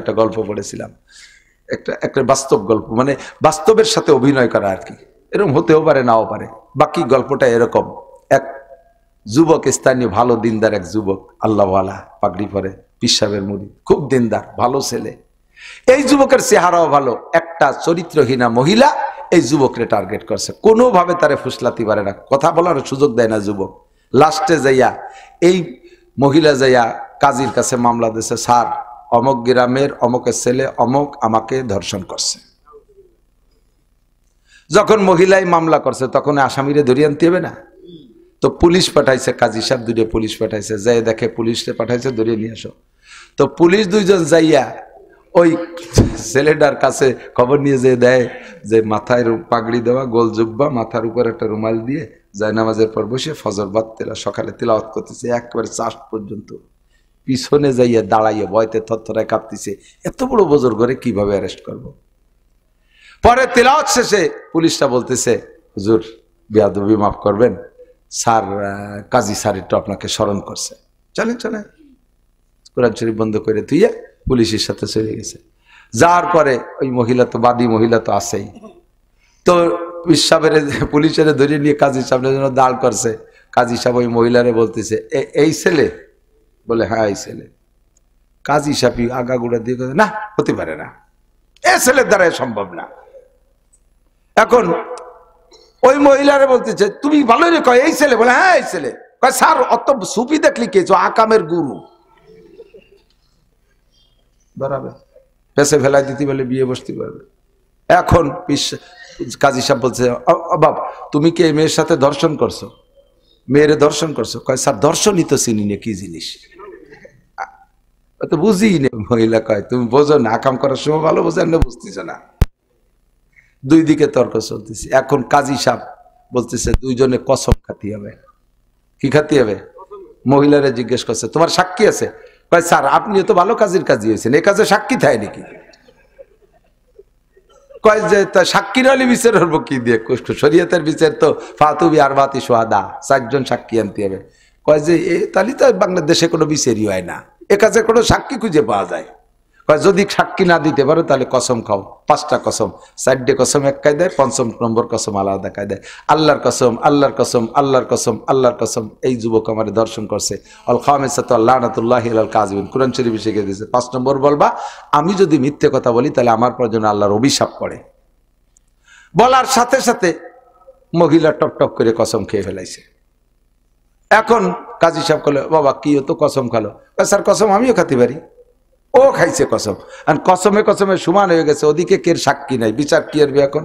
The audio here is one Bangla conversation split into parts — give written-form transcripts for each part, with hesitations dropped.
একটা গল্প পড়েছিলাম, একটা বাস্তব গল্প, মানে বাস্তবের সাথে অভিনয় করা আর কি। এরকম হতেও পারে, নাও পারে। বাকি গল্পটা এরকম, এক যুবক, স্থানীয় ভালো দিনদার এক যুবক, আল্লাহওয়ালা, পাগড়ি পরে, পীর সাহেবের মুরিদ, খুব দিনদার ভালো ছেলে। এই যুবকের চেহারাও ভালো। একটা চরিত্রহীনা মহিলা এই যুবকরে টার্গেট করছে, কোনোভাবে তারে ফুসলাতে পারে না, কথা বলার সুযোগ দেয় না যুবক। লাস্টে যাইয়া এই মহিলা যাইয়া কাজীর কাছে মামলা দিয়েছে, স্যার অমক গ্রামের অমকের ছেলে অমক আমাকে ধর্ষণ করছে। যখন মহিলাই মামলা করছে তখন আসামিরে ধরিয়ে আনতে হবে না, তো পুলিশ পাঠাইছে, কাজী সাহেব দুইটা পুলিশ পাঠাইছে, যাই দেখে পুলিশে পাঠাইছে ধরিয়ে নিয়ে আসো। তো পুলিশ দুইজন যাইয়া ওই ছেলেটার কাছে খবর নিয়ে যেয়ে দেয় যে মাথায় পাগড়ি দেওয়া, গোল জুব্বা, মাথার উপর একটা রুমাল দিয়ে যায় নামাজের পর বসে ফজর বাদ সকালে তিলাওয়াত করতেছে একবারে চাষ পর্যন্ত। পিছনে যাইয়া দাঁড়াইয়া ভয়তে থরথরায় কাঁপতেছে, এত বড় বজর করে কিভাবে অ্যারেস্ট করব। পরে তিলাওয়াত শেষে পুলিশটা বলতেছে, হুজুর বেয়াদবি মাফ করবেন, স্যার কাজী স্যার একটু আপনাকে স্মরণ করছে, চলেন চলেন। কোরআন শরীফ বন্ধ করে তুইয়া পুলিশের সাথে চলে গেছে। যাওয়ার পরে ওই মহিলা তো, বাদী মহিলা তো আছেই, তো সাহেবের পুলিশের ধরে নিয়ে কাজী সাহেবের জন্য দাঁড় করছে। কাজী সাহেব ওই মহিলারে বলতেছে, এই ছেলে? বলে হ্যাঁ এই ছেলে। কাজী সাহেব আগাগুড়া দিয়ে না, হতে পারে না, এ ছেলের দ্বারা সম্ভব না। এখন ওই মহিলারে বলতেছে, তুমি ভালো রে কয় এই ছেলে? বলে হ্যাঁ এই ছেলে। কয় স্যার অত সুফি দেখলি কে, আকামের গুরু ধরাবে, পেছে ফেলাই দিতে বলে বিয়ে বসতে পারবে। এখন কাজী সাহেব বলছে, বাবা তুমি কি এই মেয়ের সাথে ধর্ষণ করছো? মেয়েরে ধর্ষণ করছো? কয় স্যার ধর্ষণই তো চিনি না কি জিনিস, তো বুঝি না। মহিলা কয় তুমি বোঝো না, আকাম করার সময় ভালো বোঝেন না, বুঝতেছ না। দুই দিকে তর্ক চলতেছে। এখন কাজী সাহেব বলতেছে দুইজনে কসম খাতি হবে। কি খাতি হবে? মহিলারে জিজ্ঞেস করছে তোমার সাক্ষী আছে? কয় স্যার আপনিও তো ভালো কাজের কাজী হয়েছেন, এই কাজে সাক্ষী থাকে নাকি? কয় যে সাক্ষী নইলে বিচার হবো কি দিয়ে? শরীয়তের বিচার তো ফাতুবি আরবাতি সোহাদা, 4 জন সাক্ষী আনতে হবে। কয় যে তাহলে তো বাংলাদেশে কোনো বিচারই হয় না, এ কাজে কোনো সাক্ষী খুঁজে পাওয়া যায়। কয় যদি সাক্ষী না দিতে পারো তাহলে কসম খাও, 5টা কসম, 4টে কসম এক কায়দায়, 5ম নম্বর কসম আলাদা কায়দায়। আল্লাহর কসম, আল্লাহর কসম, আল্লাহর কসম, আল্লাহর কসম, এই যুবক আমার দর্শন করছে। আল খামিসাতু লানাতুল্লাহি আলাল কাযিবিন, কুরআন শরীফে শিখিয়ে দিয়েছে। 5 নম্বর বলবা আমি যদি মিথ্যে কথা বলি তাহলে আমার পর যেন আল্লাহর অভিশাপ পড়ে। বলার সাথে সাথে মহিলা টপ টপ করে কসম খেয়ে ফেলাইছে। এখন কাজী সাহেব বলে বাবা কি তো কসম খালো? স্যার কসম আমিও খাতে পারি। ও খাইছে কসম, আর কসমে কসমে সমান হয়ে গেছে। ওদিকে কে সাক্ষী নাই, বিচার কি করবে এখন?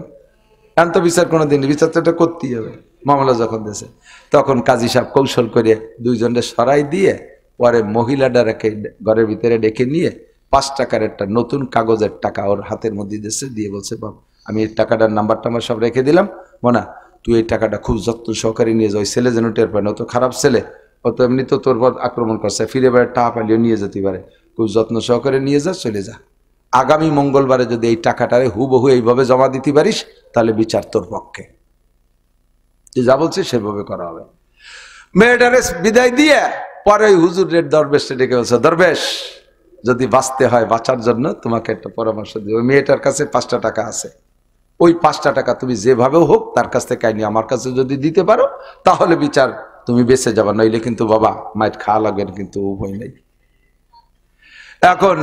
এখন তো বিচার কোনোদিন, বিচার তো এটা করতেই হবে। মামলা যখন দিয়েছে তখন কাজী সাহেব কৌশল করে দুইজনের সরাই দিয়ে পরে মহিলাটাকে ঘরের ভিতরে ডেকে নিয়ে 5 টাকার একটা নতুন কাগজের টাকা ওর হাতের মধ্যে দিয়েছে, দিয়ে বলছে বাবা আমি এই টাকাটার নাম্বার টাম্বার সব রেখে দিলাম, মোনা তুই এই টাকাটা খুব যত্ন সহকারে নিয়ে যাও। ওই ছেলে যেন টের পায় না, তো খারাপ ছেলে, ও তো এমনি তো তোর পর আক্রমণ করছে, ফিরে বেড়ে টাকা পালিয়েও নিয়ে যেতে পারে, খুব যত্ন সহকারে নিয়ে যা, চলে যা। আগামী মঙ্গলবারে যদি এই টাকাটারে হুবহু এইভাবে জমা দিতে পারিস তাহলে বিচার তোর পক্ষে। যে যা বলছে সেভাবে করা হবে। মেয়েটারে বিদায় দিয়ে পরে ওই হুজুরের দরবেশে ডেকে বলছে, দরবেশ যদি বাঁচতে হয়, বাঁচার জন্য তোমাকে একটা পরামর্শ দিই। ওই মেয়েটার কাছে 5টা টাকা আছে, ওই 5টা টাকা তুমি যেভাবে হোক তার কাছ থেকে আইনি আমার কাছে যদি দিতে পারো তাহলে বিচার তুমি বেঁচে যাবা, নইলে কিন্তু বাবা মাইট খাওয়া লাগবে, কিন্তু উপায় নেই। এখন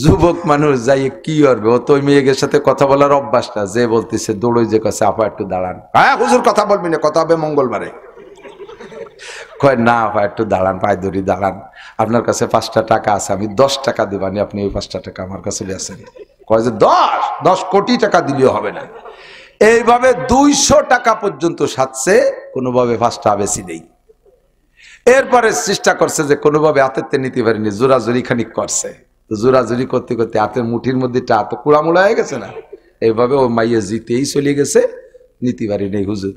যুবক মানুষ যাই কি করবে, ও তো ওই মেয়েদের সাথে কথা বলার অভ্যাস না, যে বলতেছে দৌড়ই যে কাছে আপা একটু দাঁড়ান। হ্যাঁ হুজুর কথা বলবি না, কথা হবে মঙ্গলবারে। কয় না আপা একটু দাঁড়ান, পায়ে ধরি দাঁড়ান, আপনার কাছে 5টা টাকা আছে, আমি 10 টাকা দেবানি, আপনি ওই 5টা টাকা আমার কাছে বেছেন। কয় যে 10 কোটি টাকা দিলেও হবে না। এইভাবে 200 টাকা পর্যন্ত সাথে কোনোভাবে 5টা বেশি নেই। এরপরে চেষ্টা করছে যে কোনোভাবে হাতের নিতে পারিনি, জোরাজুরি খানিক করছে। তো জোরাজুরি করতে করতে হাতের মুঠির মধ্যে হাত কুড়ামুড়া হয়ে গেছে না, এইভাবে ও মাইয়া জিতেই চলে গেছে, নিতে পারিনি হুজুর।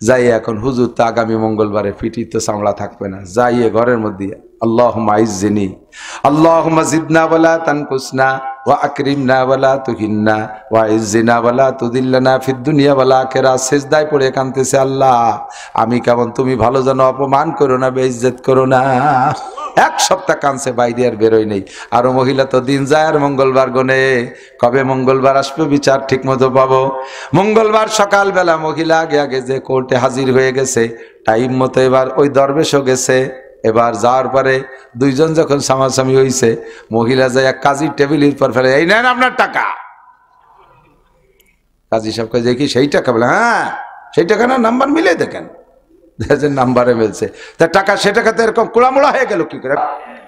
যাই এখন হুজুর তো আগামী মঙ্গলবারে ফিটি তো চামড়া থাকবে না, যাইয়ে ঘরের মধ্যে আল্লাহুম্মা আইজ্জিনি, আল্লাহুম্মা জিদনা ওয়ালা তানকুসনা, ওয়া আকরিমনা ওয়ালা তুহিন্না, ওয়া আইজ্জিনা ওয়ালা তুদিল্লানা ফিদ দুনিয়া ওয়াল আখিরাহ। সিজদায় পড়ে কাঁদতেছে, আল্লাহ আমি কেমন, তুমি ভালো জানো, অপমান করো না, বেইজ্জত করো না। এক সপ্তাহ কাঁদছে, বাইরে আর বেরোয় নেই। আরো মহিলা তো দিন যায় আর মঙ্গলবার গনে, কবে মঙ্গলবার আসবে বিচার ঠিক মতো পাবো। মঙ্গলবার সকালবেলা মহিলা আগে আগে যে কোর্টে হাজির হয়ে গেছে টাইম মতো, এবার ওই দরবেশও গেছে। এবার যাওয়ার পরে দুইজন যখন সামাসামি হয়েছে, মহিলা যায় এক কাজীর টেবিলের পর ফেলে, এই নেন আপনার টাকা। কাজী সাহেব কে দেখি সেই টাকা, বলে হ্যাঁ সেই টাকা না, নাম্বার মিলে দেখেন, নাম্বারে মিলছে। তা টাকা, সে টাকাতে এরকম কুড়ামুড়া হয়ে গেল কি করে?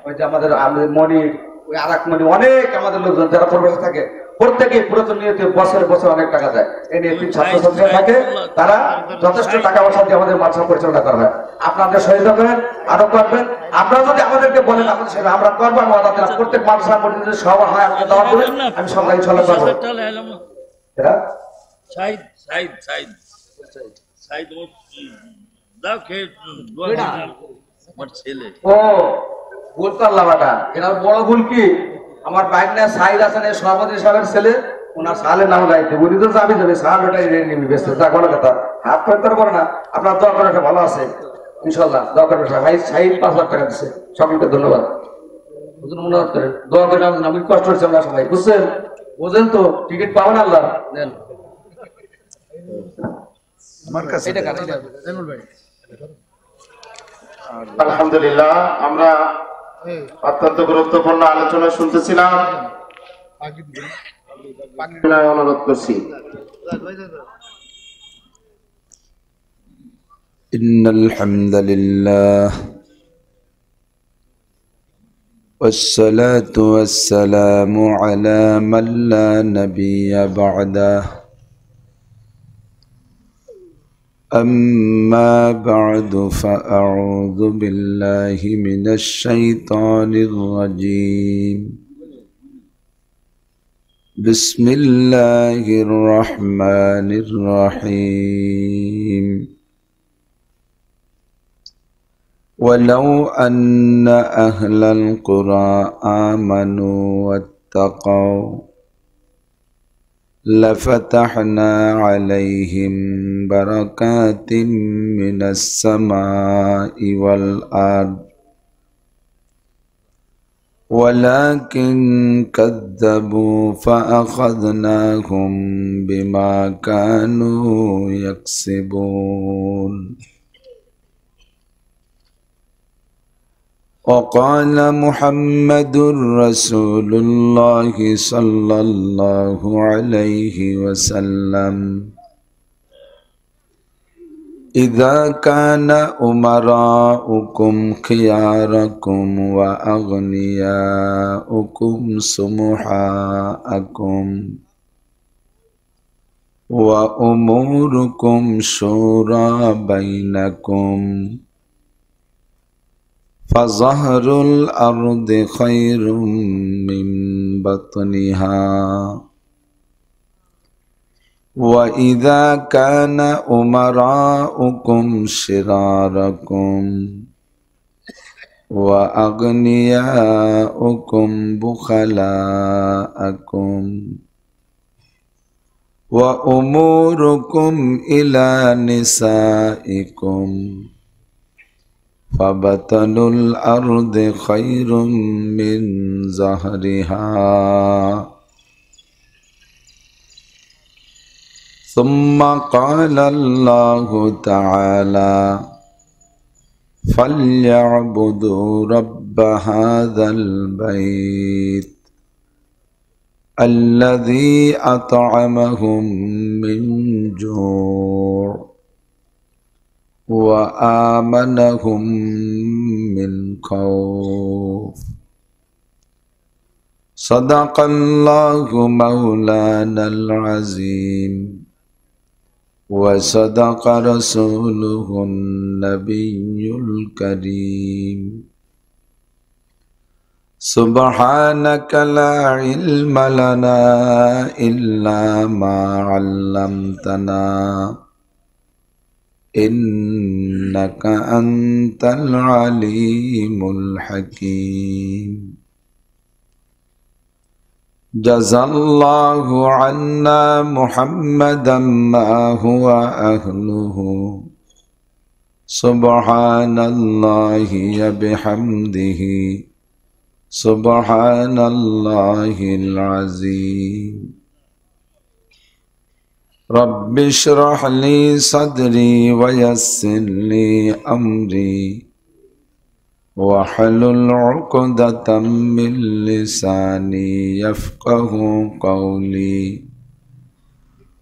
ওই যে আমাদের মনি, ওই আর এক মনি, অনেক আমাদের লোকজন যারা পরিবেশে থাকে, প্রত্যেকে পুরাতন নিয়তে বছরে বছর অনেক টাকা দেয়। এই নিয়ে ছাত্রছাত্রীরা থাকে, তারা যথেষ্ট টাকা পয়সা দিয়ে আমাদের মাদ্রাসা পরিচালনা করা হয়। আপনাদের সহযোগিতা করেন, আরো করবেন। আপনারা যদি আমাদেরকে বলেন আমাদের সাথে আমরা করবো, আমি অর্ডার দিলাম। প্রত্যেক মাদ্রাসা মসজিদে সভা হয়, আমাকে দাওয়াত দেবেন, আমি সবাই ইনশাআল্লাহ করবো। সাইদ সাইদ সাইদ সাইদ ও দাও খেয়ে আমার ছেলে। ও ভুল করলাম, এটা বড় ভুল। কি আমার বাইক না সাইদ আছেন, সভাপতি সাহেবের ছেলে, ওনার সালের নাম গাইতে, উনি তো যাবি যাবে, সাল ওটাই নিবি, ব্যস্ত তা কোনো কথা হাত করতে পারে না। আপনার দোয়া করার একটা ভালো আছে, ইনশাল্লাহ দোয়া করবেন। ভাই সাইদ 5 লাখ টাকা দিচ্ছে, সকলকে ধন্যবাদ। অনুরোধ করেন, দোয়া করেন। আমি কষ্ট হচ্ছে আমরা সবাই, বুঝছেন, বোঝেন তো, টিকিট পাবেন আল্লাহ দেন। আলহামদুলিল্লাহ, আমরা অত্যন্ত গুরুত্বপূর্ণ আলোচনা শুনতেছিলাম। অনুরোধ করছি। ইন্নাল হামদুলিল্লাহ والصلاة والسلام على من لا نبي بعده أما بعد فأعوذ بالله من الشيطان الرجيم بسم الله الرحمن الرحيم ولو أن أهل القرى آمنوا واتقوا لفتحنا عليهم بركات من السماء والأرض ولكن كذبوا فأخذناهم بما كانوا يكسبون وقال محمد رسول الله صلى الله عليه وسلم إذا كان أمراؤكم خياركم وأغنياؤكم سمحاءكم وأموركم شورى بينكم فظهر الأرض خير من بطنها وإذا كان أمراؤكم شراركم وأغنياؤكم بخلاءكم وأموركم إلى نسائكم فبطن الأرض خير من ظهرها ثم قال الله تعالى فليعبدوا رب هذا البيت الذي أطعمهم من جوع وآمنهم من خوف صدق الله مولانا العظيم وصدق رسوله النبي الكريم سبحانك لا علم لنا إلا ما علمتنا إنك أنت العليم الحكيم جزى الله عنا محمدا ما هو أهله سبحان الله بحمده سبحان الله العظيم رب اشرح لي صدري ويسر لي أمري واحلل عقدة من لساني يفقه قولي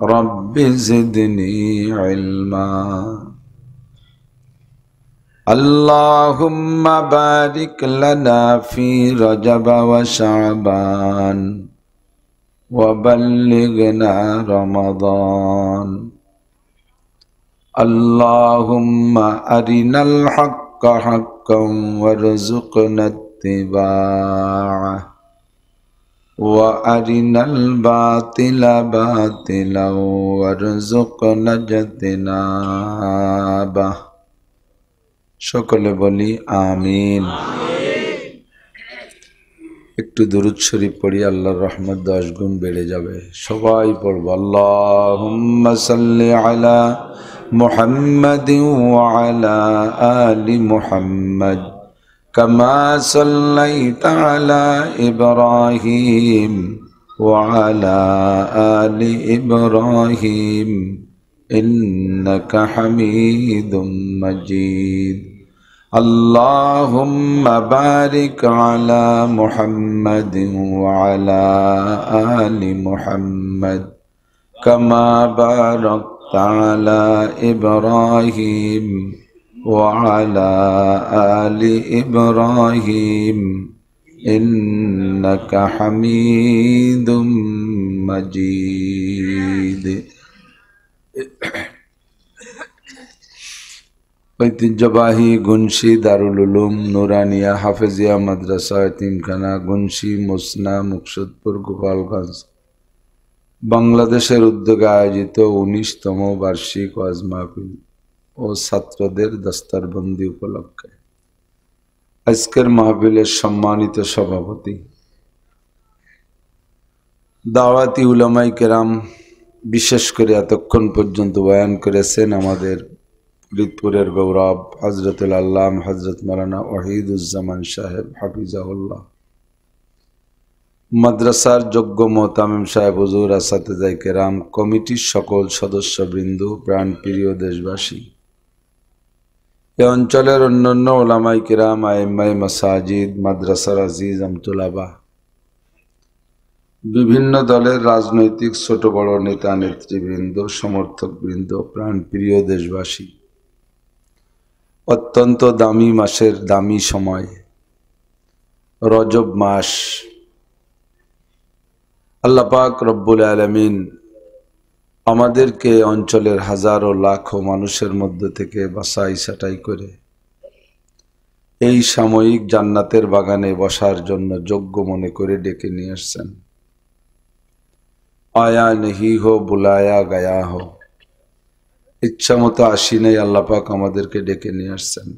رب زدني علما اللهم بارك لنا في رجب وشعبان وبلغنا رمضان اللهم أرنا الحق حقا وارزقنا اتباعه وأرنا الباطل باطلا وارزقنا اجتنابه সকলে বলি আমিন। একটু দুরূদ শরীফ পড়ি, আল্লাহর রহমত 10 গুণ বেড়ে যাবে। সবাই পড়ব আল্লাহুম্মা সাল্লি আলা মুহাম্মাদিন ওয়া আলা আলি মুহাম্মাদ কামা সাল্লাইতা আলা ইব্রাহিম ওয়া আলা আলি ইব্রাহিম ইন্নাকা হামিদুম মাজিদ اللهم بارك على محمد وعلى آل محمد كما باركت على إبراهيم وعلى آل إبراهيم إنك حميد مجيد ঐতিহ্যবাহী গুনশি দারুল উলুম নুরানিয়া হাফেজিয়া মাদ্রাসা এতিমখানা গুনশি মুসনা মুকসুদপুর গোপালগঞ্জ বাংলাদেশের উদ্যোগে আয়োজিত 19তম বার্ষিক ওয়াজ মাহফিল ও ছাত্রদের দস্তারবন্দি উপলক্ষে আজকের মাহফিলের সম্মানিত সভাপতি দাওয়াতি উলামায়ে কেরাম, বিশেষ করে এতক্ষণ পর্যন্ত বয়ান করেছেন আমাদের ফরিদপুরের গৌরব হযরতুল আল্লামা হযরত মাওলানা ওয়াহিদুজ্জামান সাহেব হাফিজাহুল্লাহ, মাদ্রাসার যোগ্য মোহতামিম সাহেব, হুজুর, আসাতিজায়ে কেরাম, কমিটির সকল সদস্যবৃন্দ, প্রাণপ্রিয় দেশবাসী, এই অঞ্চলের অন্যান্য উলামায়ে কেরাম, আইম্মায়ে মাসাজিদ, মাদ্রাসার আজিজ আমতুলাবা, বিভিন্ন দলের রাজনৈতিক ছোট বড় নেতা নেতৃবৃন্দ, সমর্থকবৃন্দ, প্রাণপ্রিয় দেশবাসী, অত্যন্ত দামি মাসের দামি সময় রজব মাস, আল্লাহ পাক রব্বুল আলামিন আমাদেরকে অঞ্চলের হাজারো লাখো মানুষের মধ্যে থেকে বাছাই ছাঁটাই করে এই সাময়িক জান্নাতের বাগানে বসার জন্য যোগ্য মনে করে ডেকে নিয়ে আসছেন। আয়া নেহি হো বুলায়া গায়া হো, ইচ্ছা মতো আসি নাই, আল্লাহ পাক আমাদেরকে ডেকে নিয়ে আসছেন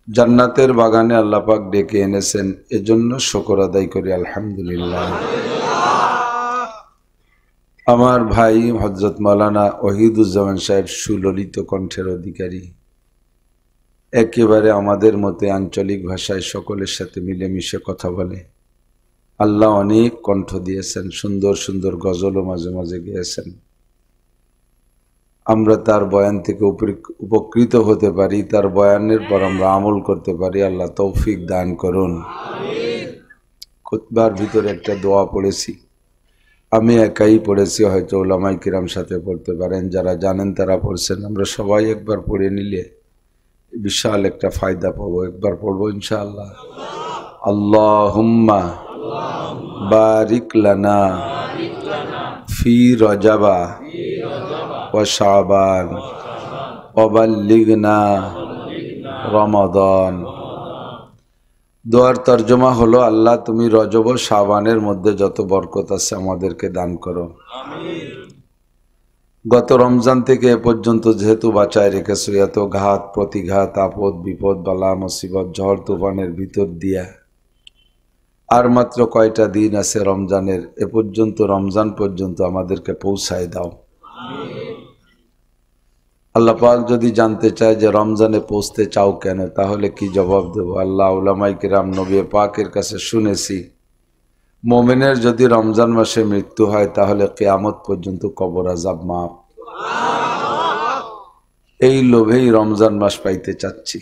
জান্নাতের বাগানে, আল্লাহ পাক ডেকে এনেছেন, এজন্য শুকর আদায় করি আলহামদুলিল্লাহ। আমার ভাই হযরত মাওলানা ওয়াহিদুজ্জামান সাহেব সুললিত কণ্ঠের অধিকারী, একেবারে আমাদের মতে আঞ্চলিক ভাষায় সকলের সাথে মিলেমিশে কথা বলে, আল্লাহ অনেক কণ্ঠ দিয়েছেন, সুন্দর সুন্দর গজলও মাঝে মাঝে গেয়েছেন। আমরা তার বয়ান থেকে উপকৃত হতে পারি, তার বয়ানের পর আমরা আমল করতে পারি, আল্লাহ তৌফিক দান করুন। খুতবার ভিতরে একটা দোয়া পড়েছি, আমি একাই পড়েছি, হয়তো উলামায়ে কিরাম সাথে পড়তে পারেন, যারা জানেন তারা পড়ছেন। আমরা সবাই একবার পড়ে নিলে বিশাল একটা ফায়দা পাবো। একবার পড়বো ইনশাআল্লাহ। আল্লাহুম্মা বারিক লানা ফি রজাবা ওয়া শাবান ওয়া বাল্লিগনা রমাদান। দোয়ার তর্জমা হলো, আল্লাহ তুমি রজব ও শাবানের মধ্যে যত বরকত আছে আমাদেরকে দান করো। গত রমজান থেকে এ পর্যন্ত যেহেতু বাঁচায় রেখেছো, এত ঘাত প্রতিঘাত আপদ বিপদ বালা মুসিবত ঝড় তুফানের ভিতর দিয়া আর মাত্র কয়টা দিন আছে রমজানের, এ পর্যন্ত রমজান পর্যন্ত আমাদেরকে পৌঁছায় দাও। আল্লাহ পাক যদি জানতে চায় যে রমজানে পৌঁছতে চাও কেন, তাহলে কি জবাব দেব? আল্লাহ উলামায়ে কিরাম নবী পাকের কাছে শুনেছি, মোমেনের যদি রমজান মাসে মৃত্যু হয় তাহলে কিয়ামত পর্যন্ত কবর আযাব মাফ। এই লোভেই রমজান মাস পাইতে চাচ্ছি।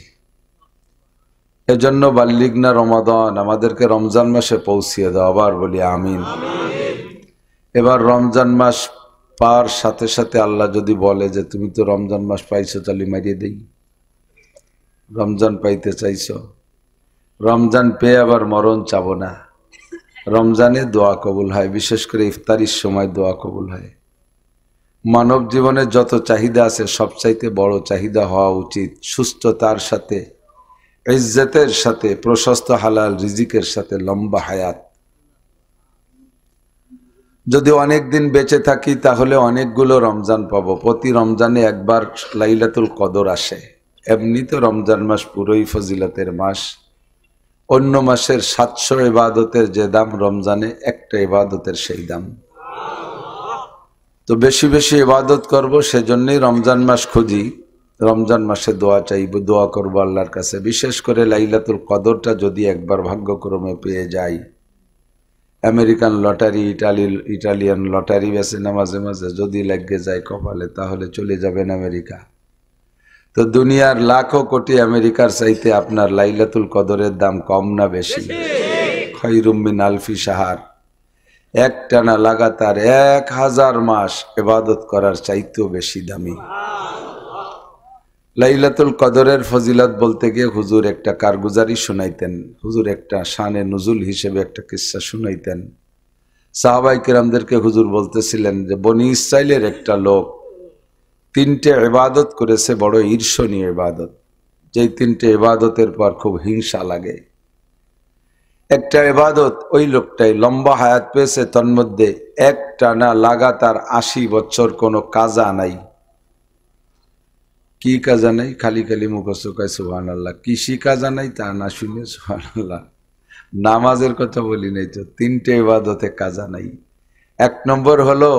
এজন্য বাল্লিগনা রমাদান, আমাদেরকে রমজান মাসে পৌঁছিয়ে দাও। আবার বলি আমিন। এবার রমজান মাস পার সাথে সাথে আল্লাহ যদি বলে যে তুমি তো রমজান মাস পাইছো, তাহলে মারিয়ে দেই। রমজান পাইতে চাইছো, রমজান পেয়ে আবার মরণ চাবো না। রমজানে দোয়া কবুল হয়, বিশেষ করে ইফতারির সময় দোয়া কবুল হয়। মানব জীবনে যত চাহিদা আছে সবচাইতে বড় চাহিদা হওয়া উচিত সুস্থতার সাথে, ইজ্জতের সাথে, প্রশস্ত হালাল রিজিকের সাথে লম্বা হায়াত। যদি অনেক দিন বেঁচে থাকি তাহলে অনেকগুলো রমজান পাবো। প্রতি রমজানে একবার লাইলাতুল কদর আসে। এমনি তো রমজান মাস পুরোই ফজিলতের মাস। অন্য মাসের 700 ইবাদতের যে দাম, রমজানে একটা ইবাদতের সেই দাম। তো বেশি বেশি ইবাদত করব, সেজন্যই রমজান মাস খুঁজি। রমজান মাসে দোয়া চাইব, দোয়া করব আল্লাহর কাছে। বিশেষ করে লাইলাতুল কদরটা যদি একবার ভাগ্যক্রমে পেয়ে যাই। আমেরিকান লটারি, ইটালিয়ান লটারি বেছে না মাঝে মাঝে, যদি লেগে যায় কপালে তাহলে চলে যাবেন আমেরিকা। তো দুনিয়ার লাখো কোটি আমেরিকার চাইতে আপনার লাইলাতুল কদরের দাম কম না বেশি? খায়রুম মিন আলফি শাহর, একটানা লাগাতার 1000 মাস ইবাদত করার চাইতেও বেশি দামি। লাইলাতুল কদরের ফজিলত বলতে গিয়ে হুজুর একটা কারগুজারি শুনাইতেন। হুজুর একটা শানে নুজুল হিসেবে একটা কিস্সা শুনাইতেন। সাহাবায়ে কেরামদেরকে হুজুর বলতেছিলেন যে বনি ইসরাইলের একটা লোক 3টে ইবাদত করেছে, বড় ঈর্ষণীয় ইবাদত, যেই 3টে ইবাদতের পর খুব হিংসা লাগে। একটা ইবাদত ওই লোকটাই লম্বা হায়াত পেয়েছে, তন্মধ্যে একটানা লাগাতার 80 বছর কোনো কাজা নাই। কি কাজা নাই? খালি খালি মুখস্থ কয় সুবহানাল্লাহ। কৃষি কাজা নাই তা না, শুনে সুবহানাল্লাহ। নামাজের কথা বলি নাই তো, 3টে ইবাদতে কাজা নাই। 1 নম্বর হলো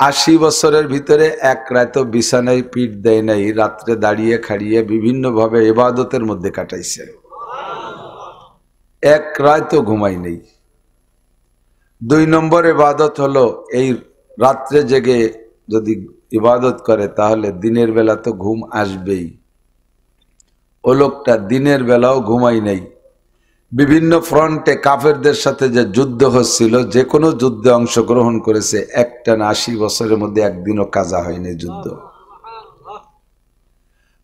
80 বছরের ভিতরে এক রাতও বিছানায় পিঠ দেয় নাই, রাত্রে দাঁড়িয়ে খাড়িয়ে বিভিন্ন ভাবে ইবাদতের মধ্যে কাটাইছে। এক রাতও ঘুমাই নেই। 2 নম্বর ইবাদত হলো এই রাত্রে জেগে যদি ইবাদত করে তাহলে দিনের বেলা তো ঘুম আসবেই। ও লোকটা দিনের বেলাও ঘুমাই নাই। বিভিন্ন ফ্রন্টে কাফেরদের সাথে যে যুদ্ধ হচ্ছিল, যে কোনো যুদ্ধে অংশগ্রহণ করেছে। একটানা 80 বছরের মধ্যে একদিনও কাজা হয়নি যুদ্ধ।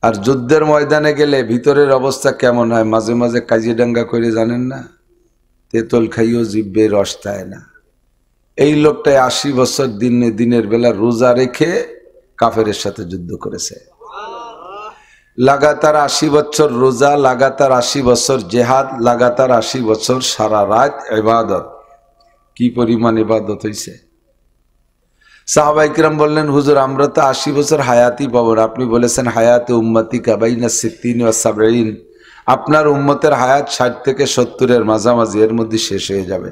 আর যুদ্ধের ময়দানে গেলে ভিতরের অবস্থা কেমন হয়? মাঝে মাঝে কাজিডাঙ্গা করে, জানেন না? তেতল খাইও জিব্বে রস থায় না। এই লোকটাই 80 বছর দিনের বেলা রোজা রেখে কাফেরের সাথে যুদ্ধ করেছে। লাগাতার 80 বছর রোজা, লাগাতার 80 বছর জেহাদ, লাগাতার 80 বছর সারা রাত ইবাদত। কি পরিমাণ ইবাদত হইছে! সাহাবায়ে কিরাম বললেন, হুজুর আমরা তো 80 বছর হায়াতই পাবো না। আপনি বলেছেন হায়াতে উম্মতি কাবাইনা 60 ওয়া 70, আপনার উম্মতের হায়াত 60 থেকে 70-এর মাঝামাঝি, এর মধ্যে শেষ হয়ে যাবে।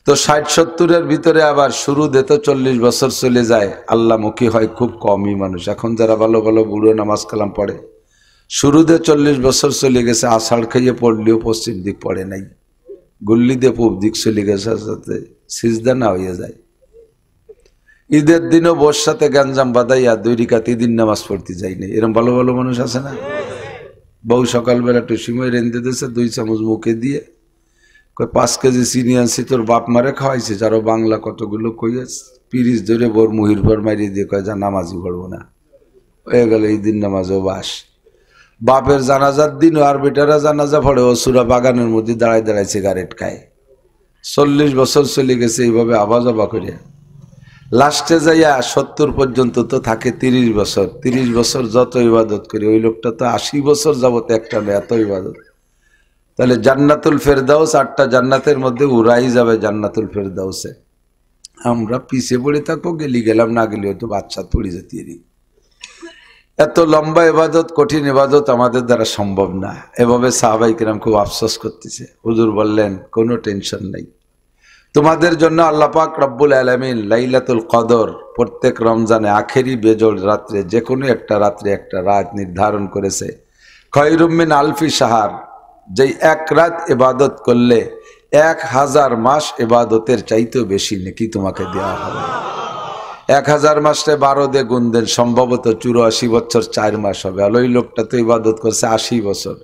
তো 60-70-এর ভিতরে আবার শুরুতে তো 40 বছর চলে যায়। আল্লাহমুখী হয় খুব কমই মানুষ। এখন যারা ভালো ভালো বুড়ো নামাজ কালাম পড়ে, শুরুতে 40 বছর চলে গেছে, আষাঢ় খাইয়ে পড়লেও পশ্চিম দিক পড়ে নাই, গুল্লি দিয়ে পূব দিক চলে গেছে, সাথে সিজদা না হয়ে যায়। ঈদের দিনও বোর সাথে গাঞ্জাম বাঁধাইয়া 2 রাকাত ঈদের নামাজ পড়তে যায়নি। এরকম ভালো ভালো মানুষ আছে না? বউ সকালবেলা টুসিময় রেঁধে দিয়েছে, 2 চামচ মুখে দিয়ে 5 কেজি চিনি আনছি, তোর বাপ মারে খাওয়াইছে। আরো বাংলা কতগুলো কইয়া পিরিচ ধরে বোর মুহির পর মারিয়ে দিয়ে কয়, যা নামাজই পড়বো না। হয়ে গেল ঈদের নামাজও বাস। বাপের জানাজার দিনও আর বেটারা জানাজা পড়ে, ও সুরা বাগানের মধ্যে দাঁড়ায় দাঁড়ায় সিগারেট খায়। 40 বছর চলে গেছে এইভাবে আবা যাবা করে। লাস্টে যাইয়া 70 পর্যন্ত তো থাকে 30 বছর। 30 বছর যত ইবাদত করি, ওই লোকটা তো 80 বছর যাবত একটা না, এত ইবাদত। তাহলে জান্নাতুল ফেরদাউস, 8টা জান্নাতের মধ্যে উড়াই যাবে জান্নাতুল ফেরদাউসে। আমরা পিছিয়ে পড়ে থাকবো, গেলি গেলাম, না গেলে হয়তো বাচ্চা পড়ে যেতে। এত লম্বা ইবাদত, কঠিন ইবাদত আমাদের দ্বারা সম্ভব না। এভাবে সাহাবাই কিরাম খুব আফসোস করতেছে। হুজুর বললেন কোনো টেনশন নাই, তোমাদের জন্য আল্লাহ পাক রব্বুল আলামিন লাইলাতুল কদর প্রত্যেক রমজানে আখেরি বেজোড় রাত্রে যে কোনো একটা রাত্রে একটা রাত নির্ধারণ করেছে। খয়রুম মিন আলফি শাহর, যেই এক রাত ইবাদত করলে 1000 মাস ইবাদতের চাইতেও বেশি নেকি তোমাকে দেওয়া হবে। 1000 মাসে 12 দিয়ে গুণ দেন, সম্ভবত 84 বছর 4 মাস হবে। আর ওই লোকটা তো ইবাদত করছে 80 বছর,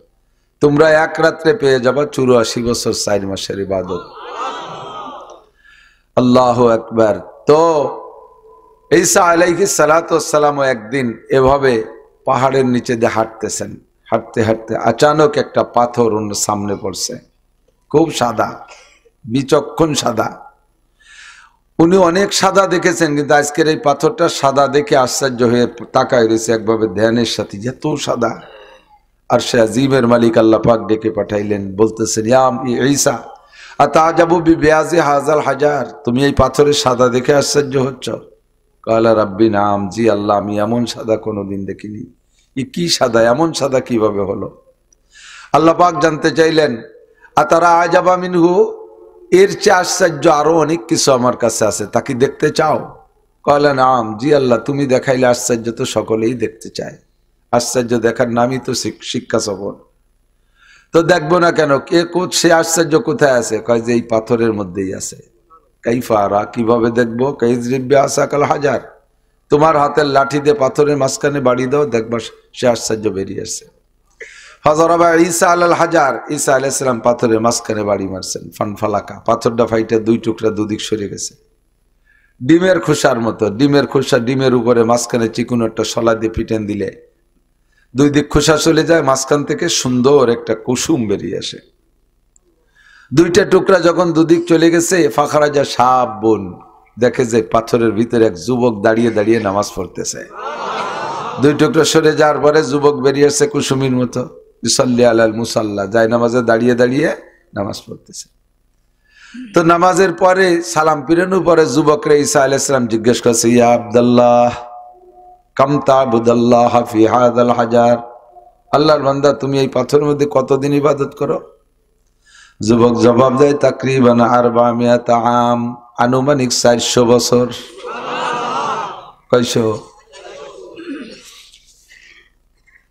তোমরা এক রাত্রে পেয়ে যাবা 84 বছর 4 মাসের ইবাদত। আল্লাহু আকবার। তো ঈসা আলাইহিস সালাতু ওয়াস সালাম একদিন এভাবে পাহাড়ের নিচে দিয়ে হাঁটতেছেন, হাঁটতে হাঁটতে আচানক একটা পাথর ওনার সামনে পড়ছে, খুব সাদা, বিচক্ষণ সাদা। উনি অনেক সাদা দেখেছেন, কিন্তু আজকের এই পাথরটা সাদা দেখে আশ্চর্য হয়ে তাকায় রয়েছে একভাবে ধ্যানের সাথে, এত সাদা। আর সে আজিমের মালিক আল্লাহ পাক ডেকে পাঠাইলেন, বলতেছেন ইয়া ঈসা আতাজাবু বিবিয়াজি হাযাল হাজার, তুমি এই পাথরের সাদা দেখে আশ্চর্য হচ্ছ? কালা রাব্বি নাম, জি আল্লাহ, আমি এমন সাদা কোনোদিন দেখিনি। কি সাদা, এমন সাদা কিভাবে হলো? আল্লাহ পাক জানতে চাইলেন আতারা আজাবা মিনহু, এর চেয়ে আশ্চর্য আরো অনেক কিছু আমার কাছে আছে, তা কি দেখতে চাও? কালা নাম, জি আল্লাহ, তুমি দেখাইলে আশ্চর্য তো সকলেই দেখতে চায়, আশ্চর্য দেখার নামই তো শিক্ষা সফর। তো দেখবো না কেন, কে সে আশ্চর্য কোথায় আছে? কয় যে এই পাথরের মধ্যেই আছে। কাইফারা, কিভাবে দেখবো? কাইজরিব্বে আসাকাল হাজার, তোমার হাতের লাঠি দিয়ে পাথরের মাঝখানে বাড়ি দাও, দেখবা সে আশ্চর্য বেরিয়ে আসছে। হযরবা ঈসা আলাল হাজার, ঈসা আলাইহিস সালাম পাথরের মাঝখানে বাড়ি মারছেন, ফানফালাকা, পাথরটা ফাইটে 2 টুকরা দুদিক সরে গেছে, ডিমের খোসার মতো। ডিমের খোসা, ডিমের উপরে মাঝখানে চিকুন একটা শলা দিয়ে পিটেন দিলে 2 দিক খোসা চলে যায়, মাঝখান থেকে সুন্দর একটা কুসুম বেরিয়ে আসে। 2টা টুকরা যখন 2 দিক চলে গেছে, ফাখরাজা সাব বোন, দেখে যে পাথরের ভিতরে এক যুবক দাঁড়িয়ে দাঁড়িয়ে নামাজ পড়তেছে। 2 টুকরা সরে যাওয়ার পরে যুবক বেরিয়ে আসছে কুসুমির মতো, ইসাল্লি আলাল মুসাল্লা, যায় নামাজে দাঁড়িয়ে দাঁড়িয়ে নামাজ পড়তেছে। তো নামাজের পরে সালাম ফিরানোর পরে যুবকরা ঈসা আলাইহিস সালাম জিজ্ঞেস করছে, ইয়া আব্দুল্লাহ কাম তা'বুদাল্লাহ ফি হাযাল হাজার, আল্লাহর বান্দা তুমি এই পাথরের মধ্যে কতদিন ইবাদত করো? যুবক জবাব দেয়, তাকরিবান 400 আম, আনুমানিক 400 বছর। কয়শো?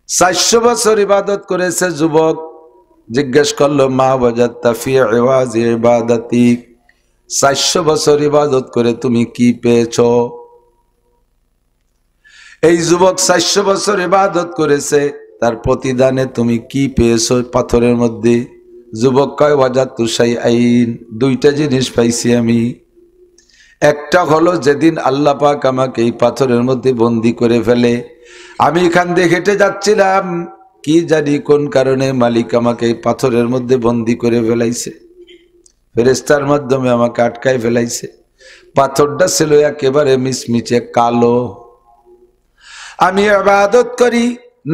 400 বছর ইবাদত করেছে যুবক। জিজ্ঞেস করলো, মা ওয়াজাদতা ফি ইওয়াজি ইবাদাতিক, 400 বছর ইবাদত করে তুমি কি পেয়েছো? এই যুবক 400 বছর ইবাদত করেছে, তার প্রতিদানে তুমি কি পেয়েছো পাথরের মধ্যে? যুবক কয়, ওয়াজাদতু শাইআইন, 2টা জিনিস পাইছি আমি। একটা হলো যেদিন আল্লাহ পাক আমাকে এই পাথরের মধ্যে বন্দি করে ফেলে, আমি এখান দিয়ে হেঁটে যাচ্ছিলাম, কি জানি কোন কারণে মালিক আমাকে এই পাথরের মধ্যে বন্দি করে ফেলাইছে, ফেরেশতার মাধ্যমে আমাকে আটকায় ফেলাইছে। পাথরটা ছিল একেবারে মিচমিচে কালো। আমি ইবাদত করি,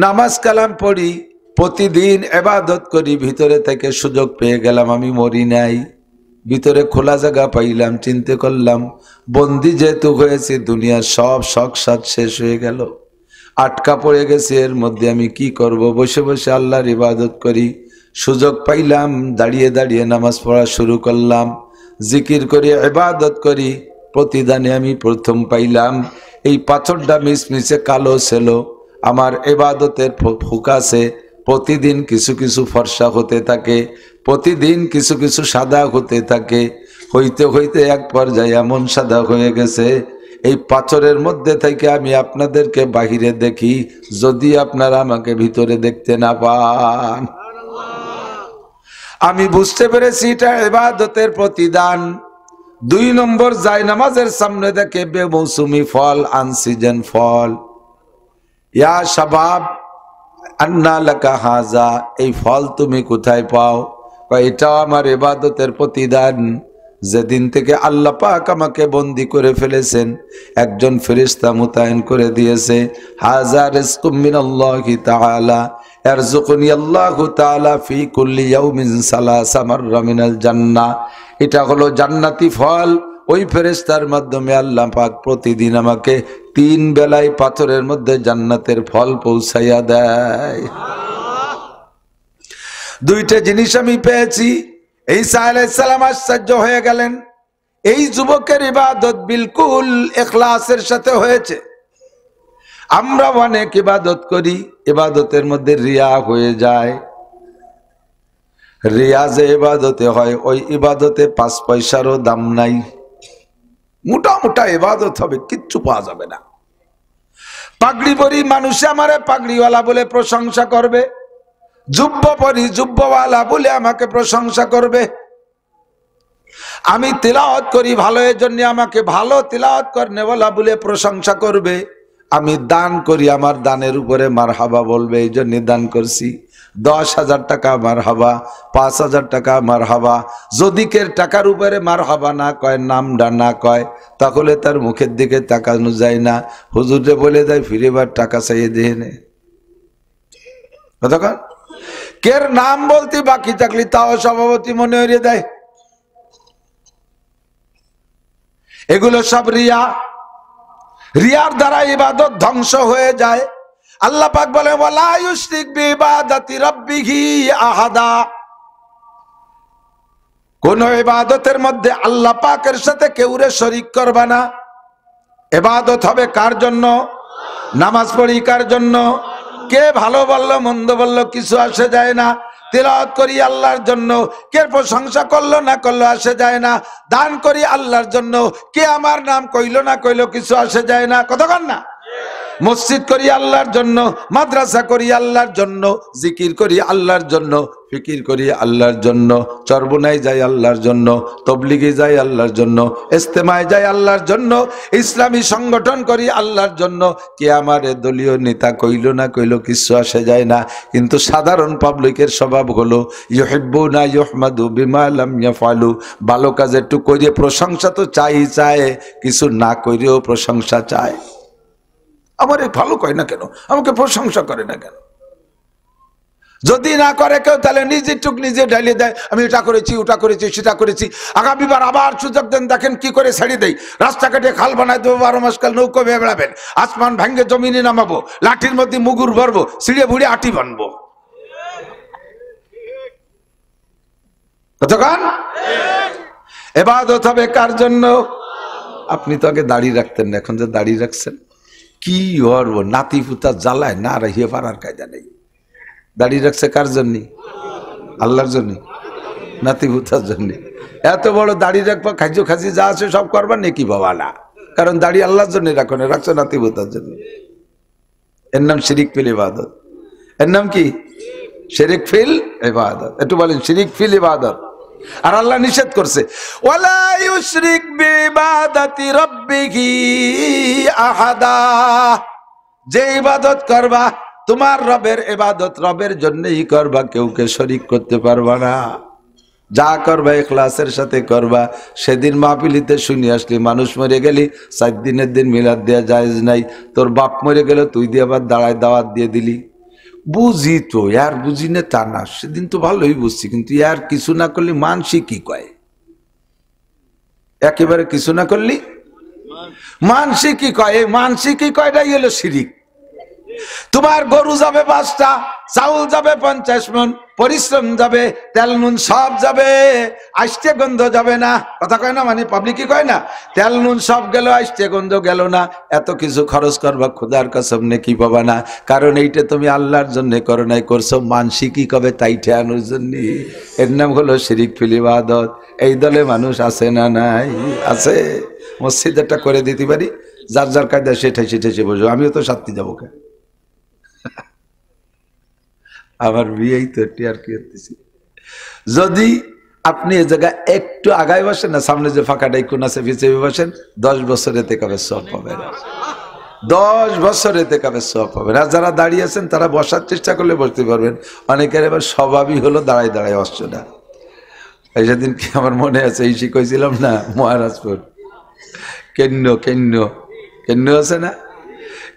নামাজ কালাম পড়ি, প্রতিদিন ইবাদত করি, ভিতরে থেকে সুযোগ পেয়ে গেলাম, আমি মরি নাই, ভিতরে খোলা জায়গা পাইলাম, চিন্তা করলাম বন্দি যেহেতু হয়েছে, দুনিয়ার সব শখ সাদ শেষ হয়ে গেল, আটকা পড়ে গেছে, এর মধ্যে আমি কি করব? বসে বসে আল্লাহর ইবাদত করি, সুযোগ পাইলাম, দাঁড়িয়ে দাঁড়িয়ে নামাজ পড়া শুরু করলাম, জিকির করি, ইবাদত করি, প্রতিদানে আমি প্রথম পাইলাম এই পাথরটা মিচমিচে কালো ছিল। আমার ইবাদতের ফোকাসে প্রতিদিন কিছু কিছু ফর্সা হতে থাকে, প্রতিদিন কিছু কিছু সাদা হতে থাকে, হইতে হইতে এক পর্যায়ে এমন সাদা হয়ে গেছে, এই পাথরের মধ্যে থেকে আমি আপনাদেরকে বাহিরে দেখি, যদি আপনারা আমাকে ভিতরে দেখতে না পান। আমি বুঝতে পেরেছি এটা ইবাদতের প্রতিদান। 2 নম্বর, যায় নামাজের সামনে দেখে বেমৌসুমি ফল, আনসিজন ফল। ইয়া শাবাব আন্না লাকা হাজা, এই ফল তুমি কোথায় পাও? এটাও আমার ইবাদতের প্রতিদান। যেদিন থেকে আল্লাহ পাক আমাকে বন্দি করে ফেলেছেন, একজন ফেরেশতা মোতায়েন করে দিয়েছে, হাজা রিজকুম মিনাল্লাহি তাআলা ইয়ারযুকুনি আল্লাহু তাআলা ফি কুল্লি ইয়াউমিন 3 মাররা মিনাল জান্নাহ। এটা হলো জান্নাতি ফল, ওই ফেরেশতার মাধ্যমে আল্লাহ পাক প্রতিদিন আমাকে 3 বেলায় পাথরের মধ্যে জান্নাতের ফল পৌঁছাইয়া দেয়। দুইটা জিনিস আমি পেয়েছি। ঈসা আলাইহিস সালাম আশ্চর্য হয়ে গেলেন, এই যুবকের ইবাদত বিলকুল ইখলাসের সাথে হয়েছে। আমরা অনেক ইবাদত করি, ইবাদতের মধ্যে রিয়া হয়ে যায়। রিয়া যে ইবাদতে হয় ওই ইবাদতে 5 পয়সারও দাম নাই। মোটা মোটা ইবাদত হবে, কিচ্ছু পাওয়া যাবে না। পাগড়ি পরি মানুষে আমারে পাগড়িওয়ালা বলে প্রশংসা করবে, জুব্ব পরি জুব্বওয়ালা বলে আমাকে প্রশংসা করবে। আমি তিলাওয়াত করি ভালো, এর জন্য আমাকে ভালো তিলাওয়াত করনেওয়ালা বলে প্রশংসা করবে। আমি দান করি, আমার দানের উপরে মারহাবা বলবে, এই জন্য দান করছি। 10,000 টাকা মারহাবা, 5,000 টাকা মারহাবা। যদি কের টাকার উপরে মারহাবা না কয়, নামটা না কয়, তাহলে তার মুখের দিকে তাকানো যায় না। হুজুরে বলে দেয় ফিরেবার টাকা চাইয়ে দিয়ে নে। কতক্ষণ কের নাম বলতে বাকি থাকলে তাও সভাপতি মনে হইয়ে দেয়। এগুলো সব রিয়া। রিয়ার দ্বারা ইবাদত ধ্বংস হয়ে যায়। আল্লাহ পাক বলে ওয়ালা ইউশরিক বিইবাদাতি রাব্বিহি আহাদা। কোন ইবাদতের মধ্যে আল্লাহ পাকের সাথে কেউরে শরীক করবা না। ইবাদত হবে কার জন্য? নামাজ পড়ি কার জন্য? কে ভালো বললো মন্দ বললো কিছু আসে যায় না। তিলাওয়াত করি আল্লাহর জন্য, কে প্রশংসা করলো না করলো আসে যায় না। দান করি আল্লাহর জন্য, কে আমার নাম কইলো না কইলো কিছু আসে যায় না। কতক্ষণ না? মসজিদ করি আল্লাহর জন্য, মাদ্রাসা করি আল্লাহর জন্য, জিকির করি আল্লাহর জন্য, ফিকির করি আল্লাহর জন্য, চরবনাই যাই আল্লাহর জন্য, তবলিগে যাই আল্লাহর জন্য, ইস্তেমায় যাই আল্লাহর জন্য, ইসলামী সংগঠন করি আল্লাহর জন্য। কে আমার দলীয় নেতা কইলো না কইলো কিছু আসে যায় না। কিন্তু সাধারণ পাবলিকের স্বভাব হলো ইউহিব্বুনা ইউহমাদু বিমা লাম ইয়াফআলু। ভালো কাজ একটু কইরে প্রশংসা তো চায়, কিছু না কইরেও প্রশংসা চায়। আমার এই ভালো কয় না কেন, আমাকে প্রশংসা করে না কেন? যদি না করে কেউ তাহলে নিজের টুক নিজে ঢালিয়ে দেয়, আমি এটা করেছি ওটা করেছি সেটা করেছি। আগামীবার আবার সুযোগ দেন, দেখেন কি করে ছেড়ে দেই। রাস্তাঘাটে খাল বানায় দেবো, 12 মাস কাল নৌকো বেয়ে বেড়াবেন, আসমান ভাঙ্গে জমিনে নামাবো, লাঠির মধ্যে মুগুর ভরবো, ছিঁড়ে ভুড়ে আটি বানবো। কতক্ষণ? ইবাদত হবে কার জন্য? আপনি তো আগে দাড়ি রাখতেন না, এখন যে দাড়ি রাখছেন কি করব? নাতি পুতা জ্বালায় না রাখিয়ে পারার কায়দা নেই। দাড়ি রাখছে কার জন্য? আল্লাহর জন্য, নাতি পুতার জন্য। এত বড় দাড়ি রাখবা, খাইজো খাসি যা আছে সব করবার নেকি বাবা না, কারণ দাড়ি আল্লাহর জন্য রাখো না, রাখছো নাতি পুতার জন্য। এর নাম শিরিক ফিল ইবাদত। এর নাম কি? শিরিক ফিল ইবাদত। একটু বলেন শিরিক ফিল ইবাদত। আর আল্লাহ নিষেধ করছে ওয়ালা ইউশরিক বিইবাদাতি রাব্বিহি আহাদা। যে ইবাদত করবা তোমার রবের ইবাদত রবের জন্যই করবা, কেউকে শরীক করতে পারবা না। যা করবা ইখলাসের সাথে করবা। সেদিন মাহফিলিতে শুনি আসলি মানুষ মরে গেলি 4 দিনের দিন মিলাদ দেয়া জায়েজ নাই। তোর বাপ মরে গেল, তুই দিয়ে আবার দাঁড়ায় দাওয়াত দিয়ে দিলি। বুঝি তো, ইয়ার বুঝি না তা না, সেদিন তো ভালোই বুঝছি, কিন্তু ইয়ার কিছু না করলে মানসি কি কয়? একেবারে কিছু না করলি মানসি কি কয়? এই মানসি কি কয়টাই হলো শিরিক। তোমার গরু যাবে 5টা, চাউল যাবে 50 মণ, পরিশ্রম যাবে, তেল নুন সব যাবে, আষ্টে গন্ধ যাবে না। কথা কয় না, মানে পাবলিক কি কয় না, তেল নুন সব গেল, আষ্টে গন্ধ গেল না। এত কিছু খরচ করবা, খোদার কসম নেকি পাবা না, কারণ এইটা তুমি আল্লাহর জন্য করো নাই, করছো মানসি কি কবে তাই ঠেয়ানোর জন্য। এর নাম হলো শিরিক ফিল ইবাদত। এই দলে মানুষ আছে না নাই? আছে। মসজিদ একটা করে দিতে পারি, যার যার কায়দা সেটাই সেটাই বসবো। আমিও তো শাস্তি যাবো কে? আমার বিয়েই তো আর কি করতেছি। যদি আপনি এ জায়গায় একটু আগায় বসেন না, সামনে যে ফাঁকাটাই কোন আছে পিছিয়ে বসেন, 10 বছর এতে কবে সব পাবেন, 10 বছর এতে কবে সব পাবেন। আর যারা দাঁড়িয়ে আছেন তারা বসার চেষ্টা করলে বসতে পারবেন। অনেকের এবার স্বভাবই হলো দাঁড়ায় দাঁড়ায় অস্ত্রটা। এই সেদিন কি আমার মনে আছে, এই শিখাইছিলাম না মহারাজপুর, কেন্ন আছে না,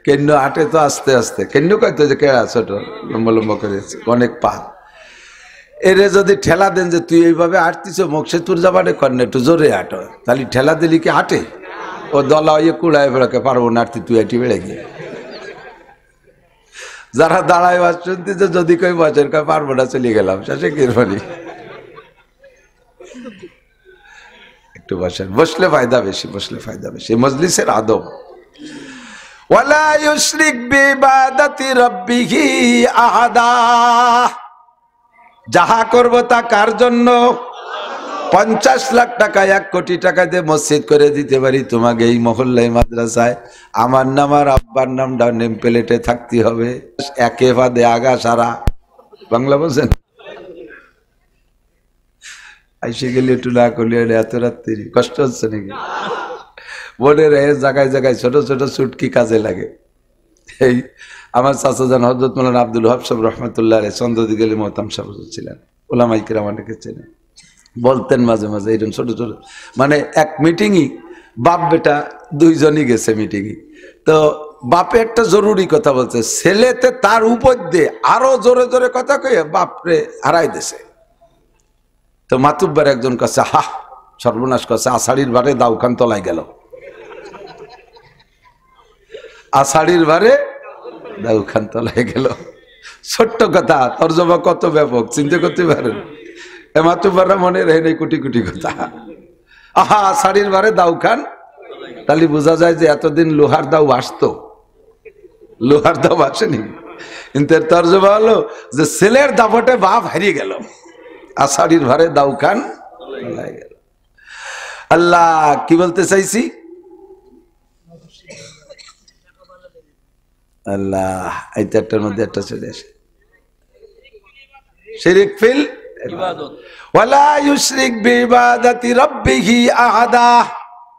কেন্ন হাঁটে তো আস্তে আস্তে, কেন্ন কয়তো যে কেড়া ছোট লম্বা লম্বা করেছে, অনেক পা। এরে যদি ঠেলা দেন যে তুই এইভাবে হাঁটতিস মোক্ষে তোর যাবারে কর না একটু জোরে হাঁটো, তাহলে ঠেলা দিলি কি হাঁটে? ও দলা ইয়ে কুড়ায় বেড়াকে পারবো না হাঁটতে, তুই হাঁটি বেড়ে গিয়ে। যারা দাঁড়ায় বাস শুনতেছে যদি কই বছর কয় পারবো না চলে গেলাম, শেষে কিরবানি। একটু বসেন, বসলে ফায়দা বেশি, বসলে ফায়দা বেশি। মজলিসের আদব। ওয়ালা ইউশরিক বিইবাদাতি রাব্বিহি আহাদা। যাহা করব তা কার জন্য? 50 লাখ টাকা 1 কোটি টাকা দিয়ে মসজিদ করে দিতে পারি তোমাকে এই মহল্লায় মাদ্রাসায়, আমার নাম আর আব্বার নামটা নেম প্লেটে থাকতে হবে, একে বাদে আগা সারা। বাংলা বলছেন? আইসে গেলে একটু না করলে এত রাত্রি কষ্ট হচ্ছে নাকি? বোনের জায়গায় জায়গায় ছোট ছোট চুটকি কাজে লাগে। এই আমার চাচাজান হযরত মাওলানা আব্দুল ওয়াহাব সাহেব রহমতুল্লাহ আলাইহি চন্দ্রদি গেলে মোহতাম সাহেব ছিলেন, ওলামায়ে কেরাম অনেকে চেনে, বলতেন মাঝে মাঝে এরকম ছোট ছোট, মানে এক মিটিংই বাপ বেটা দুইজনই গেছে মিটিংই, তো বাপে একটা জরুরি কথা বলছে, ছেলেতে তার উপর দিয়ে আরো জোরে জোরে কথা কয়ে বাপরে হারাই দিছে। তো মাতুব্বার একজন কাছে হা সর্বনাশ করছে, আষাঢ়ির বারে দাউখান তলায় গেল, আষাঢ়ির বারে দাউখান তলায় গেল। ছোট্ট কথা, তর্জমা কত ব্যাপক চিন্তা করতে পারেন। মাতুব্বাররা মনে রহে নেই কোটি কোটি কথা। আহা আষাঢ়ির বারে দাউখান, তাহলে বোঝা যায় যে এতদিন লোহার দাউ আসতো, লোহার দাউ আসেনি। কিন্তু এর তর্জমা হলো যে ছেলের দাপটে বাপ হারিয়ে গেল, আষাঢ়ির ভারে দাউখান তলায় গেল। আল্লাহ কি বলতে চাইছি? আল্লাহ এই চারটার মধ্যে একটা চলে আসে, শিরক ফিল ইবাদত। ওয়ালা ইউশরিক বিইবাদাতি রাব্বিহি আহাদা।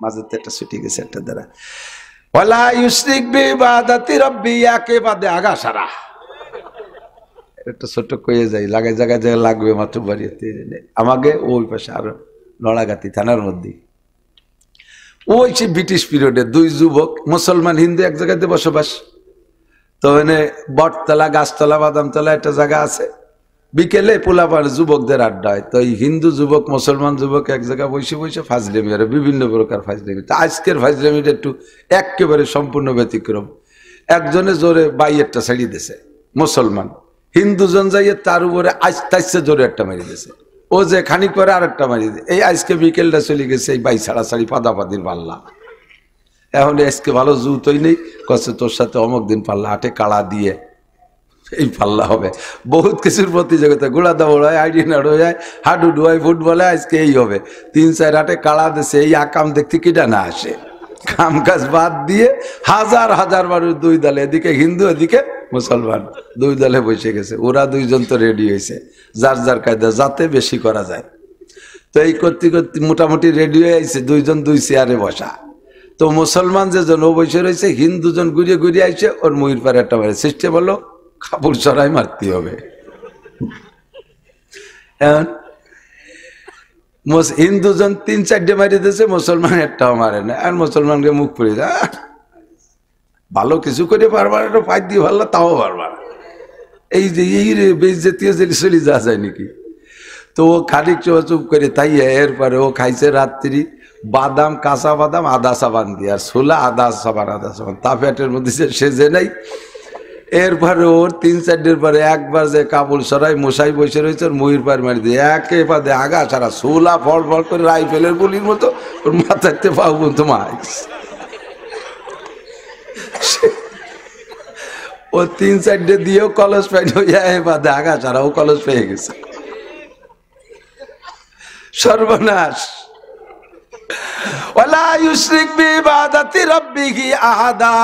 মাঝেতে একটা ছুটি গেছে একটা দ্বারা। ওয়ালা ইউশরিক বিইবাদাতি রাব্বি, একে বাদে আগা সারা। একটা ছোট কয়ে যাই, লাগাই জায়গায় জায়গায় লাগবে মাত্র বাড়িতে। আমাকে ওই পাশে আরো নড়াগাতি থানার মধ্যে ওই সে ব্রিটিশ পিরিয়ডে 2 যুবক মুসলমান হিন্দু এক জায়গাতে বসবাস। তো এনে বটতলা গাছতলা বাদামতলা একটা জায়গা আছে, বিকেলে পোলাপান যুবকদের আড্ডা হয়। তো এই হিন্দু যুবক মুসলমান যুবক এক জায়গায় বসে বসে ফাজলেমি আর বিভিন্ন প্রকার ফাজলেমি। তো আজকের ফাজলেমিটা একটু একেবারে সম্পূর্ণ ব্যতিক্রম। একজনে জোরে বাইয়েরটা ছাড়িয়ে দিছে মুসলমান, হিন্দুজন যাইয়ে তার উপরে আস্তে জোরে একটা মারি দিয়েছে, ও যে খানিক পরে আর একটা মারি দিয়ে। এই আজকে বিকেলটা চলে গেছে এই বাই ছাড়াছাড়ি পাদাপাদির পাল্লা। এখন আজকে ভালো জুতোই নেই, কচ্ছে তোর সাথে অমুক দিন পাল্লা হাটে কাড়া দিয়ে এই পাল্লা হবে। বহুত কিছুর প্রতিযোগিতা, গোড়া দাবড় হয়, আইডি নাড় হয়, হাডুডু হয়, ফুটবলে আজকে এই হবে। 3-4 হাটে কাড়া দিছে, এই আকাম দেখতে কিটা না আসে। কাম কাজ বাদ দিয়ে হাজার হাজার মানুষ 2 দলে, এদিকে হিন্দু এদিকে মুসলমান 2 দলে বসে গেছে। ওরা 2 জন তো রেডি হয়েছে যার যার কায়দা যাতে বেশি করা যায়। তো এই করতে করতে মোটামুটি রেডি হয়ে আইছে, 2 জন 2 চেয়ারে বসা। তো মুসলমান যেজন ও বসে রয়েছে, হিন্দুজন ঘুরিয়ে ঘুরিয়ে আইছে, ওর মুহির পারে একটা মারে সিস্টেম হলো কাপড় চড়াই মারতে হবে। এখন হিন্দুজন 3-4টে মারি দিয়েছে, মুসলমান একটাও মারে না। আর মুসলমানকে মুখ পড়ে যায়, ভালো কিছু করে পারবার, একটা পাই দিয়ে ভালো তাও পারবার, এই যে এই রে বেইজ্জতি চলে যাওয়া যায় নাকি। তো ও খানিক চুপ করে তাই এরপরে ও খাইছে রাত্রি বাদাম, কাঁচা বাদাম আদা সাবান দিয়ে, আর ছোলা আদা সাবান তা পেটের মধ্যে সেজে নাই। এরপরে ওর 3-4 পরে একবার যে কাপড় সরাই মশাই বসে রয়েছে, ওর মুহির পার মারি দিয়ে একে বাদে আগা সারা ছোলা ফল ফল করে রাইফেলের গুলির মতো ওর মাথাতে পাও বলতো মাইস। ও 3-4 দিয়েও কলস পাই বাদে আগা সারা ও কলস পেয়ে গেছে। সর্বনাশ। ওয়ালা ইউশরিক বিইবাদাতি রাব্বিহি আহাদা।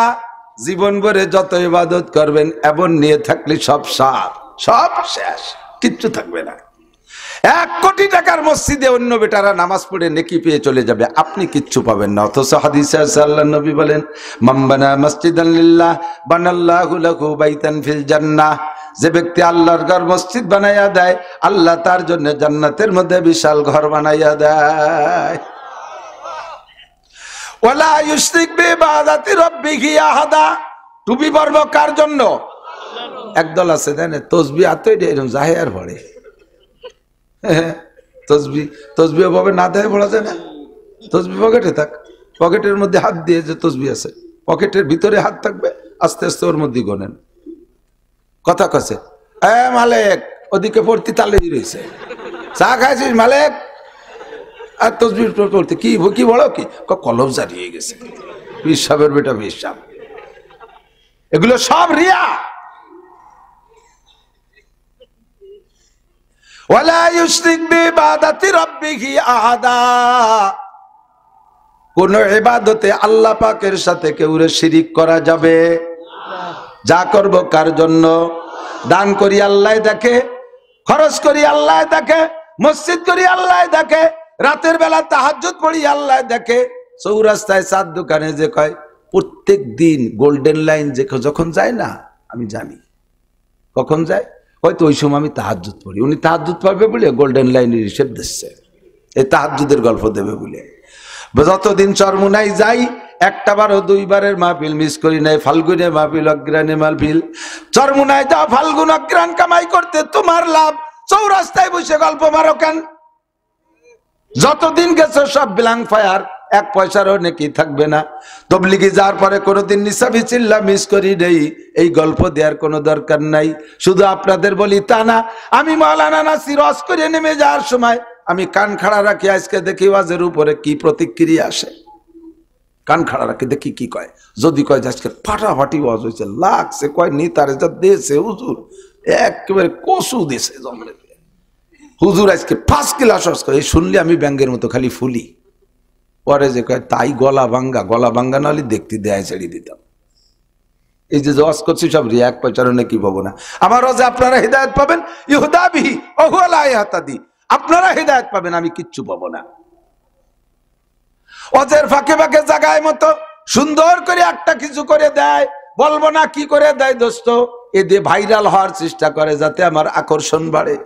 জীবন ভরে যত ইবাদত করবেন এমন নিয়ে থাকলে সব সব শেষ, কিচ্ছু থাকবে না। 1 কোটি টাকার মসজিদে অন্য বেটারা নামাজ পড়ে নেকি পেয়ে চলে যাবে, আপনি কিচ্ছু পাবেন না। অথচ হাদিসে আছে আল্লাহর নবী বলেন, মান বানা মাসজিদান লিল্লাহ বানাল্লাহু লাহু বাইতান ফিল জান্নাহ। যে ব্যক্তি আল্লাহর ঘর মসজিদ বানাইয়া দেয়, আল্লাহ তার জন্য জান্নাতের মধ্যে বিশাল ঘর বানাইয়া দেয়। ওয়ালা ইউশরিক বিইবাদাতি রাব্বিহি আহাদা। টুপি পরব কার জন্য? একদল আছে জানেন তসবিহ হাতে এরকম জাহের পড়ে, হ্যাঁ, তসবি তসবি ওভাবে না দেয় পড়া যায় না। তসবি পকেটে থাক, পকেটের মধ্যে হাত দিয়ে যে তসবি আছে পকেটের ভিতরে হাত থাকবে, আস্তে আস্তে ওর মধ্যে গোনেন। কথা কছে মালেক ওদিকে পড়তি তালে রয়েছে, চা খাইছিস মালেক? আর তসবি পড়তে কি কি বলো কি কলম জারিয়ে গেছে, পিসাবের বেটা পিসাব। এগুলো সব রিয়া। ওয়ালা ইউশরিক বিইবাদাতি রাব্বিহি আহাদা, কোন ইবাদতে আল্লাহ পাকের সাথে কেউরে শিরিক করা যাবে? যা করব কার জন্য? দান করি আল্লাহ দেখে, খরচ করি আল্লাহ দেখে, মসজিদ করি আল্লাহ দেখে, রাতের বেলা তাহাজ্জুদ পড়ি আল্লাহ দেখে, চৌরাস্তায় চার দোকানে যে কয় প্রত্যেক দিন গোল্ডেন লাইন যে যখন যায় না, আমি জানি কখন যায়, হয়তো ওই সময় আমি তাহাজ্জুদ পড়ি। উনি তাহাজ্জুদ পড়বে বলে গোল্ডেন লাইনের হিসেব দিচ্ছে, এই তাহাজ্জুদের গল্প দেবে বলে। যতদিন চরমুনাই যাই একটা বারো দুইবারের মাহফিল মিস করি নাই, ফাল্গুনে মাহফিল, অগ্রাণে মাহফিল। চরমুনাই যাও ফাল্গুন অগ্রাণ কামাই করতে, তোমার লাভ। চৌরাস্তায় বসে গল্প মারো কেন? যতদিন গেছে সব ব্ল্যাঙ্ক ফায়ার, এক পয়সারও নেকি থাকবে না। তবলিগি যাওয়ার পরে কোনোদিন নিসাবি চিল্লা মিস করি নেই, এই গল্প দেওয়ার কোনো দরকার নাই। শুধু আপনাদের বলি তা না, আমি মাওলানা নাসির ওয়াজ করে নেমে যাওয়ার সময় আমি কান খাড়া রাখি, আজকে দেখি ওয়াজের উপরে কি প্রতিক্রিয়া আসে। কান খাড়া রাখি দেখি কি কয়। যদি কয় আজকে ফাটাফাটি ওয়াজ হয়েছে, লাগছে, কয় নিতারে যা দিয়েছে হুজুর একেবারে কসু দিয়েছে জমরে, হুজুর আজকে ফার্স্ট ক্লাস ওয়াজ করে, শুনলে আমি ব্যাঙ্গের মতো খালি ফুলি। পরে যে কয় তাই গলা ভাঙ্গা নাহলে দেখতে দেয় ছেড়ে দিতাম। এই যে ওয়াজ করছি সব রিয়া, এক পয়সারও নাকি পাবো না। আমার ওয়াজে আপনারা হিদায়াত পাবেন, ইহুদা বিহি ওয়া হুয়া লা ইয়াহতাদি, আপনারা হিদায়াত পাবেন, আমি কিচ্ছু পাবো না। ওয়াজের ফাঁকে ফাঁকে জায়গায় মতো সুন্দর করে একটা কিছু করে দেয়, বলবো না কি করে দেয় দোস্ত, এ দিয়ে ভাইরাল হওয়ার চেষ্টা করে যাতে আমার আকর্ষণ বাড়ে।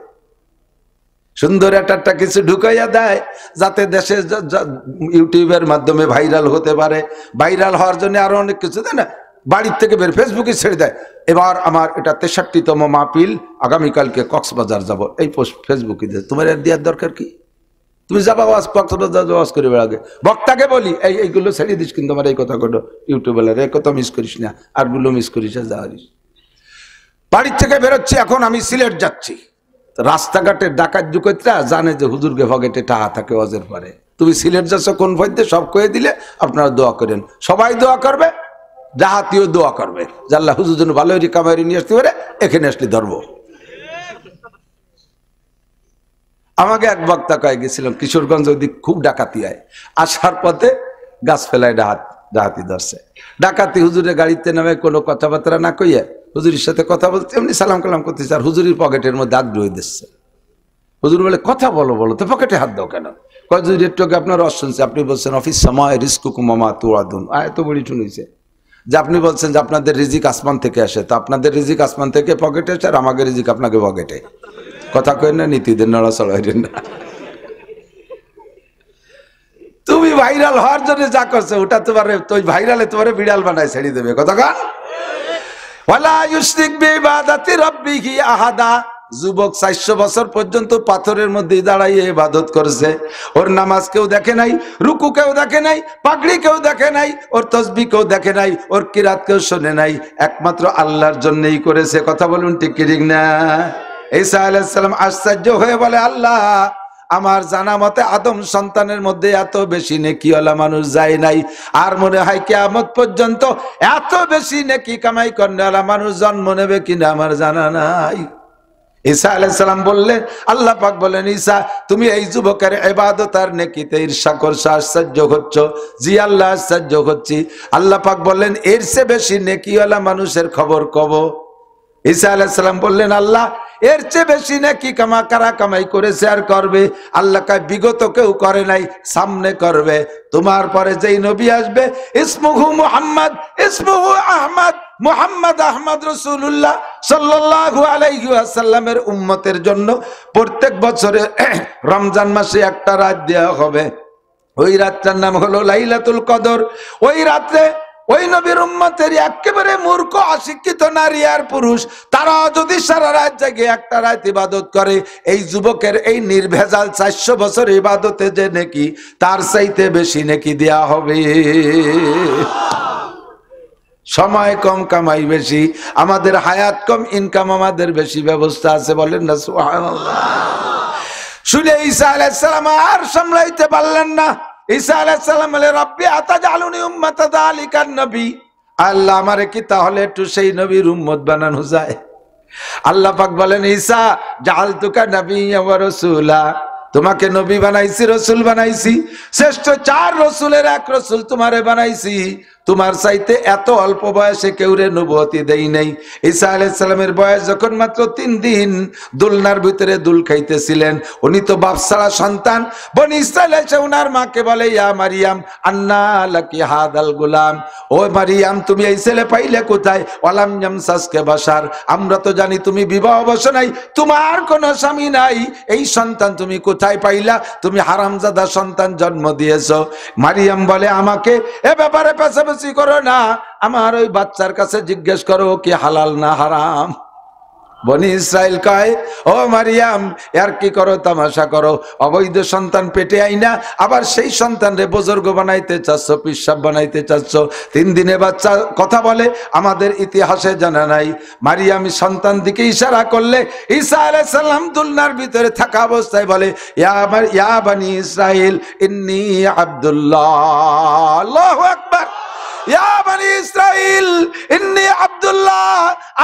সুন্দর একটা কিছু ঢুকাইয়া দেয় যাতে দেশে ইউটিউবের মাধ্যমে ভাইরাল হতে পারে। ভাইরাল হওয়ার জন্য আরো অনেক কিছু দেয় না, বাড়ির থেকে বের ফেসবুকে ছেড়ে দেয়। এবার আমার এটা 63তম মাহফিল, আগামীকালকে কক্সবাজার যাব, এই পোস্ট ফেসবুকে দেয়। তোমার এর দেওয়ার দরকার কি? তুমি যাবা কক্সবাজার ওয়াজ করে বেড়াগে। বক্তাকে বলি এইগুলো ছেড়ে দিস, কিন্তু আমার এই কথা কটো ইউটিউবে এই কথা মিস করিস না, আরগুলো মিস করিস না, যাওয়ারিস। বাড়ির থেকে বেরোচ্ছি, এখন আমি সিলেট যাচ্ছি। রাস্তাঘাটে ডাকাত ডুকাইতরা জানে যে হুজুরকে পকেটে টাকা থাকে ওয়াজের পরে। তুমি সিলেট যাচ্ছ কোন ফয়দে সব কয়ে দিলে, আপনারা দোয়া করেন, সবাই দোয়া করবে, জাহাতিও দোয়া করবে যে আল্লাহ হুজুর জন্য ভালো রিকাভারি নিয়ে আসতে পারে, এখানে আসলে ধরবো। আমাকে এক বক্তা কয়ে গেছিলাম কিশোরগঞ্জ ওই দিক খুব ডাকাতি হয়, আসার পথে গাছ ফেলায় ডাকাতি ধরছে। ডাকাতি হুজুরের গাড়িতে নামে কোনো কথাবার্তা না কইয়া হুজুরের সাথে কথা বলতে, এমনি সালাম কালাম করতেছে, আর হুজুরের পকেটের মধ্যে আগ্রহ দিচ্ছে। হুজুর বলে কথা বলো তো পকেটে হাত দাও কেন? কয় হুজুর একটু আপনার রস শুনছে, আপনি বলছেন অফিস সময় রিস্কুকুম ওয়া মা তুআদুন, এত বড়ি শুনেছে যে আপনি বলছেন যে আপনাদের রিজিক আসমান থেকে আসে, তো আপনাদের রিজিক আসমান থেকে পকেটে আসে, আর আমাকে রিজিক আপনাকে পকেটে। কথা কই না, নীতিদের নড়াচড়া হইলেন না। তুমি ভাইরাল হওয়ার জন্য যা করছো ওটা তোমার, তো ভাইরালে তোমার বিড়াল বানায় ছেড়ে দেবে। কথা কান ওয়ালা ইউশরিক বিইবাদাতি রাব্বিহি আহাদা। যুবক 400 বছর পর্যন্ত পাথরের মধ্যে দাঁড়াইয়ে ইবাদত করেছে, ওর নামাজ কেউ দেখে নাই, রুকু কেউ দেখে নাই, পাগড়ি কেউ দেখে নাই, ওর তাসবিহ কেউ দেখে নাই, ওর কিরাত কেউ শুনে নাই, একমাত্র আল্লাহর জন্যই করেছে। কথা বলুন ঠিক কি ঠিক না? ঈসা আলাইহিস সালাম আশ্চর্য হয়ে বলে, আল্লাহ আমার জানা মতে আদম সন্তানের মধ্যে এত বেশি নেকিওয়ালা মানুষ যায় নাই, আর মনে হয় কিয়ামত পর্যন্ত এত বেশি নেকি কামাই করেওয়ালা মানুষ জন্ম নেবে কিনা আমার জানা নাই। ঈসা আলাইহিস সালাম বললেন, আল্লাহ পাক বলেন, ঈসা তুমি এই যুবকের ইবাদত আর নেকিতে ঈর্ষা করছো, আশ্চর্য হচ্ছ? জি আল্লাহ আশ্চর্য হচ্ছি। আল্লাহ পাক বললেন, এর চেয়ে বেশি নেকিওয়ালা মানুষের খবর কব। ঈসা আলাইহিস সালাম বললেন, আল্লাহ এর চেয়ে বেশি নাকি কারা কামাই করেছে আর করবে? আল্লাহ কয় বিগত কেউ করে নাই, সামনে করবে। তোমার পরে যেই নবী আসবে, ইসমুহু মুহাম্মদ, ইসমুহু আহমদ, মুহাম্মদ আহমদ রাসূলুল্লাহ সাল্লাল্লাহু আলাইহি ওয়াসাল্লামের উম্মতের জন্য প্রত্যেক বছরে রমজান মাসে একটা রাত দেওয়া হবে। ওই রাতটার নাম হলো লাইলাতুল কদর। ওই রাতে ওই নবীর উম্মতের একেবারে মূর্খ অশিক্ষিত নারী আর পুরুষ, তারা যদি সারা রাত জেগে একটা রাত ইবাদত করে, এই যুবকের এই নির্ভেজাল 400 বছর ইবাদতে যে নেকি, তার চাইতে বেশি নেকি দেয়া হবে। সময় কম, কামাই বেশি, আমাদের হায়াত কম, ইনকাম আমাদের বেশি, ব্যবস্থা আছে, বলেন না সুবহানাল্লাহ। শুনে ঈসা আলাইহিস সালাম আর সামলাইতে পারলেন না। ঈসা আলাইহিস সালাম বলে, রব্বি আতাজালুনি উম্মাতা যালিকান নবী, আল্লাহ আমারে কি তাহলে একটু সেই নবীর উম্মত বানানো যায়? আল্লাহ পাক বলেন, ঈসা জাআলতুকা নাবিয়্যান ওয়া রাসূলা, তোমাকে নবী বানাইছি, রসুল বানাইছি, শ্রেষ্ঠ 4 রসুলের 1 রসুল তোমারে বানাইছি। তোমার চাইতে এত অল্প বয়সে কেউরে নবুয়তি দেই নাই। ঈসা আলাইহিস সালামের বয়স যখন মাত্র 3 দিন, দুলনার ভিতরে দুল খাইতেছিলেন, উনি তো বাপ ছাড়া সন্তান। বনি ইসরাইল এসে উনার মাকে বলে, ইয়া মারিয়াম আন্না লাকি হাদাল গুলাম, ও মারিয়াম তুমি এই ছেলে পাইলে কোথায়? ওয়ালাম ইয়ামসাসকে বাশার, আমরা তো জানি তুমি বিবাহ বসো নাই, তোমার কোনো স্বামী নাই, এই সন্তান তুমি কোথায় পাইলা? তুমি হারামজাদা সন্তান জন্ম দিয়েছো। মারিয়াম বলে, আমাকে এ ব্যাপারে পেছাপেছি করো না, আমার ওই বাচ্চার কাছে জিজ্ঞেস করো কি হালাল না হারাম। বনি ইসরাইল কয়, ও মারিয়াম আর কি করো, তামাশা করো, অবৈধ সন্তান পেটে আইনা আবার সেই সন্তানরে বুজুর্গ বানাইতে চাচ্ছ, পিসাব বানাইতে চাচ্ছ। 3 দিনে বাচ্চা কথা বলে, আমাদের ইতিহাসে জানা নাই। মারিয়াম সন্তান দিকে ইশারা করলে ঈসা আলাইহিস সালাম দুলনার ভিতরে থাকা অবস্থায় বলে, ইয়া বনি ইসরাইল ইন্নী আব্দুল্লাহ। আল্লাহু আকবার। ইয়া বনি ইসরাইল ইন্নী আব্দুল্লাহ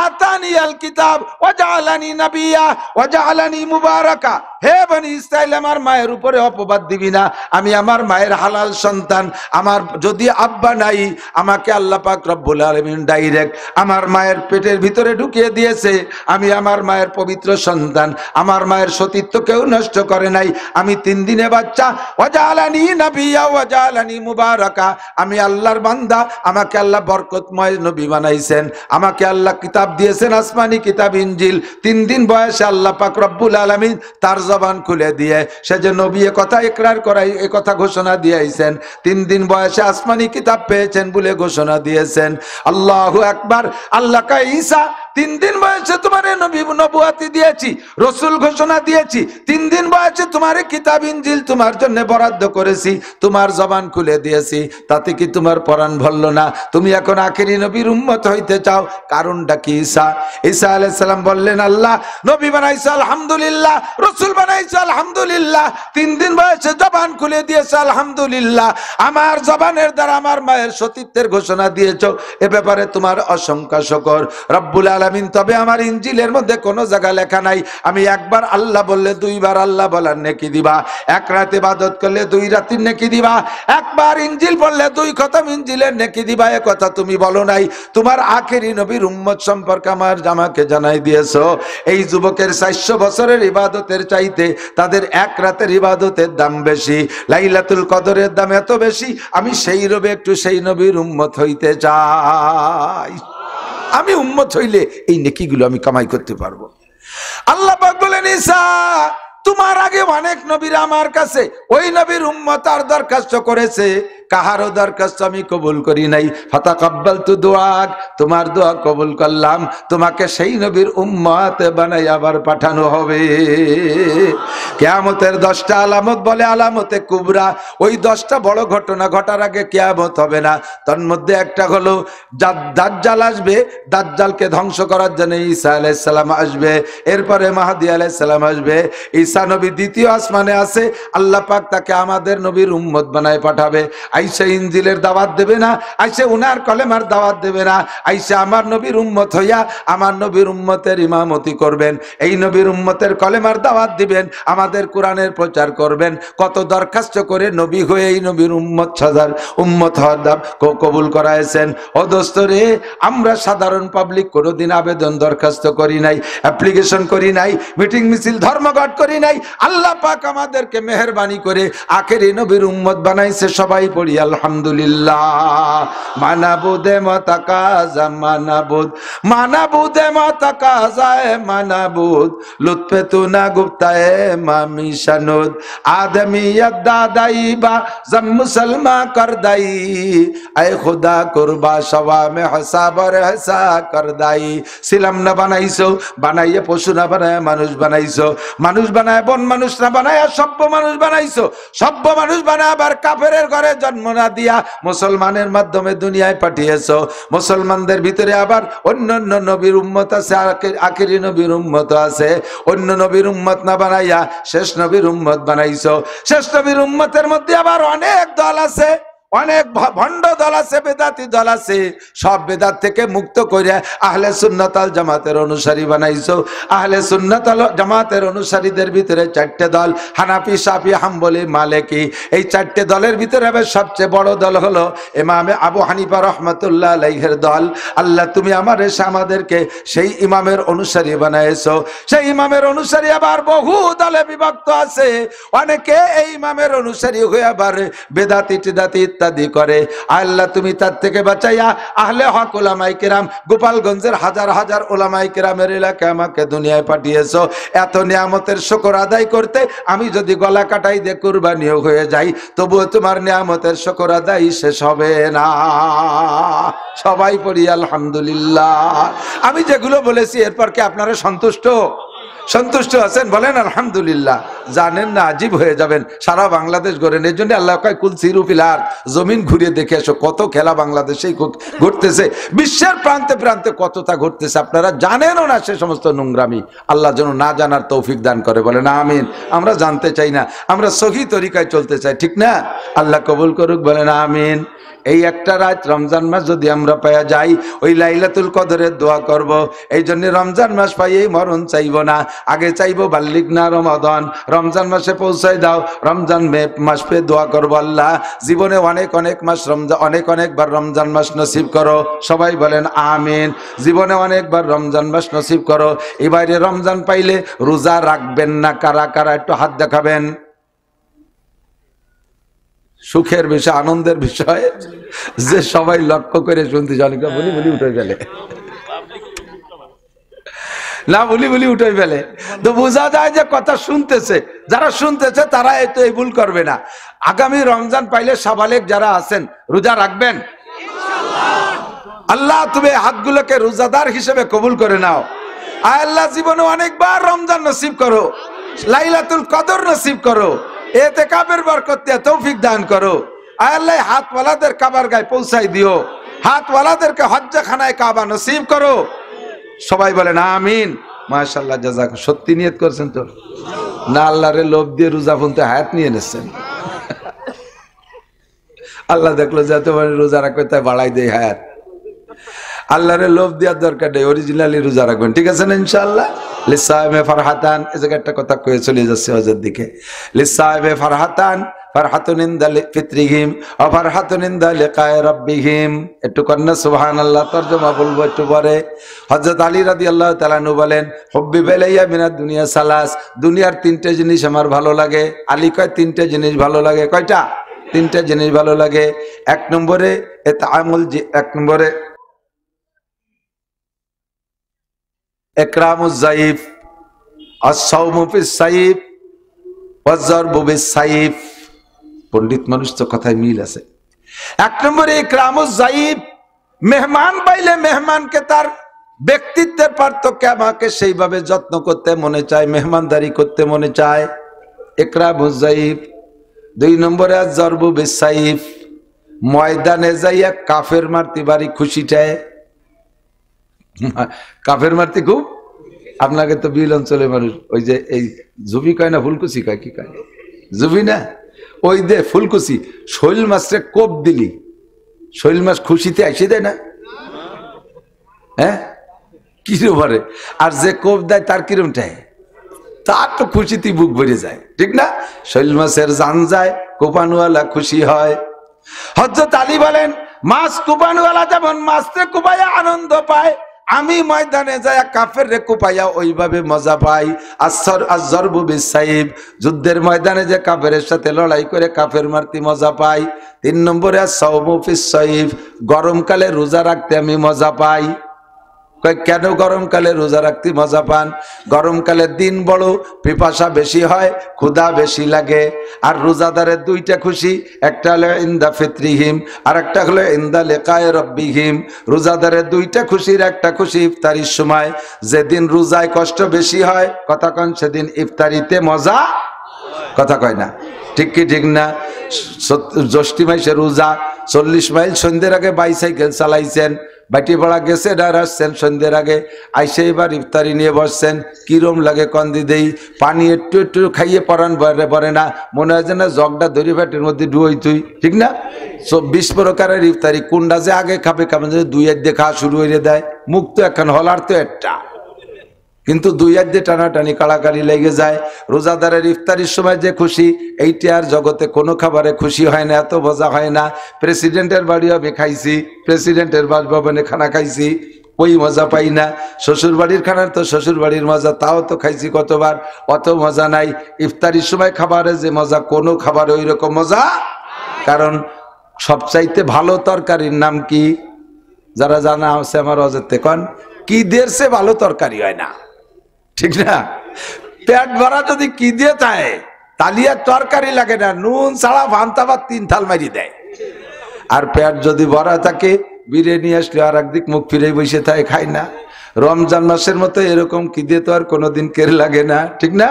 আতানি আল কিতাব ওয়া জাআলানি নাবিয়্যা ওয়া জাআলানি মুবারাকা। হে বনি ইসরাইল, আমার মায়ের উপরে অপবাদ দিবি না, আমি আমার মায়ের হালাল সন্তান। আমার যদি আব্বা নাই, আমাকে আল্লাহ পাক রব্বুল আলামিন ডাইরেক্ট আমার মায়ের পেটের ভিতরে ঢুকিয়ে দিয়েছে। আমি আমার মায়ের পবিত্র সন্তান, আমার মায়ের সতীত্ব কেউ নষ্ট করে নাই। আমি 3 দিনে বাচ্চা। ওয়া জাআলানি নাবিয়্যা ওয়া জাআলানি মুবারাকা, আমি আল্লাহর বান্দা, আমাকে আল্লাহ বরকতময় নবী বানাইছেন, আমাকে আল্লাহ কিতাব দিয়েছেন, আসমানি কিতাব ইনজিল। 3 দিন বয়সে আল্লাহ পাক রব্বুল আলামিন তার জবান খুলে দিয়ে সে যে নবী এ কথা ইকরার করাই, এ কথা ঘোষণা দিয়েছেন। 3 দিন বয়সে আসমানি কিতাব পেয়েছেন বলে ঘোষণা দিয়েছেন। আল্লাহু আকবার। আল্লাহ কয়, ঈসা 3 দিন বয়সে তোমারে নবী নবুয়তি দিয়েছি, রসুল ঘোষণা দিয়েছি। 3 দিন বয়সে তোমারে কিতাব ইনজিল তোমার জন্য বরাদ্দ করেছি, তোমার জবান খুলে দিয়েছি। তাতে কি তোমার পরাণ ভরল না? তুমি এখন আখেরি নবীর উম্মত হইতে চাও, কারণটা কি? ঈসা আলাইহিস সালাম বললেন, আল্লাহ নবী বানাইছে আলহামদুলিল্লাহ, রসুল বানাইছে আলহামদুলিল্লাহ, 3 দিন বয়সে জবান খুলে দিয়েছে আলহামদুলিল্লাহ, আমার জবানের দ্বারা আমার মায়ের সতীত্বের ঘোষণা দিয়েছো, এ ব্যাপারে তোমার অসংখ্য শুকর রব্বুল আলামিন। তবে আমার ইনজিলের মধ্যে কোনো জায়গা লেখা নাই আমি একবার আল্লাহ বললে 2 বার আল্লাহ বলার নেকি দিবা, 1 রাত ইবাদত করলে 2 রাতের নেকি দিবা, একবার ইনজিল পড়লে 2 খতম ইনজিলের নেকি দিবা। এ কথা তুমি বলো নাই, তোমার আখেরি নবীর উম্মত সম্পর্কে আমাকে জানাই দিয়েছো। এই যুবকের 400 বছরের ইবাদতের চাইতে তাদের 1 রাতের ইবাদতের দাম বেশি, লাইলাতুল কদরের দাম এত বেশি। আমি সেই রবে একটু সেই নবীর উম্মত হইতে চাই। আমি উম্মত হইলে এই নেকিগুলো আমি কামাই করতে পারবো। আল্লাহ পাক বলেন, ঈসা তোমার আগে অনেক নবীরা আমার কাছে ওই নবীর উম্মত আর দরখাস্ত করেছে, কাহারও দরখাস্ত আমি কবুল করি নাই। ফাতাকাব্বালতু দুআক, তোমার দোয়া কবুল করলাম, তোমাকে সেই নবীর উম্মত বানাই আবার পাঠানো হবে। কিয়ামতের 10টা আলামত বলে আলামতে কুবরা, ওই 10টা বড় ঘটনা ঘটার আগে কিয়ামত হবে না। তার মধ্যে একটা হলো দাজ্জাল আসবে, দাজ্জালকে ধ্বংস করার জন্য ঈসা আলাইহিস সালাম আসবে, এরপরে মাহদী আলাইহিস সালাম আসবে। ঈসা নবী 2য় আসমানে আছে, আল্লাহ পাক তাকে আমাদের নবীর উম্মত বানায় পাঠাবে। আইসা ইনজিলের দাওয়াত দেবে না, আইসা উনার কলেমার দাওয়াত দেবে না, আইসা আমার নবীর উম্মত হইয়া আমার নবীর উম্মতের ইমামতি করবেন, এই নবীর উম্মতের কলেমার দাওয়াত দিবেন, আমাদের কোরআনের প্রচার করবেন। কত দরখাস্ত করে নবী হয়ে এই নবীর উম্মত হওয়ার দাম কবুল করাইছেন। ও দোস্ত রে, আমরা সাধারণ পাবলিক কোনোদিন আবেদন দরখাস্ত করি নাই, অ্যাপ্লিকেশন করি নাই, মিটিং মিছিল ধর্মঘট করি নাই। আল্লাহ পাক আমাদেরকে মেহেরবানি করে আখেরি নবীর উম্মত বানাইছে। সবাই পড়ি পড়ি আলহামদুলিল্লাহ। মানাবুদে মতাকাজা মানাবুদ, মানাবুদে মতাকাজায় মানাবুদ, লুৎফে তু না গুপ্তায়ে মামিশানুদ, আদমিয়ত দাদাই বা জম মুসলমা করদাই, আয় খুদা কুরবা সওয়া মে হিসাবর হিসা করদাই। ছিলাম না বানাইছো, বানাইয়ে পশু না বানায় মানুষ বানাইছো, মানুষ বানায় বন মানুষ না বানায় সভ্য মানুষ বানাইছো, সভ্য মানুষ বানায় আবার কাফেরের ঘরে জন্ম না দিয়া মুসলমানের মাধ্যমে দুনিয়ায় পাঠিয়েছো। মুসলমানদের ভিতরে আবার অন্যান্য নবীর উম্মত আছে, আখিরি নবীর উম্মত আছে। অন্য নবীর উম্মত না বানাইয়া শেষ নবীর উম্মত বানাইছো। শেষ নবীর উম্মতের মধ্যে আবার অনেক দল আছে, অনেক ভণ্ড দল আছে, বেদাতি দল আছে। সব বেদাত থেকে মুক্ত করে আহলে সুন্নাত আল জামাতের অনুসারী বানাইছো। আহলে সুন্নাত আল জামাতের অনুসারীদের ভিতরে চারটে দল, হানাফি, শাফি, হাম্বলি, মালিকি। এই চারটে দলের ভিতরে সবচেয়ে বড় দল হলো ইমামে আবু হানিফা রহমাতুল্লাহ আলাইহির দল। আল্লাহ তুমি আমাদেরকে সেই ইমামের অনুসারী বানাইছো। সেই ইমামের অনুসারী আবার বহু দলে বিভক্ত আছে। অনেকে এই ইমামের অনুসারী হয়ে আবার বেদাতি টিদাতি ইত্যাদি করে। আল্লাহ তুমি তার থেকে বাঁচাইয়া আহলে হক উলামায়ে কেরাম, গোপালগঞ্জের হাজার হাজার উলামায়ে কেরামের এলাকায় আমাকে দুনিয়ায় পাঠিয়েছো। এত নিয়ামতের শুকর আদায় করতে আমি যদি গলা কাটাই দিয়ে কুরবানিও হয়ে যাই, তবুও তোমার নিয়ামতের শুকর আদায় শেষ হবে না। সবাই পড়ি আলহামদুলিল্লাহ। আমি যেগুলো বলেছি এরপর কি আপনারা সন্তুষ্ট? সন্তুষ্ট আছেন? বলেন আলহামদুলিল্লাহ। জানেন না, আজীব হয়ে যাবেন। সারা বাংলাদেশ ঘোরেন, এই জন্য আল্লাহ কয় কুল সিরু ফিল আরদ, জমিন ঘুরিয়ে দেখে এসো কত খেলা বাংলাদেশেই ঘটতেছে, বিশ্বের প্রান্তে প্রান্তে কতটা ঘটতেছে। আপনারা জানেনও না সে সমস্ত নোংরামি। আল্লাহ যেন না জানার তৌফিক দান করে, বলেন আমিন। আমরা জানতে চাই না, আমরা সহি তরিকায় চলতে চাই, ঠিক না? আল্লাহ কবুল করুক, বলেন আমিন। এই একটা রাত রমজান মাস যদি আমরা পাইয়া যাই, ওই লাইলাতুল কদরের দোয়া করব। এই জন্য রমজান মাস পাইয়েই মরণ চাইব না, আগে চাইবো বাল্লিক না রমাদান, রমজান মাসে পৌঁছাই দাও। রমজান মাস পেয়ে দোয়া করবো, আল্লাহ জীবনে অনেক অনেক মাস রমজান, অনেকবার রমজান মাস নসিব করো। সবাই বলেন আমিন। জীবনে অনেকবার রমজান মাস নসিব করো। এবারে রমজান পাইলে রোজা রাখবেন না কারা কারা? একটু হাত দেখাবেন। সুখের বিষয়, আনন্দের বিষয় যে সবাই লক্ষ্য করে শুনতে, অনেকটা বলি বলি উঠে গেলে না, বলি বলি উঠে ফেলে, তো বোঝা যায় যে কথা শুনতেছে। যারা শুনতেছে তারা এই ভুল করবে না। আগামী রমজান পাইলে সাবালেক যারা আছেন রোজা রাখবেন আল্লাহ তুমি হাতগুলোকে রোজাদার হিসেবে কবুল করে নাও। আয় আল্লাহ জীবনে অনেকবার রমজান নসিব করো, লাইলাতুল কদর নসিব করো, ইতিকাফের বরকত দিয়ে তৌফিক দান করো। আয় আল্লাহ হাতওয়ালাদের কাবার গায়ে পৌঁছাই দিও, হাতওয়ালাদেরকে হজ্জখানায় কাবা নসিব করো। সবাই বলেন আমিন। মাশাআল্লাহ, জাযাক। সত্যি নিয়ত করছেন তো না? আল্লাহরে লোভ দিয়ে রোজা ফুনতে হায়াত নিয়ে এনেছেন। আল্লাহ দেখলো যে তোমার রোজা রাখবে তাই বাড়াই দেয় হায়াত। আল্লাহরে লোভ দেওয়ার দরকার নেই, অরিজিনালি রোজা রাখবেন, ঠিক আছে না ইনশাআল্লাহ? লিসাইমে ফারহাতান, এই জায়গায় একটা কথা কয়ে চলে যাচ্ছে হজের দিকে। লিসাইমে ফারহাতান, ফারহাতুন ইনদা ফিত্রিহিম ওয়া ফারহাতুন ইনদা লিকায়ে রাব্বিহিম। একটু কন্না সুবহানাল্লাহ তরজমা বলবো একটু পরে। হযরত আলী রাদিয়াল্লাহু তাআলা আনহু বলেন, হুব্বি বাইলাইয়া মিনাদ দুনিয়া সালাস, দুনিয়ার তিনটে জিনিস আমার ভালো লাগে। আলী কয় তিনটে জিনিস ভালো লাগে। কয়টা? তিনটে জিনিস ভালো লাগে। এক নম্বরে ইতআমুল, এক নম্বরে ইকরামুজ যায়িফ, আস-সাওমু ফিস-সাইফ ওয়াজ-যারবু বিস-সাইফ। পণ্ডিত মানুষ তো কথায় মিল আছে। এক নম্বরে ইকরামুজ যায়িফ, মেহমান পাইলে মেহমানকে তার ব্যক্তিত্বের পার্থক্যে আমাকে সেইভাবে যত্ন করতে মনে চায়, মেহমানদারি করতে মনে চায়, ইকরামুজ যায়িফ। দুই নম্বরে আজ-যারবু বিস-সাইফ, ময়দানে যাইয়া কাফের মারতে বাড়ি খুশিটায়। কাফের মারতে খুব, আপনাকে তো বিল অঞ্চলে মানুষ ওই যে এই জুবি কয় না ফুলকুচি কয়, কি কয় জুবি না, ওই দে ফুলকুচি। শৈল মাছরে কোপ দিলি, শৈল মাছ খুশিতে আসি দেয় না? হ্যাঁ, কিরম পারে। আর যে কোপ দেয় তার কিরমটায়, তার তো খুশিতে বুক ভরে যায়, ঠিক না? শৈল মাছের জান যায়, কোপানুয়ালা খুশি হয়। হযরত আলী বলেন, মাছ কোপানুয়ালা যেমন মাছরে কোপায় আনন্দ পায়, আমি ময়দানে যায় কাফের রে কুপাইয়া ওইভাবে মজা পাই। আজরবু বিসাইব, যুদ্ধের ময়দানে যে কাফেরের সাথে লড়াই করে কাফের মারতে মজা পাই। 3 নম্বরে আস-সাওমু ফিস-সাইফ, গরমকালে রোজা রাখতে আমি মজা পাই। কেন গরমকালে রোজা রাখতে মজা পান? গরমকালে দিন বড়, পিপাসা বেশি হয়, ক্ষুধা বেশি লাগে। আর রোজাদারের 2টা খুশি, একটা হলো ইনদা ফিত্রিহিম আর একটা হলো ইনদা লিকায়ে রাব্বিহিম। রোজাদারের 2টা খুশির একটা খুশি ইফতারির সময়। যেদিন রোজায় কষ্ট বেশি হয়, কথা কন, সেদিন ইফতারিতে মজা, কথা কয় না, ঠিক কি ঠিক না? জ্যৈষ্ঠী মাসে রোজা, 40 মাইল সন্ধ্যের আগে বাইসাইকেল চালাইছেন, বাটিপাড়া গেছে ডার আসছেন সন্ধ্যের আগে, আইসে এবার ইফতারি নিয়ে বসছেন। কিরম লাগে কন্দি দেই, পানি একটু একটু খাইয়ে পরান পরে না, মনে হয় যে না জগটা ধরি ব্যাটের মধ্যে ডুয়োই তুই, ঠিক না? 20 প্রকারের ইফতারি, কোনটা যে আগে খাবে খাবে, 2 হাত দিয়ে খাওয়া শুরু হয়ে দেয়। মুখ তো এখন হলার তো একটা, কিন্তু 2 হাত দিয়ে টানাটানি কাড়াকাড়ি লেগে যায়। রোজাদারের ইফতারির সময় যে খুশি, এইটা আর জগতে কোনো খাবারে খুশি হয় না, এত মজা হয় না। প্রেসিডেন্টের বাড়িও আমি খাইছি, প্রেসিডেন্টের বাসভবনে খানা খাইছি, ওই মজা পাই না। শ্বশুর বাড়ির খানার তো শ্বশুর বাড়ির মজা, তাও তো খাইছি কতবার, অত মজা নাই। ইফতারির সময় খাবারে যে মজা, কোনো খাবারে ওই রকম মজা। কারণ সবচাইতে ভালো তরকারির নাম কি? যারা জানা আছে আমার অজেতে কন, কি দেশে ভালো তরকারি হয় না, ঠিক না? পেট ভরা যদি কি দিয়ে চায়, তালিয়া তরকারি লাগে না, নুন ছাড়া ভান্তা ভাত 3 থাল মারি দেয়। আর পেট যদি ভরা থাকে, বিরিয়ানি আসলে আর একদিক মুখ ফিরে বসে থাকে, খায় না। রমজান মাসের মতো এরকম কি দিয়ে তো আর কোনোদিন কেড়ে লাগে না, ঠিক না?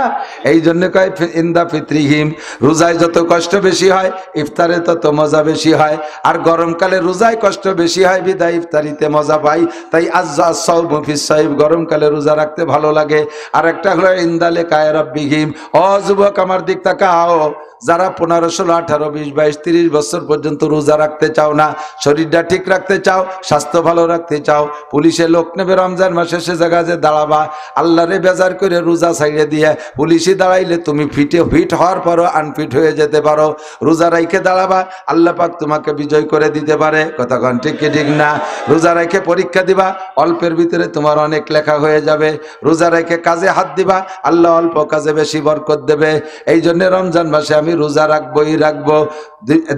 এই জন্য কয় ইনদা ফিত্রিহিম, রোজায় যত কষ্ট বেশি হয়, ইফতারে তত মজা বেশি হয়। আর গরমকালে রোজায় কষ্ট বেশি হয়, বিদায় ইফতারিতে মজা পাই। তাই আস-সাওমু ফিস-সাইফ, গরমকালে রোজা রাখতে ভালো লাগে। আর একটা হলো ইনদা লিকায়ে রাব্বিহিম। ও যুবক, আমার দিক তাকাও, যারা 15, 16, 18, 20, 22, 30 বছর পর্যন্ত রোজা রাখতে চাও না, শরীরটা ঠিক রাখতে চাও, স্বাস্থ্য ভালো রাখতে চাও, পুলিশে লোক নেবে রমজান মাসে, সে জায়গা যে দাঁড়াবা, আল্লাহরে বেজার করে রোজা ছাইড়ে দিয়ে পুলিশে দাঁড়াইলে তুমি ফিট হওয়ার পরও আনফিট হয়ে যেতে পারো। রোজা রাইখে দাঁড়াবা, আল্লাহ পাক তোমাকে বিজয় করে দিতে পারে, কথা কন ঠিক কি ঠিক না? রোজা রাইখে পরীক্ষা দিবা, অল্পের ভিতরে তোমার অনেক লেখা হয়ে যাবে। রোজা রাইখে কাজে হাত দিবা, আল্লাহ অল্প কাজে বেশি বরকত দেবে। এই জন্য রমজান মাসে আমি রোজা রাখবোই রাখবো।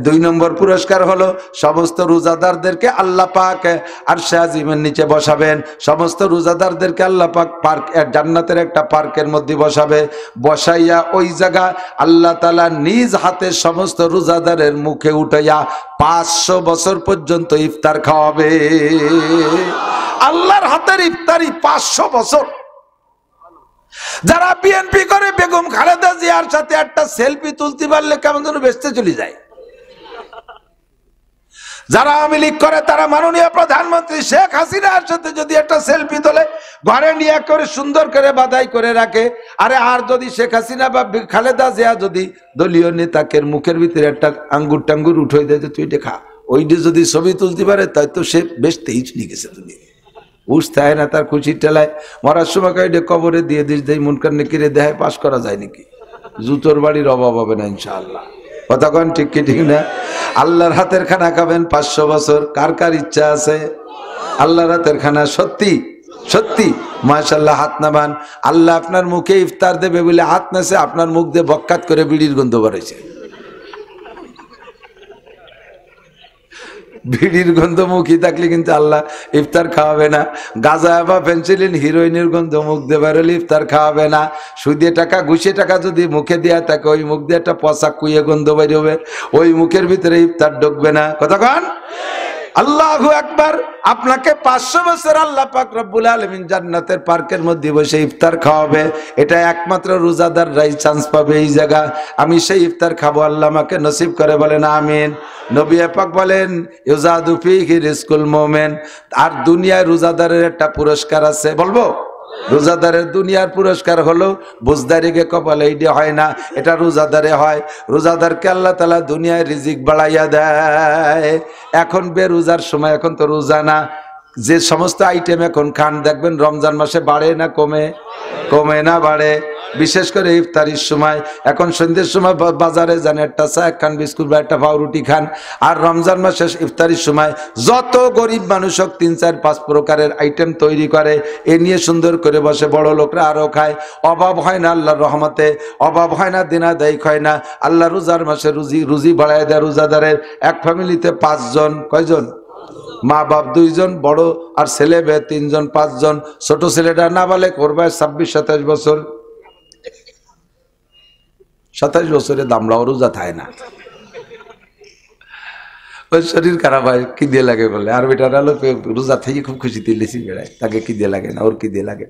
2 নম্বর পুরস্কার হলো, সমস্ত রোজাদারদেরকে আল্লাহ পাক আরশে আজিমের নিচে বসাবেন। সমস্ত রোজাদারদেরকে আল্লাহ পাক পার্ক, জান্নাতের একটা পার্কের মধ্যে বসাবে। বসাইয়া ওই জায়গা আল্লাহ তাআলা নিজ হাতে সমস্ত রোজাদারের মুখে উঠাইয়া 500 বছর পর্যন্ত ইফতার খাওয়াবে। আল্লাহর হাতের ইফতারি 500 বছর। যারা বিএনপি করে, বেগম খালেদা জিয়ার সাথে একটা সেলফি তুলতে পারলে কেমন যেন বেঁচতে চলে যায়। যারা আওয়ামী লীগ করে, তারা মাননীয় প্রধানমন্ত্রী শেখ হাসিনার সাথে যদি একটা সেলফি তোলে, ঘরে নিয়ে করে সুন্দর করে বাধাই করে রাখে। আরে আর যদি শেখ হাসিনা বা খালেদা জিয়া যদি দলীয় নেতাকে মুখের ভিতরে একটা আঙ্গুর টাঙ্গুর উঠে দেয়, তুই দেখা, ওইটা যদি ছবি তুলতে পারে, তাই তো সে বেশ তেইশ নিয়ে গেছে। তুমি উঠতে না, তার খুশির টেলায় মরার সময় কবরে দিয়ে দিস, দেয় মুনকার নেকিরে দেখায়, পাশ করা যায় নাকি? জুতোর বাড়ির অভাব হবে না ইনশাআল্লাহ, কথা কন ঠিক কি ঠিক না? আল্লাহর হাতের খানা খাবেন 500 বছর। কার কার ইচ্ছা আছে আল্লাহর হাতের খানা? সত্যি সত্যি মাশাআল্লাহ, হাত নামান। আল্লাহ আপনার মুখে ইফতার দেবে বলে হাত নাছে, আপনার মুখ দিয়ে বক্কাত করে বিড়ির গন্ধ বেরোছে। বিড়ির গন্ধ মুখী থাকলে কিন্তু আল্লাহ ইফতার খাওয়াবে না। গাঁজা বা পেন্সিলিন হিরোইনের গন্ধ মুখ দিয়ে বেরোলে ইফতার খাওয়াবে না। সুদে টাকা ঘুষে টাকা যদি মুখে দেওয়া থাকে, ওই মুখ দিয়ে একটা পচা কুইয়ে গন্ধ বেরোবে, ওই মুখের ভিতরে ইফতার ঢুকবে না, কথা কন আল্লাহু আকবার। আপনাকে 500 বছর আল্লাহ পাক রব্বুল আলামিন জান্নাতের পার্কের মধ্যে বসে ইফতার খাওয়াবে। এটা একমাত্র রোজাদাররাই চান্স পাবে এই জায়গা। আমি সেই ইফতার খাবো, আল্লাহ আমাকে নসিব করে, বলেন আমিন। নবী পাক বলেন ইউজাদু ফিহি রিজকুল মুমিন। আর দুনিয়ায় রোজাদারের একটা পুরস্কার আছে, বলবো? রোজাদারের দুনিয়ার পুরস্কার হলো বুঝদারিকে কপালে এইটা হয় না, এটা রোজাদারে হয়। রোজাদারকে আল্লাহ তাআলা দুনিয়ায় রিজিক বাড়াইয়া দেয়। এখন বেরোজার সময়, এখন তো রোজা না, যে সমস্ত আইটেম এখন খান দেখবেন রমজান মাসে বাড়ে না কমে, কমে না বাড়ে। বিশেষ করে ইফতারির সময়, এখন সন্ধ্যের সময় বাজারে যান, একটা চা, একখান বিস্কুট বা একটা পাউরুটি খান। আর রমজান মাসে ইফতারির সময় যত গরিব মানুষ হোক 3, 4, 5 প্রকারের আইটেম তৈরি করে, এ নিয়ে সুন্দর করে বসে। বড় লোকরা আরো খায়। অভাব হয় না আল্লাহর রহমতে, অভাব হয় না, দিনা দায়ী হয় না। আল্লাহ রোজার মাসে রুজি বাড়ায় দেয় রোজাদারের। এক ফ্যামিলিতে 5 জন, কয়জন? মা বাপ 2 জন, বড় আর ছেলে মেয়ে 3 জন, 5 জন। ছোট ছেলেটা না বলে করবে 26-27 বছর, 27 বছরে দামড়াও রোজা থাকে না। ওই শরীর খারাপ হয়, কি দিয়ে লাগে বলে। আর বেটার হলো রোজা থেকে খুব খুশিতে লেসি বেড়ায়, তাকে কি দিয়ে লাগে না, ওর কি দিয়ে লাগে।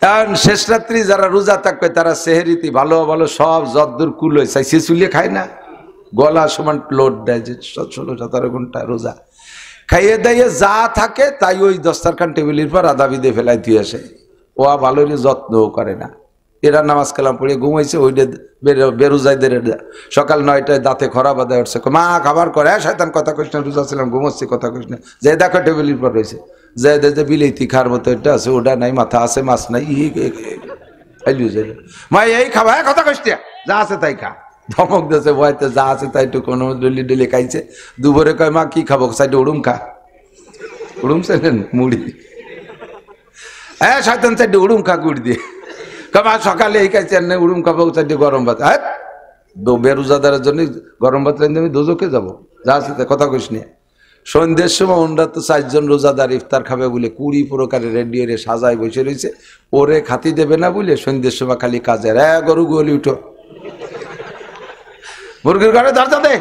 কারণ শেষ রাত্রি যারা রোজা থাকবে তারা সেহেরিতে ভালো ভালো সব যদ্দূর কুল হয়ে চাইছে চুলিয়ে খায় না, গলা সমান লোড দেয়, যে 16-17 ঘন্টা রোজা খাইয়ে দাইয়ে যা থাকে তাই ওই দস্তারখান টেবিলের পর আধা বিদে ফেলাই দিয়ে আসে। ও ভালো যত্নও করে না। এরা নামাজ কালাম পড়ে ঘুমাইছে, ওইটা বেরোজাইদের সকাল 9টায় দাঁতে খরা বাঁধা উঠছে, মা খাবার করে, শয়তান কথা কইস না, রোজা ছিলাম ঘুমাচ্ছি, কথা কইস না। যে দেখো টেবিলের পর রয়েছে, যে যে বিলেতি খার মতো এটা আছে, ওটা নাই, মাথা আছে, মাছ নাই, মা এই খাবা, কথা কইস না, যা আছে তাই খা। ধমক দিয়েছে ভয়তে, যা আছে তাই একটু কোনো ডলি ডলি খাইছে। দুপুরে কয় মা কি খাবো, সাইডে উড়ুম খা, উড়ুম চাইলেন মুড়ি, হ্যাঁ শয়তান সাইডে উড়ুম খা গুড় দিয়ে। কমা সকালে এই খাইছে না, উড়ুম খাবো চাইডে গরম ভাত। হ্যাঁ বেরোজাদারের জন্য গরম ভাত রাইতে আমি দোজকে যাবো, যা আছে কথা কইস নিয়ে। সন্ধ্যের সময় ওনরা তো 4 জন রোজাদার ইফতার খাবে বলে 20 প্রকারের রেডি রে সাজায় বসে রয়েছে। ওরে খাতি দেবে না বলে সন্ধ্যের সময় খালি কাজের, হ্যাঁ গরু গলি উঠো, মুরগির ঘরে দরজা দে,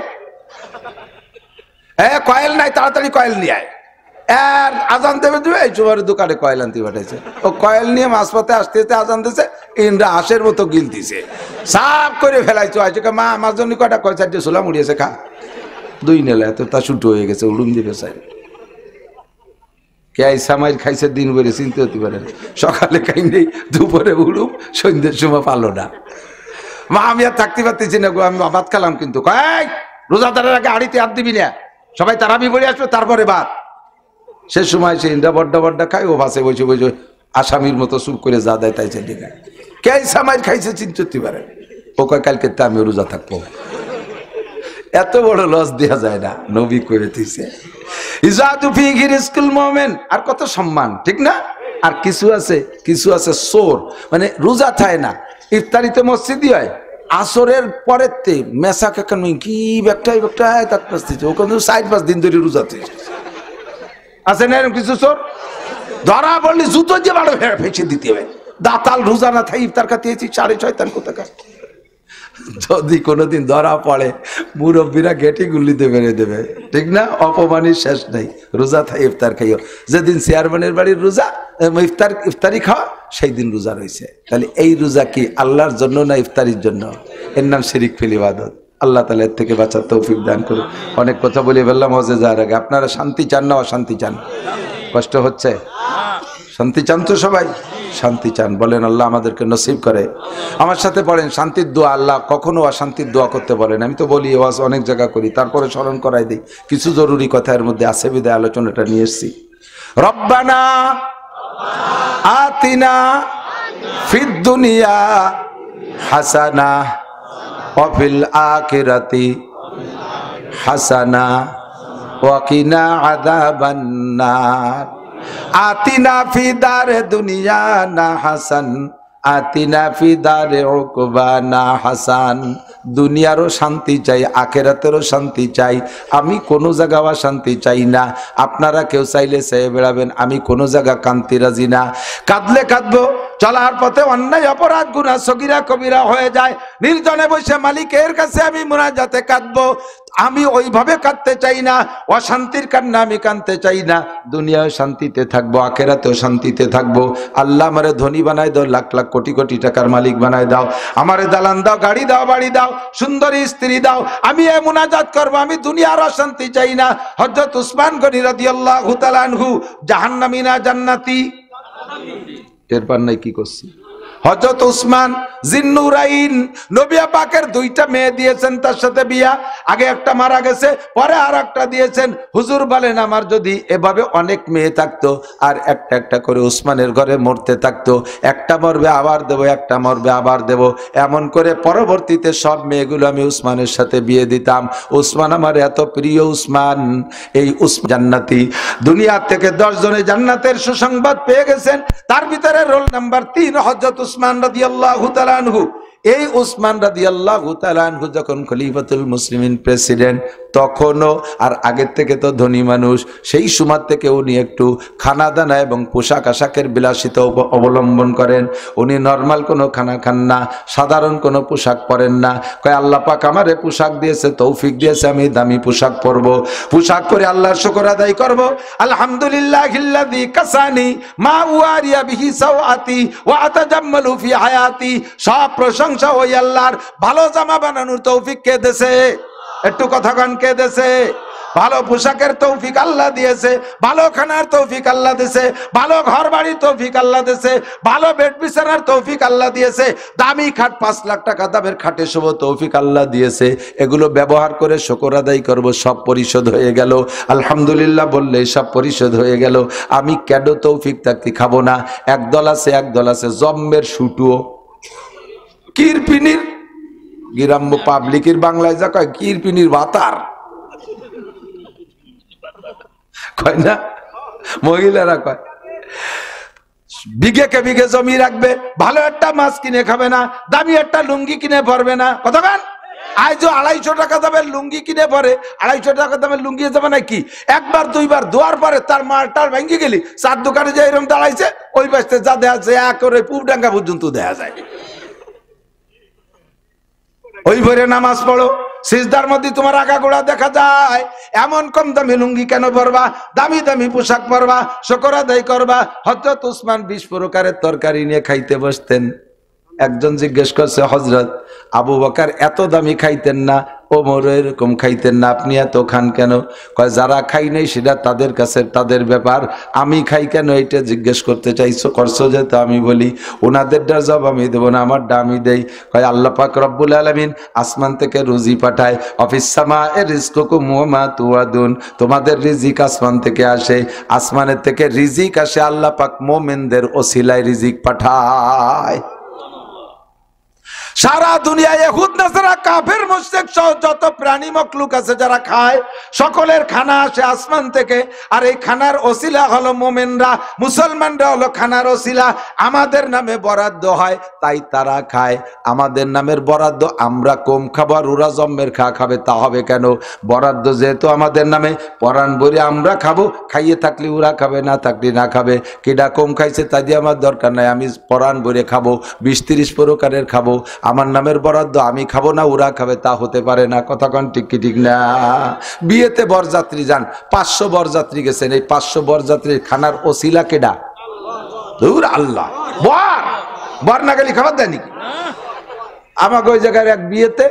কয়েল নাই, তাড়াতাড়ি কয়েল নিয়ে আয়। আর আজান দেবে দেবে, এই চুবারের দোকানে কয়েল আনতে পাঠাইছে। ও কয়েল নিয়ে মাঝপথে আসতে আসতে আজান দিছে, ইন্দ্রা হাঁসের মতো গিল দিছে, সাফ করে ফেলাইছো। আইছে মা আমার জন্য কয়টা, কয় 4টে ছোলা মুড়িয়েছে, খা। 2 নেলা তো তা ছুটো হয়ে গেছে, উড়ুম দিবে চাই। কে সামাইর খাইছে দিন ভরে চিনতে হতে পারে, সকালে খাই নেই, দুপুরে উড়ুম, সন্ধ্যের সময় পালো না। মা আমি আর থাকতে পারতেছি না গো, আমি ভাত খেলাম কিন্তু। কয় রোজাদারের আগে হাড়িতে হাত দিবি না, সবাই তারাবি পড়ে আসবে তারপরে ভাত। সে সময় সে ইন্দ্রা বড্ডা বড্ডা খায়, ও ভাসে বসে বসে আসামির মতো চুপ করে যা দেয় তাই চেটে খায়। কে সামাইর খাইছে চিনতে পারে। ও কয় কালকে তো আমি রোজা থাকবো। এত বড় লস দেওয়া যায় না, নবী করে দিছে। ইজাতু ফি রিজকুল মুমিন, আর কত সম্মান, ঠিক না? আর কিছু আছে চোর, মানে রোজা থাকে না, ইফতারিতে মসজিদই হয়, আসরের পরেতে মেসা কেন কি ব্যাগটাই তার পাশ দিচ্ছে, ও কিন্তু 4-5 দিন ধরে রোজা আছে না এরকম কিছু চোর। ধরা পড়লে জুতো দিয়ে বাড়ো ফেঁচে দিতে হবে। দাতাল রোজা না থাই ইফতার খাতিয়েছি, 6.5 কোথাকার। যদি কোনোদিন ধরা পড়ে মুরব্বীরা গেটি গুলিতে মেরে দেবে, ঠিক না? অপমানের শেষ নেই। রোজা থাই ইফতার খাইও। যেদিন চেয়ারম্যানের বাড়ির রোজা ইফতারি খাওয়া, সেই দিন রোজা রয়েছে। তাহলে এই রোজা কি আল্লাহর জন্য না ইফতারির জন্য? এর নাম শিরিক ফিল ইবাদত। আল্লাহ তাআলা এর থেকে বাঁচার তৌফিক দান করুন। অনেক কথা বলে ফেললাম হজে যাওয়ার আগে। আপনারা শান্তি চান না অশান্তি চান? কষ্ট হচ্ছে? শান্তি চান তো সবাই? শান্তি চান, বলেন আল্লাহ আমাদেরকে নসিব করে। আমার সাথে পড়েন শান্তির দোয়া। আল্লাহ কখনো অশান্তির দোয়া করতে বলেন। আমি তো বলি ওয়াজ অনেক জায়গা করি, তারপরে স্মরণ করাই দিই। কিছু জরুরি কথা এর মধ্যে আছে বিদায় আলোচনাটা নিয়ে এসেছি। রব্বানা আতিনা ফিদ দুনিয়া হাসানা ওয়া ফিল আখিরাতি হাসানা ওয়া কিনা আযাবান নার। আতিনা ফি দারে দুনিয়া না হাসান, আতিনা ফি দারে উকবানা হাসান। দুনিয়ারও শান্তি চাই, আখিরাতেরও শান্তি চাই। আমি কোনো জায়গাও শান্তি চাই না। আপনারা কেউ চাইলে চেয়ে বেড়াবেন, আমি কোনো জায়গা কান্তি রাজি না। কাঁদলে কাঁদবো, চলার পথে অন্যায় অপরাধ গুনাহ সগীরা কবিরা হয়ে যায়, নির্জনে বসে মালিকের কাছে আমি মুনাজাতে কাঁদবো। আমি ওইভাবে কাঁদতে চাই না, অশান্তির কান্না আমি কাঁদতে চাই না। দুনিয়ায় শান্তিতে থাকবো, আখিরাতেও শান্তিতে থাকবো। আল্লাহ আমারে ধনী বানাই দাও, লাখ লাখ কোটি কোটি টাকার মালিক বানাই দাও। আমারে দালান দাও, গাড়ি দাও, বাড়ি দাও, সুন্দরী স্ত্রী দাও। আমি এ মুনাজাত করবো, আমি দুনিয়ার অশান্তি চাই না। হযরত উসমান গনি রাদিয়াল্লাহু তাআলা আনহু জাহান্নামী না জান্নাতি? টের পান নাই কি করছি? হযরত উসমান জিন্নুরাইন নবী পাকের দুইটা মেয়ে দিয়েছেন, তার সাথে বিয়া। আগে একটা মারা গেছে, পরে আর একটা দিয়েছেন। হুজুর বলেন আমার যদি এভাবে অনেক মেয়ে থাকতো আর একটা একটা করে উসমানের ঘরে মরতে থাকতো, একটা মরবে আবার দেব, একটা মরবে আবার দেব, এমন করে পরবর্তীতে সব মেয়েগুলো আমি উসমানের সাথে বিয়ে দিতাম। উসমান আমার এত প্রিয়। উসমান, এই উসমান জান্নাতি। দুনিয়া থেকে 10 জনে জান্নাতের সুসংবাদ পেয়ে গেছেন, তার ভিতরে রোল নাম্বার 3 হযরত উসমান রাদিয়াল্লাহু তাআলা আনহু। এই উসমান রাদিয়াল্লাহু তাআলা আনহু যখন খলিফাতুল মুসলিমিন প্রেসিডেন্ট, তখনও আর আগের থেকে তো ধনী মানুষ, সেই সময় থেকে উনি একটু খানা দানা এবং পোশাক আশাকের বিলাসিতা অবলম্বন করেন। উনি নর্মাল কোনো খানা খান না, সাধারণ কোনো পোশাক পরেন না। কয় আল্লাহ পাক আমারে পোশাক দিয়েছে, তৌফিক দিয়েছে, আমি দামি পোশাক পরবো, পোশাক পরে আল্লাহর শুকর আদায় করব। আলহামদুলিল্লাহিল্লাযী কাসানি মা ওয়ারিয়া বিহি সাওআতি ওয়া আতাজাম্মালু ফি হায়াতি। সব প্রশংসা ওই আল্লাহর। ভালো জামা বানানোর তৌফিক কে দেছে? একটু কথা কান, কে দেছে? ভালো পোশাকের তৌফিক আল্লাহ দিয়েছে, ভালো খানার তৌফিক আল্লাহ দিয়েছে, ভালো ঘর বাড়ির তৌফিক আল্লাহ দিয়েছে, ভালো বেড বিছানার তৌফিক আল্লাহ দিয়েছে, দামি খাট 5 লাখ টাকা দামের খাটে শুভ তৌফিক আল্লাহ দিয়েছে। এগুলো ব্যবহার করে শুকর আদায় করব, সব পরিশোধ হয়ে গেল। আলহামদুলিল্লাহ বললে সব পরিশোধ হয়ে গেল। আমি কেন তৌফিক থাকতে খাবো না? একদল আছে জম্মের শুটুও, কিরপিনির গ্রাম্য পাবলিকের বাংলায় যা কয় কিরপিনির ভাতার কয় না, মহিলারা কয়। বিঘে কে বিঘে জমি রাখবে, ভালো একটা মাছ কিনে খাবে না, দামি একটা লুঙ্গি কিনে পরবে না। কতক্ষণ আজ 250 টাকা দামের লুঙ্গি কিনে পরে, 250 টাকা দামের লুঙ্গি যাবে নাকি? একবার দুইবার দোয়ার পরে তার মালটার ভেঙে গেলি, 4 দোকানে যে এরকম দাঁড়াইছে, ওই পাশে যা দেখা যায় এক করে পুবডাঙ্গা পর্যন্ত দেখা যায়। ওই ভরে নামাজ পড়ো, সিজদার মধ্যে তোমার আগা গোড়া দেখা যায়। এমন কম দামি লুঙ্গি কেন পরবা? দামি দামি পোশাক পরবা, শুকর আদায় করবা। হযরত উসমান 20 প্রকারের তরকারি নিয়ে খাইতে বসতেন। একজন জিজ্ঞেস করছে, হযরত আবু বকর এত দামি খাইতেন না, ওমর এরকম খাইতেন না, আপনি এত খান কেন? কয় যারা খাই নাই সেটা তাদের কাছে তাদের ব্যাপার, আমি খাই কেন এটা জিজ্ঞেস করতে করছো যে? তো আমি বলি ওনাদেরটা জবাব আমি দেবো না, আমারটা আমি দেই। কয় আল্লাহ পাক রব্বুল আলামিন আসমান থেকে রুজি পাঠায়, অফিস সামায়ে রিজকুকুম ওয়া মা তুআদুন, তোমাদের রিজিক আসমান থেকে আসে, আসমানের থেকে রিজিক আসে, আল্লাহ পাক মুমিনদের ওসিলায় রিজিক পাঠায়। সারা দুনিয়ায় ইহুদ নাসারা কাফের মুশরিক সহ যত প্রাণী মখলুক আছে যারা খায়, সকলের খানা আসে আসমান থেকে। আর এই খানার ওসিলা হলো মুমিনরা, মুসলমানরা হলো খানার ওসিলা। আমাদের নামে বরাদ্দ হয় তাই তারা খায়, আমাদের নামের বরাদ্দ আমরা কম খাবো আর ওরা জম্মের খাবে, তা হবে কেন? বরাদ্দ যেহেতু আমাদের নামে, পরাণ ভরে আমরা খাবো, খাইয়ে থাকলে ওরা খাবে, না থাকলে না খাবে। কেডা কম খাইছে তাই দিয়ে আমার দরকার নাই, আমি পরাণ ভরে খাবো, 20-30 প্রকারের খাবো, আমার নামের বরাদ্দ আমি খাবো না ওরা খাবে, তা হতে পারে না। কথা কন ঠিক কি ঠিক না? বিয়েতে বরযাত্রী যান, 500 বরযাত্রী গেছেন, এই 500 বরযাত্রীর খানার ওসিলা কেডা? দূর আল্লাহ। বর না গেলে খাবার দেয় নাকি? আমাকে ওই জায়গায় এক বিয়েতে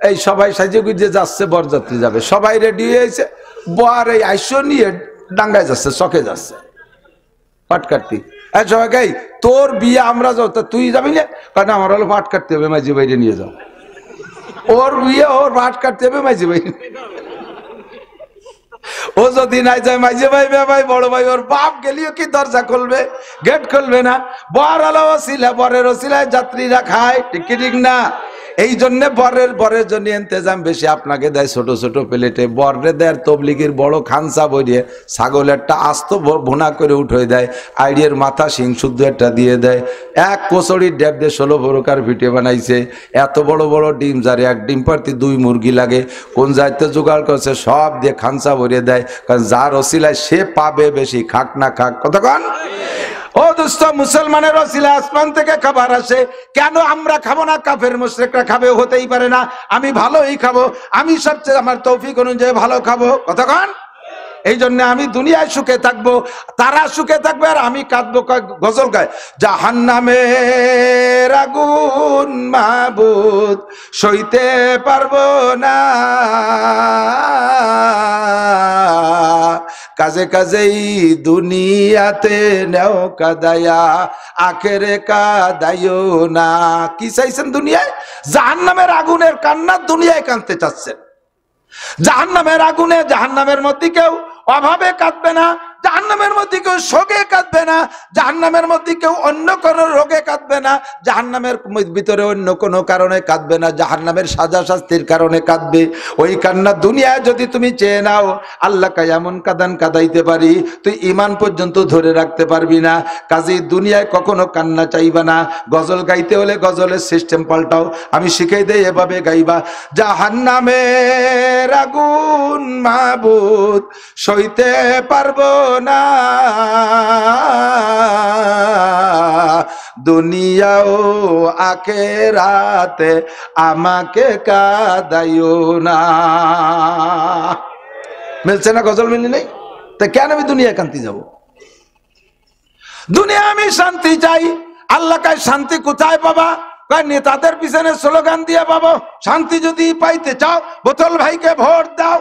এই সবাই সাজিয়ে গুজিয়ে যাচ্ছে, বরযাত্রী যাবে, সবাই রেডি হয়েছে, বর এই আইসো নিয়ে ডাঙ্গায় যাচ্ছে, চকে যাচ্ছে পাট কাটতি। সবাই তোর বিয়ে আমরা যাও, তা তুই যাবি না? কারণ আমার হলো পাট কাটতে হবে, মাঝি বাইরে নিয়ে যাও। ওর বিয়ে, ওর পাট কাটতে হবে, মাঝি বাইরে। ও যদি নাই যায় মাঝি ভাই, ভাই বড় ভাই, ওর বাপ গেলিও কি দরজা খুলবে? গেট খুলবে না। বর আলো ওসিলা, বরের ওসিলায় যাত্রীরা খায়, ঠিক কি ঠিক না? এই জন্য বরের জন্য ইন্তজাম বেশি, আপনাকে দেয় ছোট ছোট প্লেটে, বরে দেয় তবলিগের বড় খানসা বইয়ে ছাগলেরটা আস্ত ভুনা করে উঠে দেয়, আইডিয়ার মাথা সিং শুদ্ধ একটা দিয়ে দেয়, এক কোচড়ির ড্যাব দিয়ে 16 প্রকার ভিটে বানাইছে, এত বড় বড় ডিম, যার এক ডিম পারতে 2 মুরগি লাগে, কোন যাইতে জোগাড় করছে সব দিয়ে খানসা ভরিয়ে দেয়, কারণ যার ওসিলায় সে পাবে বেশি, খাক না খাক। কতক্ষণ ও দোস্ত, মুসলমানের ওসিলা আসমান থেকে খাবার আসে, কেন আমরা খাবো না? কাফের মুশরিকরা খাবে, হতেই পারে না। আমি ভালোই খাবো, আমি সবচেয়ে আমার তৌফিক অনুযায়ী ভালো খাবো। কতক্ষণ এই জন্য আমি দুনিয়ায় সুখে থাকবো, তারা সুখে থাকবে আর আমি কাঁদবো। গজল গায়, জাহান্নামের আগুন মাবুদ সইতে পারবো না, কাজে কাজেই দুনিয়াতে নেও কাদায়া আখেরে কাদাইও না। কি চাইছেন দুনিয়ায়? জাহান্নামের আগুনের কান্না দুনিয়ায় কাঁদতে চাচ্ছেন। জাহান্নামের আগুনে, জাহান্নামের মধ্যে কেউ অভাবে কাঁদবে না, জাহান্নামের মধ্যে কেউ শোকে কাঁদবে না, জাহান্নামের মধ্যে কেউ অন্য কোনো রোগে কাঁদবে না, জাহান্নামের ভিতরে অন্য কোনো কারণে কাঁদবে না, জাহান্নামের সাজা শাস্তির কারণে কাঁদবে। ওই কান্না দুনিয়ায় যদি তুমি চেয়ে নাও, আল্লাহকে এমন কাঁদান কাঁদাইতে পারি তুই ঈমান পর্যন্ত ধরে রাখতে পারবি না। কাজেই দুনিয়ায় কখনো কান্না চাইবা না। গজল গাইতে হলে গজলের সিস্টেম পাল্টাও। আমি শিখাই দেই, এভাবে গাইবা, জাহান্নামের আগুন মাবুদ সইতে পারবো না, দুনিয়াও আখিরাতে আমাকে কাঁদাইও না। মিলছে না? গজল মিলি নেই? তা কেন আমি দুনিয়া কান্তি যাব? দুনিয়া আমি শান্তি চাই। আল্লাহ কায় শান্তি কোথায় পাবা? নেতাদের পিছনে স্লোগান দিয়ে পাবো। শান্তি যদি পাইতে চাও বোতল ভাইকে ভোট দাও।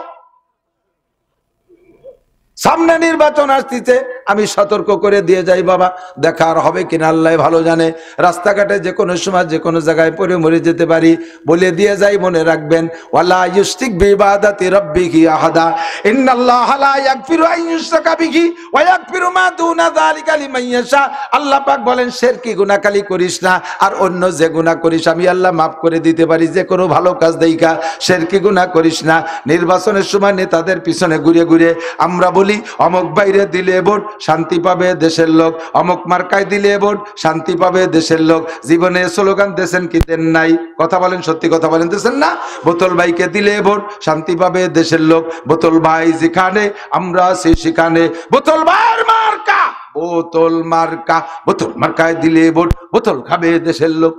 সামনে নির্বাচন আসতেছে, আমি সতর্ক করে দিয়ে যাই বাবা, দেখা আর হবে কিনা আল্লাহ ভালো জানে। রাস্তাঘাটে যে কোনো সময় যে কোনো জায়গায় পড়ে মরে যেতে পারি, বলে দিয়ে যাই, মনে রাখবেন, ওয়ালা ইউশরিক বিইবাদাতি রাব্বিহি আহাদা, ইন্নাল্লাহা লা ইয়াগফিরু আন ইউশরাকা বিহি ওয়া ইয়াগফিরু মা দুনা যালিকা লিমান ইয়াশা। আল্লাহ পাক বলেন, শিরকি গুনাহ খালি করিস না, আর অন্য যে গুনাহ করিস আমি আল্লাহ মাফ করে দিতে পারি। যে কোনো ভালো কাজ দেইকা শিরকি গুনাহ করিস না। নির্বাচনের সময় নেতাদের পিছনে ঘুরে ঘুরে আমরা বলি, অমুক বাইরে দিলে ভোট শান্তি পাবে দেশের লোক, অমুক মার্কায় দিলে ভোট শান্তি পাবে দেশের লোক। জীবনে স্লোগান দেন কি দেন নাই? কথা বলেন, সত্যি কথা বলেন, দেন না? বোতল ভাইকে দিলে ভোট শান্তি পাবে দেশের লোক। বোতল ভাই যেখানে আমরা আছি সেখানে বোতল ভাইয়ের মার্কা, বোতল মার্কা, বোতল মার্কায় দিলে ভোট বোতল খাবে দেশের লোক।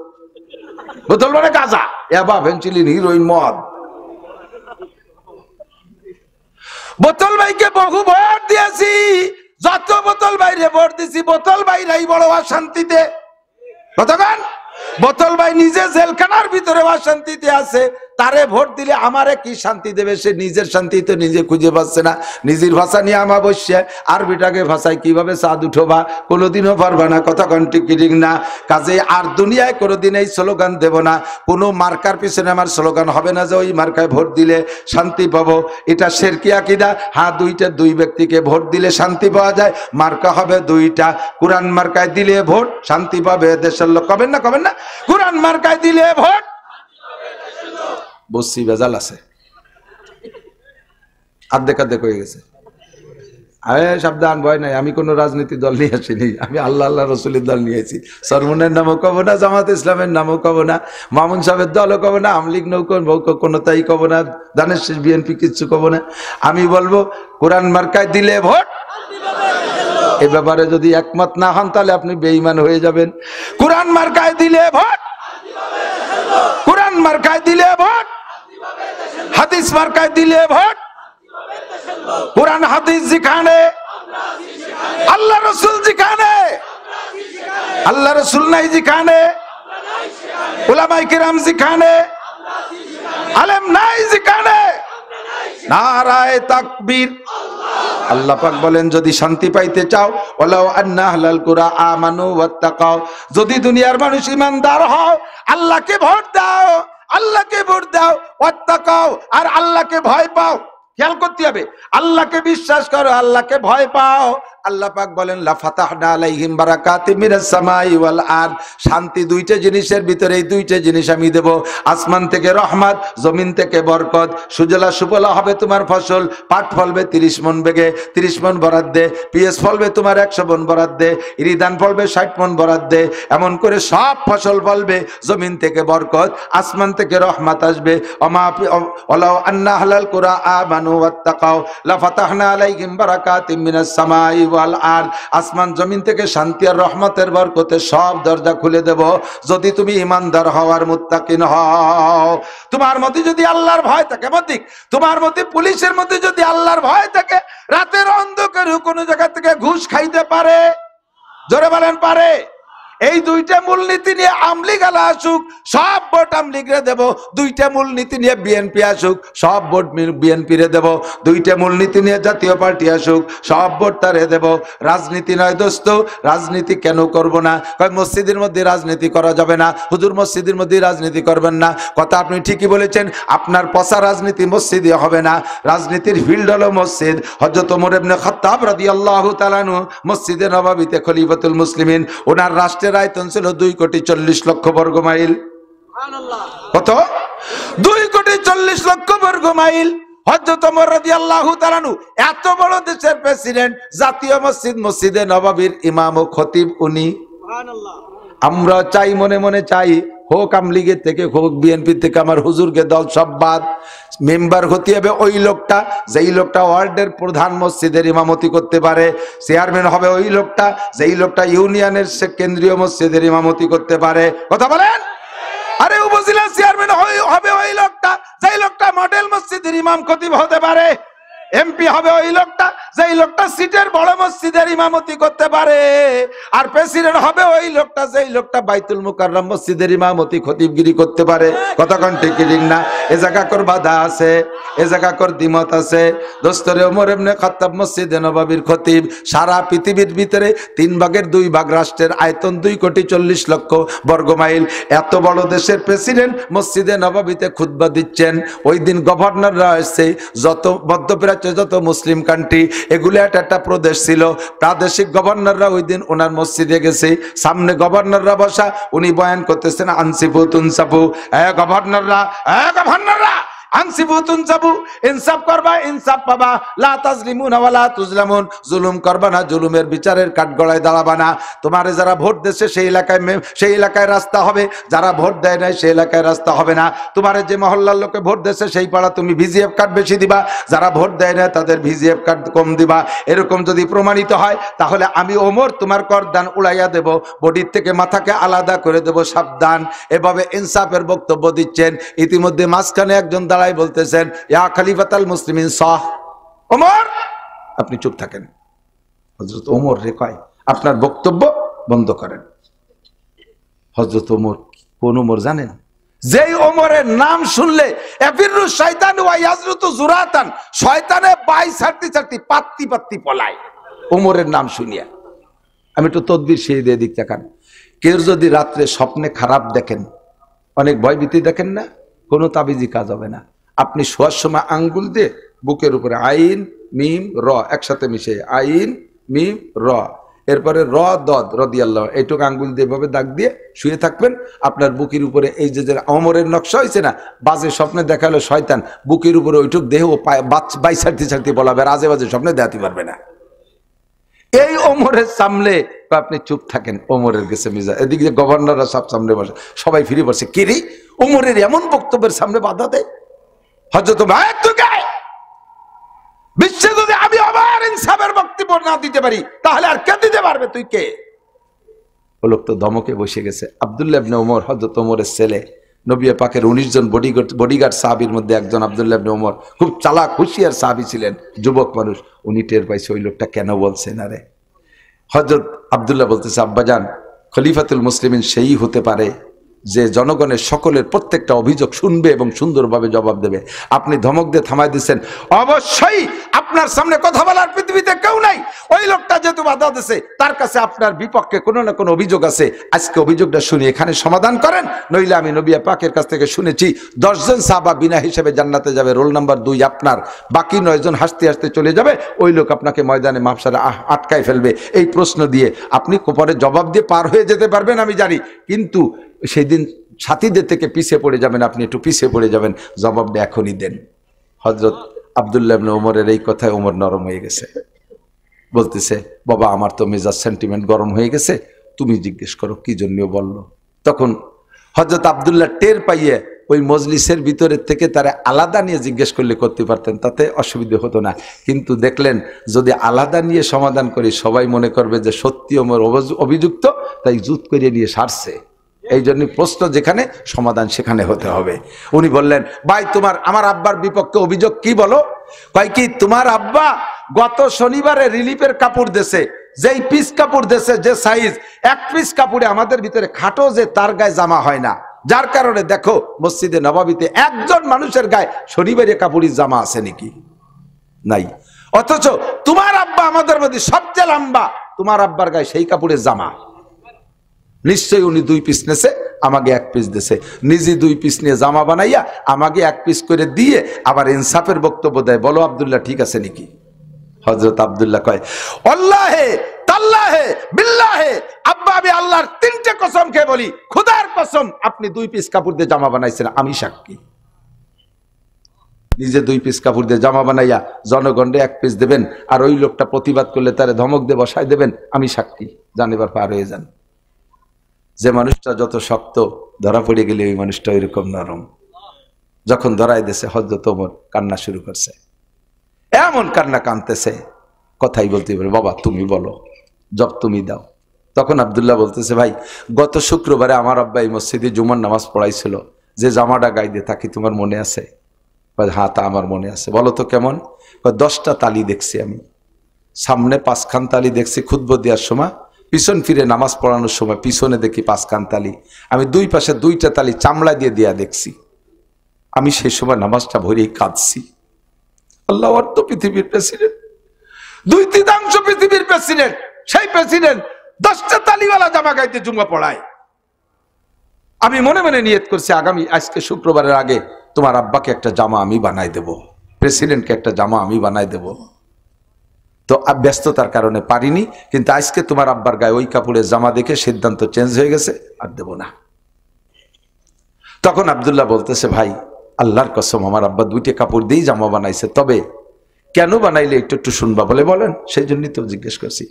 বোতল মানে গাঁজা, ইয়াবা, ফেন্সিলিন, হিরোইন, মদ। বোতল ভাইকে বহু ভোট দিয়েছি, যত বোতল বাইরে ভোট দিছি বোতল ভাইরাই বড় অশান্তিতে। কতক্ষণ? বোতল ভাই নিজে জেলখানার ভিতরে অশান্তিতে আছে, তারে ভোট দিলে আমারে কি শান্তি দেবে? সে নিজের শান্তি তো নিজে খুঁজে পাচ্ছে না। নিজের ভাষা নিয়ে আমাবস্যা, আরবিটাকে ভাষায় কিভাবে চাঁদ উঠোবা, কোনোদিনও পারবা না। কথা ঠিক না? কাজে আর দুনিয়ায় কোনোদিন এই স্লোগান দেব না। কোনো মার্কার পিছনে আমার স্লোগান হবে না যে ওই মার্কায় ভোট দিলে শান্তি পাবো। এটা শিরকি আকীদা। হ্যাঁ, দুই ব্যক্তিকে ভোট দিলে শান্তি পাওয়া যায়, মার্কা হবে দুইটা। কুরআন মার্কায় দিলে ভোট শান্তি পাবে দেশের লোক। কবেন না? কবেন না? কুরআন মার্কায় দিলে ভোট। বসি বেজাল আছে, আর্ধেক হয়ে গেছে। আরে সাবধান, ভয় নাই, আমি কোনো রাজনীতি দল নিয়ে আসিনি, আমি আল্লাহ আল্লাহ রসুলের দল নিয়েছি। সরমনের নামও কব না, জামাত ইসলামের নামও কব না, মামুন সাহেবের দলও কব না, আমলিগ কোনো তাই কব না, দানের শেষ বিএনপি কিচ্ছু কব না। আমি বলবো কোরআন মার্কায় দিলে ভোট। এ ব্যাপারে যদি একমত না হন তাহলে আপনি বেঈমান হয়ে যাবেন। কোরআন মার্কায় দিলে ভোট, কোরআন মার্কায় দিলে ভোট, হাদিস মার্কায় দিলে ভোট। কোরআন হাদিস যেখানে, আল্লাহ রসুল যেখানে, আল্লাহ রসুল নাই যেখানে, উলামায়ে কিরাম যেখানে, আলেম নাই যেখানে, নারায়ে তাকবীর। আল্লাহ পাক বলেন, যদি শান্তি পাইতে চাও, ওয়ালাউ আন্না আহলাল কুরা আমানু ওয়াত্তাকাও, যদি দুনিয়ার মানুষ ঈমানদার হও, আল্লাহকে ভোট দাও, আল্লাহকে ভোট দাও, ওয়াত্তাকাও, আর আল্লাহকে ভয় পাও। খেয়াল করতে হবে, আল্লাহকে বিশ্বাস করো, আল্লাহকে ভয় পাও। আল্লাহ পাক বলেন, লা ফাতাহনা আলাইহিম বারাকাতিম মিনাস সামাই ওয়াল আরদ। শান্তি দুইটা জিনিসের ভিতরে, এই দুইটা জিনিস আমি দেব। আসমান থেকে রহমত, জমিন থেকে বরকত। সুজলা সুফলা হবে তোমার ফসল, পাট ফলবে 30 মণ বেগে 30 মণ বরাদ্দ দে, পিএস ফলবে তোমার 100 মণ বরাদ্দ দে, ইরিধান ফলবে 60 মণ বরাদ্দ দে। এমন করে সব ফসল ফলবে, জমিন থেকে বরকত, আসমান থেকে রহমত আসবে। ওয়ালাউ আন্না আহলাল কুরা আমানু ওয়াত্তাকাও লা ফাতাহনা আলাইহিম বারাকাতিম মিনাস সামাই ওয়াল আরদ। আসমান জমিন থেকে শান্তি আর রহমতের বরকতে সব দরজা খুলে দেব, যদি তুমি ঈমানদার হও আর মুত্তাকিন হও। তোমার মধ্যে যদি আল্লাহর ভয় থাকে, তোমার মধ্যে পুলিশের মধ্যে যদি আল্লাহর ভয় থাকে, রাতের অন্ধকারে কোনো জায়গা থেকে ঘুষ খাইতে পারে। জোরে বলেন পারে? এই দুইটা মূলনীতি নিয়ে আমলিগ আলা আসুক, সব ভোট আমলিগরে দেব। দুইটা মূলনীতি নিয়ে বিএনপি আসুক, সব ভোট বিএনপি রে দেব। দুইটা মূলনীতি নিয়ে জাতীয় পার্টি আসুক, সব ভোট তারে দেব। রাজনীতি নয় দোস্ত, রাজনীতি কেন করব না? কয় মসজিদের মধ্যে রাজনীতি করা যাবে না। হুজুর মসজিদের মধ্যে রাজনীতি করবেন না, কথা আপনি ঠিকই বলেছেন। আপনার পচা রাজনীতি মসজিদে হবে না, রাজনীতির ফিল্ড হলো মসজিদ। হযরত ওমর ইবনে খাত্তাব রাদিয়াল্লাহু তাআলা আনহু মসজিদে নববীতে খলিফাতুল মুসলিমিন, ওনার রাষ্ট্রের আয়তন ছিল 2,40,00,000 বর্গ মাইল। কত? 2,40,00,000 বর্গ মাইল। হযরত ওমর রাদিয়াল্লাহু তাআলা আনহু এত বড় দেশের প্রেসিডেন্ট, জাতীয় মসজিদ মসজিদে নববীর ইমাম ও খতিব উনি। আমরা চাই, মনে মনে চাই, হোক আমলিগের থেকে হোক বিএনপি থেকে আমার হুজুরকে দল সব বাদ, মেম্বার হতে হবে ওই লোকটা যেই লোকটা ওয়ার্ডের প্রধান মসজিদের ইমামতি করতে পারে। চেয়ারম্যান হবে ওই লোকটা যেই লোকটা ইউনিয়নের কেন্দ্রীয় মসজিদের ইমামতি করতে পারে। কথা বলেন? আরে উপজেলা চেয়ারম্যান হবে ওই লোকটা যেই লোকটা মডেল মসজিদের ইমাম খতিব হতে পারে। এমপি হবে ওই লোকটা যেই লোকটা সিটের বড় মসজিদের ইমামতি করতে পারে। আর প্রেসিডেন্ট হবে ওই লোকটা যেই লোকটা বাইতুল মুকাররম মসজিদের ইমামতি খতিবগিরি করতে পারে। কতক্ষণ ঠিক ঠিক না? এ জায়গা কর বাধা আছে, এ জায়গা কর দ্বিমত আছে। দোস্তরে ওমর ইবনে খাত্তাব মসজিদে নববীর খতিব। সারা পৃথিবীর ভিতরে 3/2 রাষ্ট্রের আয়তন 2,40,00,000 বর্গ মাইল। এত বড় দেশের প্রেসিডেন্ট মসজিদে নববীতে খুতবা দিচ্ছেন। ওই দিন গভর্নররা আসছে, যত মধ্যপ্রাচ্য যত মুসলিম কান্ট্রি, এগুলো একটা প্রদেশ ছিল। প্রাদেশিক গভর্নররা ওই দিন ওনার মসজিদে গেছে, সামনে গভর্নররা বসা, উনি বয়ান করতেছেন আনসিফু তুনসাফু। গভর্নররা, গভর্নররা আনসিফু তুনসাফু, ইনসাফ করবা ইনসাফ পাবা, লা তাজলিমুনা ওয়া লা তুজলামুন, জুলুম করবা না, জুলুমের বিচারের কাঠগড়ায় দাঁড়াবা না। তোমারে যারা ভোট দিয়েছে সেই এলাকায় রাস্তা হবে, যারা ভোট দেয় নাই সেই এলাকায় রাস্তা হবে না। তোমারে যে মহল্লার লোকে ভোট দিয়েছে সেই পাড়া তুমি ভিজিএফ কার্ড বেশি দিবা, যারা ভোট দেয় না তাদের ভিজিএফ কার্ড কম দিবা। এরকম যদি প্রমাণিত হয় তাহলে আমি ওমর তোমার করদান উড়াইয়া দেব, বডির থেকে মাথাকে আলাদা করে দেব, সাবধান। এভাবে ইনসাফের বক্তব্য দিচ্ছেন। ইতিমধ্যে মাঝখানে একজন দাঁড়াই বলতেছেন, ইয়া খলিফাতুল মুসলিমিন সাহ। ওমর আপনি চুপ থাকেন। হযরত ওমর রে কয়, আপনার বক্তব্য বন্ধ করেন। হযরত ওমর কোন ওমর জানেন? যেই ওমরের নাম শুনলে এফিরু শয়তান ওয়া ইয়াজরুতু জুরাতান, শয়তানে বাই ছাড়তি পাত্তি পাত্তি পলায় ওমরের নাম শুনিয়া। আমি একটু তদবির সেই দিয়ে দিক দেখান। কেউ যদি রাত্রে স্বপ্নে খারাপ দেখেন, অনেক ভয়ভীতি দেখেন না, কোনো তাবিজি কাজ হবে না। আপনি শোয়ার সময় আঙ্গুল দিয়ে বুকের উপরে আইন মিম র একসাথে মিশে, আইন মিম র, এরপরে র দদ রদিয়াল্লাহ, এইটুকু আঙ্গুল দিয়ে ভাবে দাগ দিয়ে শুয়ে থাকবেন। আপনার বুকের উপরে এই যে ওমরের নকশা হয়েছে না, বাজে স্বপ্নে দেখালো শয়তান, বুকের উপরে ওইটুক দেহ বাই ছাড়তে বলাবে, আর আজে বাজে স্বপ্নে দেখাতে পারবে না। এই ওমরের সামনে আপনি চুপ থাকেন। ওমরের গেছে মিজা, এদিকে গভর্নররা সব সামনে বসে, সবাই ফিরে বসে, কি রে ওমরের এমন বক্তব্যের সামনে বাধা দেয়? হযরত বিশ্বে যদি আমি আবার ইনসাফের বক্তব্য না দিতে পারি তাহলে আর কে দিতে পারবে? তুই কে? ও লোক তো ধমকে বসে গেছে। আব্দুল্লাহ ইবনে ওমর, হযরত ওমরের ছেলে, নবী পাকের 19 জন বডিগার্ড সাহাবীর মধ্যে একজন আব্দুল্লাহ ইবনে ওমর, খুব চালাক হুঁশিয়ার সাহাবী ছিলেন, যুবক মানুষ। উনি টের পাইছে ওই লোকটা কেন বলছে না রে। হযরত আব্দুল্লাহ বলতেছে, আব্বাজান, খলিফাতুল মুসলিমিন সেই হতে পারে যে জনগণের সকলের প্রত্যেকটা অভিযোগ শুনবে এবং সুন্দরভাবে জবাব দেবে। আপনি ধমক দিয়ে থামাই দিচ্ছেন। অবশ্যই আপনার সামনে কথা বলার পৃথিবীতে কেউ নাই। ওই লোকটা যেহেতু বাধা দিছে, তার কাছে আপনার বিপক্ষে কোনো না কোনো অভিযোগ আছে। আজকে অভিযোগটা শুনি এখানে সমাধান করেন, নইলে আমি নবী পাকের কাছ থেকে শুনেছি 10 জন সাহাবা বিনা হিসেবে জান্নাতে যাবে, রোল নাম্বার 2 আপনার, বাকি 9 জন হাসতে হাসতে চলে যাবে। ওই লোক আপনাকে ময়দানে মাহশারে আটকায় ফেলবে। এই প্রশ্ন দিয়ে আপনি পরে জবাব দিয়ে পার হয়ে যেতে পারবেন আমি জানি, কিন্তু সেই দিন সাথীদের থেকে পিছিয়ে পড়ে যাবেন, আপনি একটু পিছিয়ে পড়ে যাবেন। জবাবটা এখনই দেন। হযরত আব্দুল্লাহ ইবনে ওমরের এই কথায় ওমর নরম হয়ে গেছে, বলতেছে, বাবা আমার তো মেজাজ সেন্টিমেন্ট গরম হয়ে গেছে, তুমি জিজ্ঞেস করো কি জন্য বললো। তখন হযরত আব্দুল্লাহ টের পাইয়ে ওই মজলিসের ভিতরের থেকে তারা আলাদা নিয়ে জিজ্ঞেস করলে করতে পারতেন, তাতে অসুবিধা হতো না। কিন্তু দেখলেন যদি আলাদা নিয়ে সমাধান করি সবাই মনে করবে যে সত্যি ওমর অভিযুক্ত, তাই জুত করে নিয়ে সারছে। এই জন্য প্রশ্ন যেখানে, সমাধান সেখানে হতে হবে। উনি বললেন, ভাই তোমার আমার আব্বার বিপক্ষে অভিযোগ কি বলো? কয় কি, তোমার আব্বা গত শনিবারে রিলিফের কাপড় দেশে, যেই পিস কাপড় দেশে যে সাইজ, এক পিস কাপড়ে আমাদের ভিতরে খাটো যে তার গায়ে জামা হয় না, যার কারণে দেখো মসজিদে নববীতে একজন মানুষের গায়ে শনিবারে কাপড়ের জামা আছে নাকি? নাই। অথচ তোমার আব্বা আমাদের মধ্যে সবচেয়ে লম্বা, তোমার আব্বার গায়ে সেই কাপড়ের জামা। নিশ্চয়ই উনি 2 পিস নেছে, আমাকে 1 পিস দিছে। নিজে 2 পিস নিয়ে জামা বানাইয়া আমাকে 1 পিস করে দিয়ে আবার ইনসাফের বক্তব্য দেয়। বলো আব্দুল্লাহ ঠিক আছে নাকি? হযরত আব্দুল্লাহ কয়, আল্লাহে তাল্লাহে বিল্লাহে, আব্বা আমি আল্লাহর 3টে কসম খেয়ে বলি, খোদার কসম আপনি 2 পিস কাপড় দিয়ে জামা বানাইছেন, আমি সাক্ষী। নিজে 2 পিস কাপড় দিয়ে জামা বানাইয়া জনগণে 1 পিস দেবেন, আর ওই লোকটা প্রতিবাদ করলে তারে ধমক দিয়ে বসাই দেবেন, আমি সাক্ষী। জানিবার পার হয়ে যান। যে মানুষটা যত শক্ত, ধরা পড়ে গেলে ওই মানুষটা ওইরকম নরম। যখন ধরাই দিয়েছে হযরত ওমর কান্না শুরু করছে, এমন কান্না কানতেছে, কথাই বলতে পারে, বাবা তুমি বলো, জব তুমি দাও। তখন আব্দুল্লাহ বলতেছে, ভাই গত শুক্রবারে আমার আব্বা এই মসজিদে জুমার নামাজ পড়াইছিল, যে জামাটা গায়ে দিয়ে থাকি তোমার মনে আছে? হ্যাঁ তা আমার মনে আছে। বলো তো কেমন? 10টা তালি দেখছি আমি, সামনে 5খান তালি দেখছি খুতবা দেওয়ার সময়, পিছন ফিরে নামাজ পড়ানোর সময় পিছনে দেখি 5খান তালি, আমি 2 পাশে 2টা তালি চামড়া দিয়ে দেয়া দেখছি। আমি সেই সময় নামাজটা ভরেই কাঁদছি। আল্লাহ অর্থ পৃথিবীর প্রেসিডেন্ট, 2/3 পৃথিবীর প্রেসিডেন্ট, সেই প্রেসিডেন্ট 10টা তালিওয়ালা জামা গাইতে জুমা পড়ায়। আমি মনে মনে নিয়ত করছি, আজকে শুক্রবারের আগে তোমার আব্বাকে একটা জামা আমি বানাই দেব, প্রেসিডেন্টকে একটা জামা আমি বানাই দেব। তো ব্যস্ততার কারণে পারিনি, কিন্তু আজকে তোমার আব্বার গায়ে ওই কাপড়ের জামা দেখে সিদ্ধান্ত চেঞ্জ হয়ে গেছে, আর দেব না। তখন আব্দুল্লাহ বলতেছে, ভাই আল্লাহর কসম আমার আব্বা 2টে কাপড় দিয়েই জামা বানাইছে, তবে কেন বানাইলে একটু শুনবা বলে বলেন, সেই জন্যই তো জিজ্ঞেস করছি।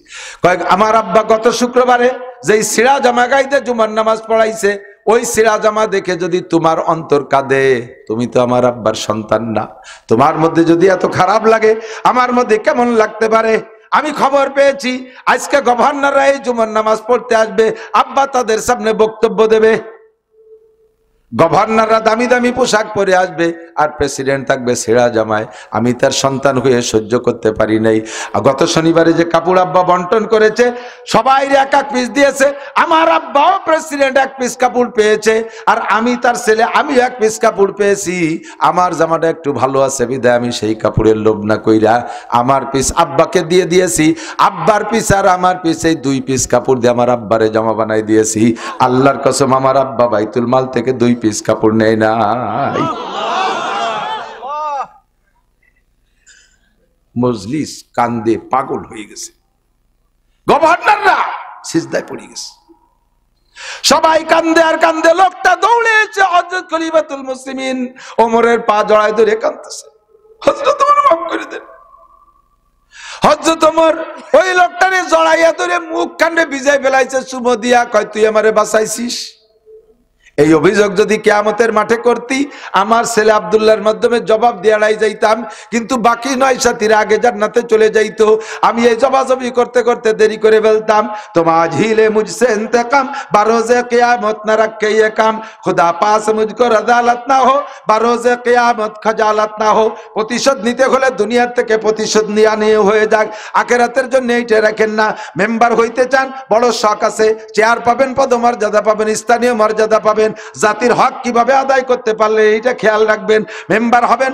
কয়েক আমার আব্বা গত শুক্রবারে যেই ছিঁড়া জামা গাইতে জুমার নামাজ পড়াইছে, ওই ছিঁড়া জামা দেখে যদি তোমার অন্তর কাঁদে, তুমি তো আমার আব্বার সন্তান না, তোমার মধ্যে যদি এত খারাপ লাগে, আমার মধ্যে কেমন লাগতে পারে? আমি খবর পেয়েছি আজকে গভর্নররা এই জুমার নামাজ পড়তে আসবে, আব্বা তাদের সামনে বক্তব্য দেবে, গভর্নররা দামি দামি পোশাক পরে আসবে, আর প্রেসিডেন্ট থাকবে ছেঁড়া জামায়। আমি তার সন্তান হয়ে সহ্য করতে পারি নাই। গত শনিবারে যে কাপড় আব্বা বন্টন করেছে, সবাই 1 পিস দিয়েছে, আমার আব্বাও প্রেসিডেন্ট 1 পিস কাপড় পেয়েছে, আর আমি তার ছেলে আমি 1 পিস কাপড় পেয়েছি। আমার জামাটা একটু ভালো আছে বিধায় আমি সেই কাপড়ের লোভ না কইরা আমার পিস আব্বাকে দিয়ে দিয়েছি, আব্বার পিস আর আমার পিস এই 2 পিস কাপড় দিয়ে আমার আব্বারে জামা বানাই দিয়েছি। আল্লাহর কসম আমার আব্বা বাইতুল মাল থেকে 2 পিস কাপড় নেই নাই। মজলিস কান্দে পাগল হয়ে গেছে, গভর্নররা সিজদায় পড়ে গেছে, সবাই কান্দে আর কান্দে। লোকটা দৌড়ে এসে হযরত খলিফাতুল মুসলিমিন ওমরের পা জড়ায় ধরে কাঁদতেছে, হযরত ওমর মাফ করে দেন। হযরত ওমর ওই লোকটারে জড়াইয়া ধরে মুখ কান্দে ভিজাই ফেলাইছে চুমো দিয়া, কয় তুই আমারে বাঁচাইছিস। এই অভিযোগ যদি কিয়ামতের মাঠে করতি, আমার ছেলে আব্দুল্লাহর মাধ্যমে জবাব দিয়ে যাইতাম, কিন্তু বাকি 9 সাথীরা আগে জান্নাতে চলে যাইতো। আমি এই জবাজবি করতে করতে দেরি করে ফেলতাম। তোমাজ হিলে মুঝসে ইন্তেকাম, বারোজে কিয়ামত না রखे ये काम, खुदा पास मुझको रजालत ना हो, বারোজে কিয়ামত খজালত না हो। প্রতিশোধ নিতে হলে দুনিয়ার থেকে প্রতিশোধ নিয়ে হয়ে যাক, আখিরাতের জন্য এইটা রাখেন না। মেম্বার হইতে চান, বড় শখ আছে, চেয়ার পাবেন, পদমর্যাদা পাবেন, স্থানীয় মর্যাদা পাবেন, জাতির হক কিভাবে আদায় করতে পারলে এইটা খেয়াল রাখবেন। মেম্বার হবেন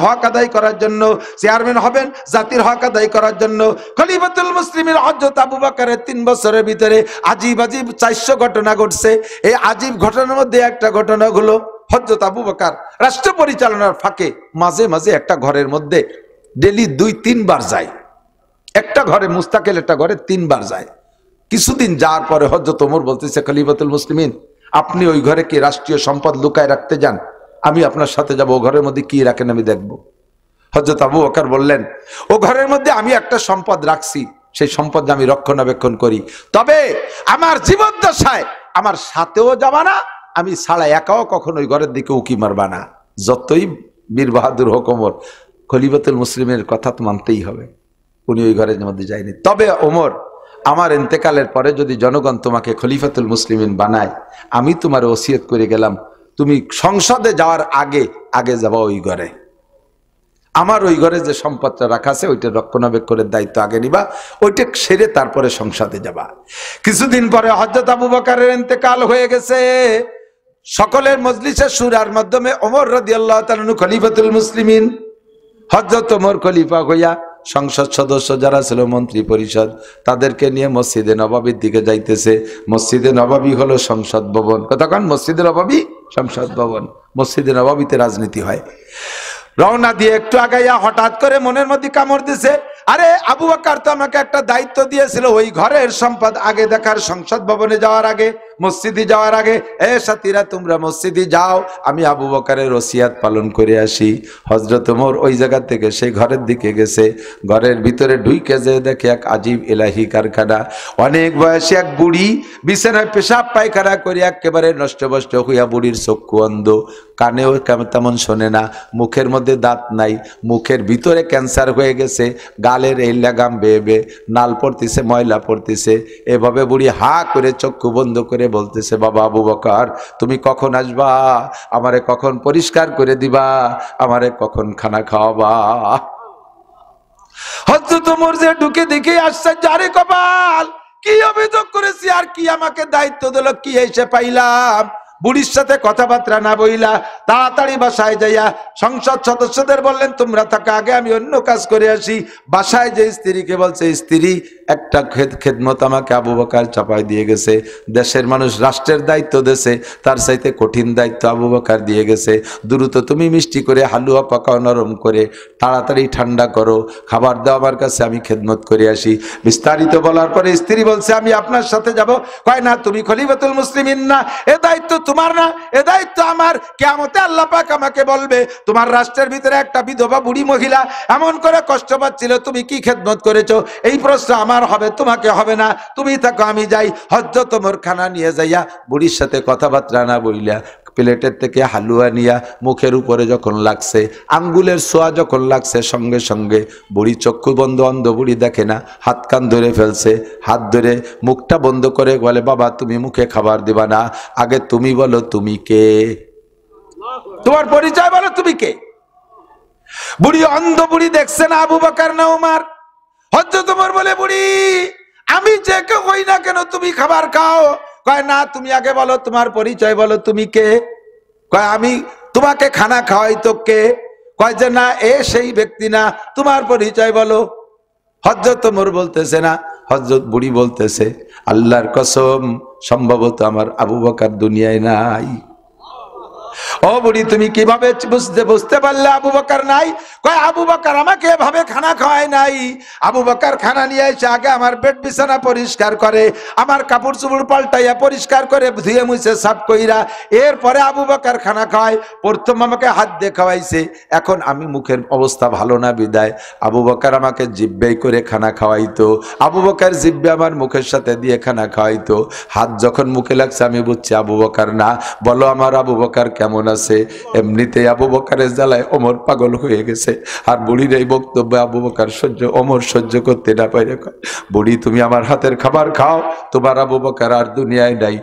হক আদায় করার জন্য, চেয়ারম্যান হবেন জাতির হক আদায় করার জন্য। খলিফাতুল মুসলিমিন হযরত আবু বকরের 3 বছরের ভিতরে আজীব 400 ঘটনা ঘটছে। এই আজীব ঘটনার মধ্যে একটা ঘটনা হলো, হযরত আবু বকর রাষ্ট্র পরিচালনার ফাঁকে মাঝে মাঝে একটা ঘরের মধ্যে ডেলি 2-3 বার যায়, একটা ঘরে মুস্তাকিল একটা ঘরে 3 বার যায়। কিছুদিন যাওয়ার পরে হযরত ওমর বলতেছে, খলিফাতুল মুসলিমিন আপনি ওই ঘরে কি রাষ্ট্রীয় সম্পদ লুকায় রাখতে যান, আমি আপনার সাথে যাব, ও ঘরের মধ্যে কি রাখেন আমি দেখব। হযরত আবু বকর বললেন, ও ঘরের মধ্যে আমি একটা সম্পদ রাখছি, সেই সম্পদ আমি রক্ষণাবেক্ষণ করি, তবে আমার জীবদ্দশায় আমার সাথেও যাবা না, আমি ছাড়া একাও কখনো ওই ঘরের দিকে উকি মারবা না। যতই বীর বাহাদুর হোক ওমর, খলিফাতুল মুসলিমের কথা তো মানতেই হবে। উনি ওই ঘরের মধ্যে যায়নি। তবে ওমর, আমার ইন্তেকালের পরে যদি জনগণ তোমাকে খলিফাতুল মুসলিমিন বানায়, আমি তোমার ওসিয়ত করে গেলাম, তুমি সংসদে যাওয়ার আগে আগে যাবা ওই ঘরে। আমার ওই ঘরে যে সম্পদটা রাখা আছে ওইটা রক্ষণাবেক্ষণের দায়িত্ব আগে নিবা, ওইটা সেরে তারপরে সংসদে যাবা। কিছুদিন পরে হযরত আবু বকরের ইন্তেকাল হয়ে গেছে। সকলের মজলিসের শুরার মাধ্যমে ওমর রাদিয়াল্লাহু তাআলা আনহু খলিফাতুল মুসলিমিন, হযরত ওমর খলিফা হইয়া সংসদ সদস্য যারা ছিল মন্ত্রী পরিষদ তাদেরকে নিয়ে মসজিদে নববীর দিকে যাইতেছে। মসজিদে নববী হলো সংসদ ভবন। কতক্ষণ মসজিদে নববী সংসদ ভবন, মসজিদে নববীতে রাজনীতি হয়। রওনা দিয়ে একটু আগাইয়া হঠাৎ করে মনের মধ্যে কামড় দিছে, আরে আবু বকর তো আমাকে একটা দায়িত্ব দিয়েছিল ওই ঘরের সম্পদ আগে দেখার, সংসদ ভবনে যাওয়ার আগে, মসজিদে যাওয়ার আগে। এ সাথীরা তোমরা মসজিদে যাও, আমি আবু বকরের ওসিয়াত পালন করে আসি। হযরত ওমর ওই জায়গা থেকে সেই ঘরের দিকে গেছে। ঘরের ভিতরে ঢুকে যে দেখে এক আজীব ইলাহি কারখানা। অনেক বয়সী এক বুড়ি বিছানায় পেশাব পায়খানা করে একেবারে নষ্টভষ্ট হইয়া, বুড়ির চক্ষু অন্ধ, কানেও তেমন শোনে না, মুখের মধ্যে দাঁত নাই, মুখের ভিতরে ক্যান্সার হয়ে গেছে, গালের এই লাগাম বেয়ে বেয়ে নাল পড়তেছে, ময়লা পড়তেছে। এভাবে বুড়ি হা করে চক্ষু বন্ধ করে বলতেছে, বাবা আবু বকর তুমি কখন আসবা, আমারে কখন পরিষ্কার করে দিবা, আমারে কখন খানা খাওয়াবা। হযরত ওমর যে ঢুকে দেখে আশ্চর্য, আরে কপাল, কি অভিযোগ করেছি আর কি আমাকে দায়িত্ব দিল, কি এসে পাইলাম। বুড়ির সাথে কথাবার্তা না বইলা তাড়াতাড়ি বাসায় যাইয়া সংসদ সদস্যদের বললেন, তোমরা থাকা আগে আমি অন্য কাজ করে আসি। বাসায় যে স্ত্রীকে বলছে, স্ত্রী একটা খেদমত আমাকে আবু বকর চাপাই দিয়ে গেছে। দেশের মানুষ রাষ্ট্রের দায়িত্ব দেশে, তার চাইতে কঠিন দায়িত্ব আবু বকর দিয়ে গেছে। দ্রুত তুমি মিষ্টি করে হালুয়া পাকাও, নরম করে তাড়াতাড়ি ঠান্ডা করো, খাবার দাও আমার কাছে, আমি খেদমত করে আসি। বিস্তারিত বলার পরে স্ত্রী বলছে, আমি আপনার সাথে যাব। কয় না, তুমি খলিফাতুল মুসলিমিন না, এ দায়িত্ব তোমার না, এ দায়িত্ব আমার। কিয়ামতে আল্লাহ পাক আমাকে বলবে, তোমার রাষ্ট্রের ভিতরে একটা বিধবা বুড়ি মহিলা এমন করে কষ্ট পাচ্ছিল, তুমি কি খেদমত করেছো? এই প্রশ্ন আমার হবে, তোমাকে হবে না, তুমি থাকো আমি যাই। হযরত ওমর খানা নিয়ে যাইয়া বুড়ির সাথে কথাবার্তা না বইলা প্লেটের থেকে হালুয়া নিয়া মুখের উপরে যখন লাগছে, আঙ্গুলের ছোঁয়া যখন লাগছে, সঙ্গে সঙ্গে বুড়ি চক্ষু বন্ধ, অন্ধ বুড়ি দেখে না, হাত কান ধরে ফেলছে। হাত ধরে মুখটা বন্ধ করে বলে, বাবা তুমি মুখে খাবার দিবা না, আগে তুমি বলো তুমি কে, তোমার পরিচয় বলো তুমি কে। বুড়ি অন্ধ, বুড়ি দেখছে না আবু বকর না ওমর। হযরত ওমর বলে, বুড়ি আমি যে কেউ হই না কেন তুমি খাবার খাও। কয় না, তুমি আগে বলো তোমার পরিচয় বলো তুমি কে। কয় আমি তোমাকে খানা খাওয়াই তো কে। কয় যে না, এ সেই ব্যক্তি না, তোমার পরিচয় বলো। হযরত ওমর বলতেছে না, হযরত বুড়ি বলতেছে, আল্লাহর কসম সম্ভবত আমার আবু বকর দুনিয়ায় নাই। ও বুড়ি তুমি কিভাবে বুঝতে পারলে আবু বকর নাই? কয় আবু বকর আমাকে এভাবে খানা খাওয়ায় নাই। আবু বকর খানা নিয়ে এসে আগে আমার বেড বিছানা পরিষ্কার করে, আমার কাপড় চোপড় পাল্টাইয়া পরিষ্কার করে ধুয়ে মুছে সাফ কইরা এরপরে আবু বকর খানা খাওয়ায়। প্রথম আমাকে হাত দিয়ে খাওয়াইছে, এখন আমি মুখের অবস্থা ভালো না বিদায় আবু বকর আমাকে জিব্বাই করে খানা খাওয়াইতো। আবু বকর জিব্বে আমার মুখের সাথে দিয়ে খানা খাওয়াইতো। হাত যখন মুখে লাগছে আমি বুঝছি আবু বকর না। বলো আমার আবু বকর কেমন আছে? এমনিতে আবু বকরের জ্বালায় ওমর পাগল হয়ে গেছে। আর বুড়ির এই বক্তব্য আবু বকর ওমর সহ্য করতে না পারে। বুড়ি তুমি আমার হাতের খাবার খাও, তোমার আবু বকর আর দুনিয়ায় নাই,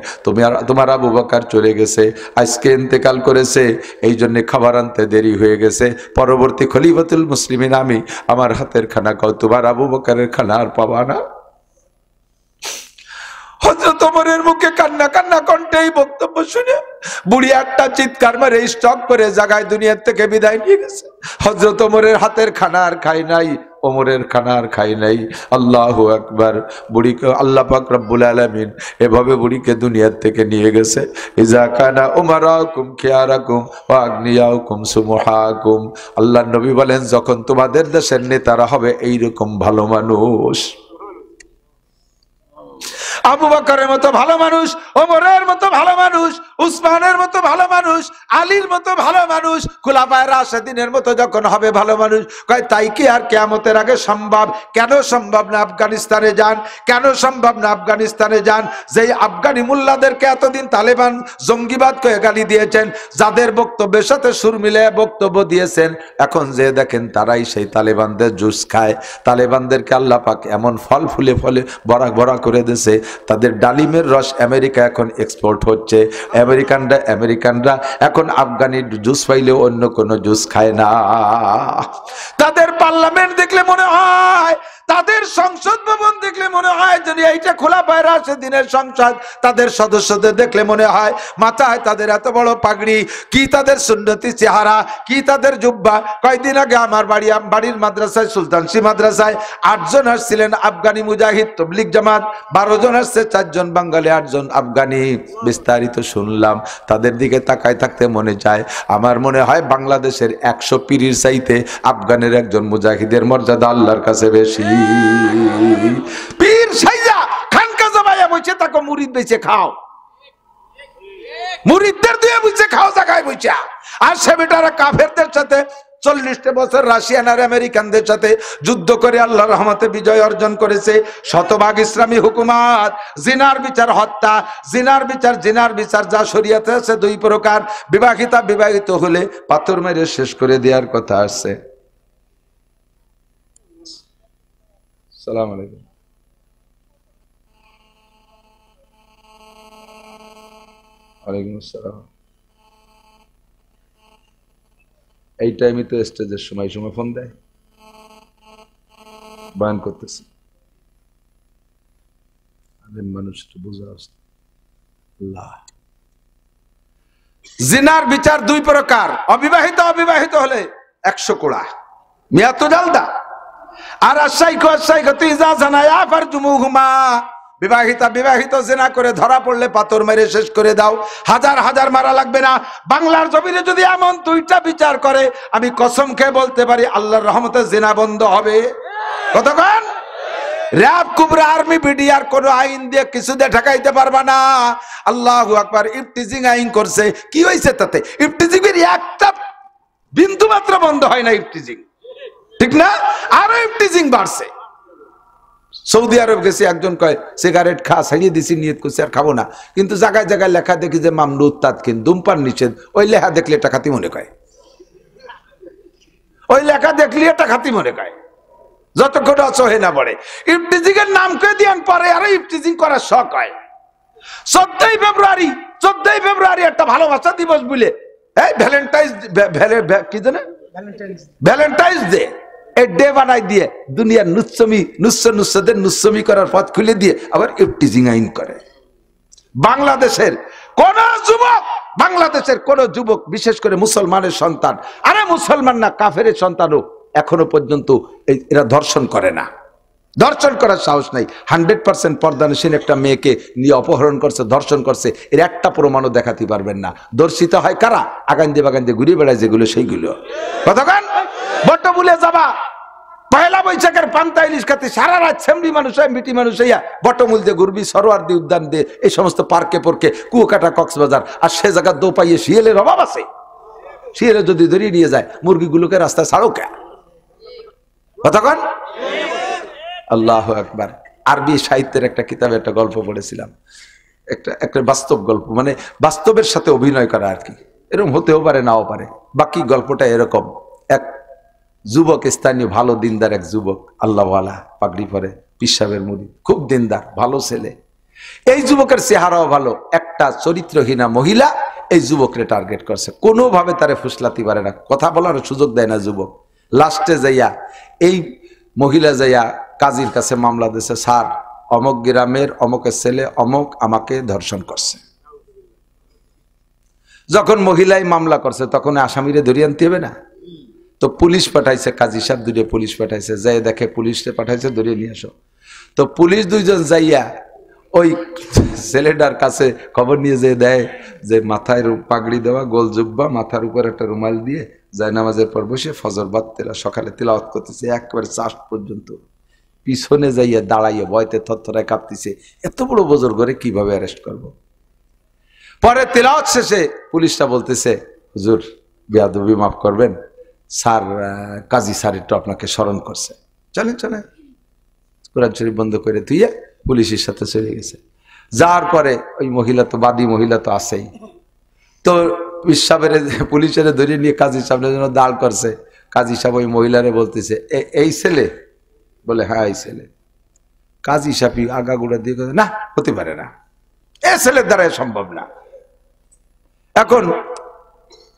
তোমার আবু বকর চলে গেছে, আজকে ইন্তেকাল করেছে, এই জন্য খাবার আনতে দেরি হয়ে গেছে। পরবর্তী খলিফাতুল মুসলিমিন আমি, আমার হাতের খানা খাও, তোমার আবু বকরের খানা আর পাবা না। হযরত ওমরের মুখে কান্না কান্না কণ্ঠে এই বক্তব্য শুনে বুড়ি একটা চিৎকার মারে স্টক করে জায়গায় দুনিয়ার থেকে বিদায় নিয়ে গেছে। হযরত ওমরের হাতের খানা আর খাই নাই, ওমরের খানা আর খাই নাই। আল্লাহু আকবার। বুড়িকে আল্লাহ পাক রব্বুল আলামিন এভাবে বুড়িকে দুনিয়ার থেকে নিয়ে গেছে। ইজা কানা উমারাকুম খিয়ারাকুম ওয়া আগনিয়াকুম সুমহাকুম। আল্লাহর নবী বলেন, যখন তোমাদের দেশের নেতারা হবে এইরকম ভালো মানুষ, আবু বকরের মতো ভালো মানুষ, ওমরের মতো ভালো মানুষ, উসমানের মতো ভালো মানুষ, আলীর মতো ভালো মানুষ, খুলাফায়ে রাশিদিনের মতো যখন হবে ভালো মানুষ, কয় তাই কি আর কিয়ামতের আগে সম্ভব? কেন সম্ভব না? আফগানিস্তানে যান, কেন সম্ভব না? আফগানিস্তানে যান, যেই আফগানি মুল্লাদেরকে এতদিন তালেবান জঙ্গিবাদ করে গালি দিয়েছেন, যাদের বক্তব্যের সাথে সুর মিলে বক্তব্য দিয়েছেন, এখন যে দেখেন তারাই সেই তালেবানদের জুস খায়। তালেবানদেরকে আল্লাহ পাক এমন ফল ফুলে ফলে ভরা ভরা করে দিয়েছে, তাদের ডালিমের রস আমেরিকা এখন এক্সপোর্ট হচ্ছে। আমেরিকানরা এখন আফগানি জুস পাইলেও অন্য কোনো জুস খায় না। তাদের পার্লামেন্ট দেখলে মনে হয়, তাদের সংসদ ভবন দেখলে মনে হয় যদি এইটা খোলা বাইরে আসে দিনের সংসদ। তাদের সদস্যদের দেখলে মনে হয় মাথায় তাদের এত বড় পাগড়ি, কি তাদের সুন্নতি চেহারা, কি তাদের জুব্বা। কয়েকদিন আগে আমার বাড়ির মাদ্রাসায়, সুলতানসি মাদ্রাসায় 8 জন আসছিলেন আফগানি মুজাহিদ তবলিগ জামাত, 12 জন আসছে, 4 জন বাঙালি, 8 জন আফগানি। বিস্তারিত শুনলাম, তাদের দিকে তাকায় থাকতে মনে চায়। আমার মনে হয় বাংলাদেশের 100 পীরের চাইতে আফগানের একজন মুজাহিদের মর্যাদা আল্লাহর কাছে বেশি। পীর সাইজা খানকা জবাইয়া বইছে, তাকে মুরিদ বেচে খাও, মুরিদদের দিয়ে বইছে খাও জায়গায় বইছা। আর সে বেটারা কাফেরদের সাথে 40 বছর রাশিয়ান আর আমেরিকানদের সাথে যুদ্ধ করে আল্লাহর রহমতে বিজয় অর্জন করেছে। শতভাগ ইসলামী হুকুমত, জিনার বিচার হত্যা, জিনার বিচার যা শরীয়তে আছে 2 প্রকার। বিবাহিত হলে পাথর মেরে শেষ করে দেওয়ার কথা আছে। সালাম আলাইকুম। ওয়ালাইকুম আসসালাম। এই টাইমে তো স্টেজের সময় ফোন দেয়, বয়ান করতেছি। মানুষ একটু বোঝা উচিত। জিনার বিচার 2 প্রকার। অবিবাহিত হলে 100 কোড়া মিয়া তো ডালদা। আর বিবাহিত জিনা করে ধরা পড়লে পাথর মেরে শেষ করে দাও। হাজার মারা লাগবে না। বাংলার জমিনে যদি এমন 2টা বিচার করে, আমি কসম খেয়ে বলতে পারি আল্লাহর রহমতে জিনা বন্ধ হবে। কতক্ষণ? র‍্যাব, কুবরা, আর্মি, বিডিআর কোন আইন দিয়ে কিছু দিয়ে ঠেকাইতে পারবা না। আল্লাহু আকবার। ইফতিজিং আইন করছে, কি হয়েছে তাতে? ইফতিজিং এর একটা বিন্দু মাত্র বন্ধ হয় না। ইফতিজিং, ঠিক না? আরো ইফতিজিং বাড়ছে। সৌদি আরব গেছে, একজন কয় সিগারেট খা, ছাড়িয়ে দিছি, নিয়ত করছি আর খাবো না। কিন্তু জায়গায় জায়গায় লেখা দেখি যে মামনুত তাদকিন, ধূমপান নিষেধ। ওই লেখা দেখলে এটা খাতি মনে কয়, ওই লেখা দেখলে এটা খাতি মনে কয়, যতক্ষণ অসহে না পড়ে। ইফতিজিং এর নাম কে দিয়ান পরে আরো ইফতিজিং করার শখ হয়। 14ই ফেব্রুয়ারি একটা ভালোবাসা দিবস বলে ভ্যালেন্টাইন্স ডে, এই ডে বানাই দিয়ে দুনিয়ার নুচ্ছদের নুচ্ছমি করার পথ খুলে দিয়ে আবার ইফতিজিং আইন করে। বাংলাদেশের কোন যুবক, বিশেষ করে মুসলমানের সন্তান, আরে মুসলমান না কাফের সন্তানও এখনো পর্যন্ত এরা ধর্ষণ করে না, ধর্ষণ করার সাহস নাই। 100% পর্দানসীন একটা মেয়েকে নিয়ে অপহরণ করছে, ধর্ষণ করছে, এর একটা প্রমাণও দেখাতে পারবেন না। দর্শিত হয় কারা? আগান্দে বাগান্দে ঘুরে বেড়ায় যেগুলো, সেইগুলো। কতক্ষণ বটমূলে যাবা, পয়লা বৈশাখের পান্তা ইলিশ খাতে সারা রাত সেমরি মানুষ হয়, মিটি মানুষ হইয়া বটমূল দিয়ে ঘুরবি, সরোয়ার দিয়ে, উদ্যান দিয়ে, এই সমস্ত পার্কে পর্কে, কুয়াকাটা, কক্সবাজার। আর সে জায়গা দো পাইয়ে শিয়ালের অভাব আছে। শিয়ালে যদি ধরিয়ে নিয়ে যায়, মুরগিগুলোকে রাস্তায় ছাড়ো কে? কতক্ষণ? আল্লাহু আকবার। আরবি সাহিত্যের একটা কিতাবে একটা গল্প পড়েছিলাম, একটা বাস্তব গল্প, মানে বাস্তবের সাথে অভিনয় করা আর কি। এরকম হতেও পারে, নাও পারে। বাকি গল্পটা এরকম, এক যুবক, স্থানীয় ভালো দিনদার এক যুবক, আল্লাহওয়ালা, পাগড়ি পরে, পিসাবের মুরিদ, খুব দিনদার, ভালো ছেলে। এই যুবকের চেহারাও ভালো। একটা চরিত্রহীনা মহিলা এই যুবকরে টার্গেট করছে, কোনোভাবে তারে ফুসলাতে পারে না, কথা বলার সুযোগ দেয় না যুবক। লাস্টে যাইয়া এই মহিলা যাইয়া কাজীর কাছে মামলা দিয়েছে, স্যার অমক গ্রামের অমকের ছেলে অমক আমাকে ধর্ষণ করছে। যখন মহিলাই মামলা করছে, তখন আসামিরে ধরিয়ে আনতে হবে না? তো পুলিশ পাঠাইছে, কাজী সাহেব 2 পুলিশ পাঠাইছে, যাই দেখে পুলিশে পাঠাইছে, ধরিয়ে নিয়ে আসো। তো পুলিশ 2 জন যাইয়া ওই ছেলেটার কাছে খবর নিয়ে যেয়ে দেয় যে মাথায় পাগড়ি দেওয়া, গোল জুব্বা, মাথার উপর একটা রুমাল দিয়ে যায় নামাজের পর বসে ফজর বাদ সকালে তিলাওয়াত করতেছে একেবারে 4 পর্যন্ত। পিছনে যাইয়া দাঁড়াইয়া ভয়তে থরথরায় কাঁপতেছে, এত বড় বজর করে কিভাবে অ্যারেস্ট করব। পরে তিলাওয়াত শেষে পুলিশটা বলতেছে, হুজুর বেয়াদবি মাফ করবেন, স্যার কাজী স্যার একটু আপনাকে স্মরণ করছে, চলেন চলেন। কোরআন শরীফ বন্ধ করে তুইয়া পুলিশের সাথে চলে গেছে। যাওয়ার পরে ওই মহিলা তো, বাদী মহিলা তো আছেই, তো সাহেবের পুলিশের ধরে নিয়ে কাজী সাহেবের জন্য দাঁড় করছে। কাজী সাহেব ওই মহিলারে বলতেছে, এই ছেলে? বলে হ্যাঁ এই ছেলে। কাজী সাপি আগাগুড়া দিয়ে না হতে পারে না, এ ছেলের দ্বারা সম্ভব না। এখন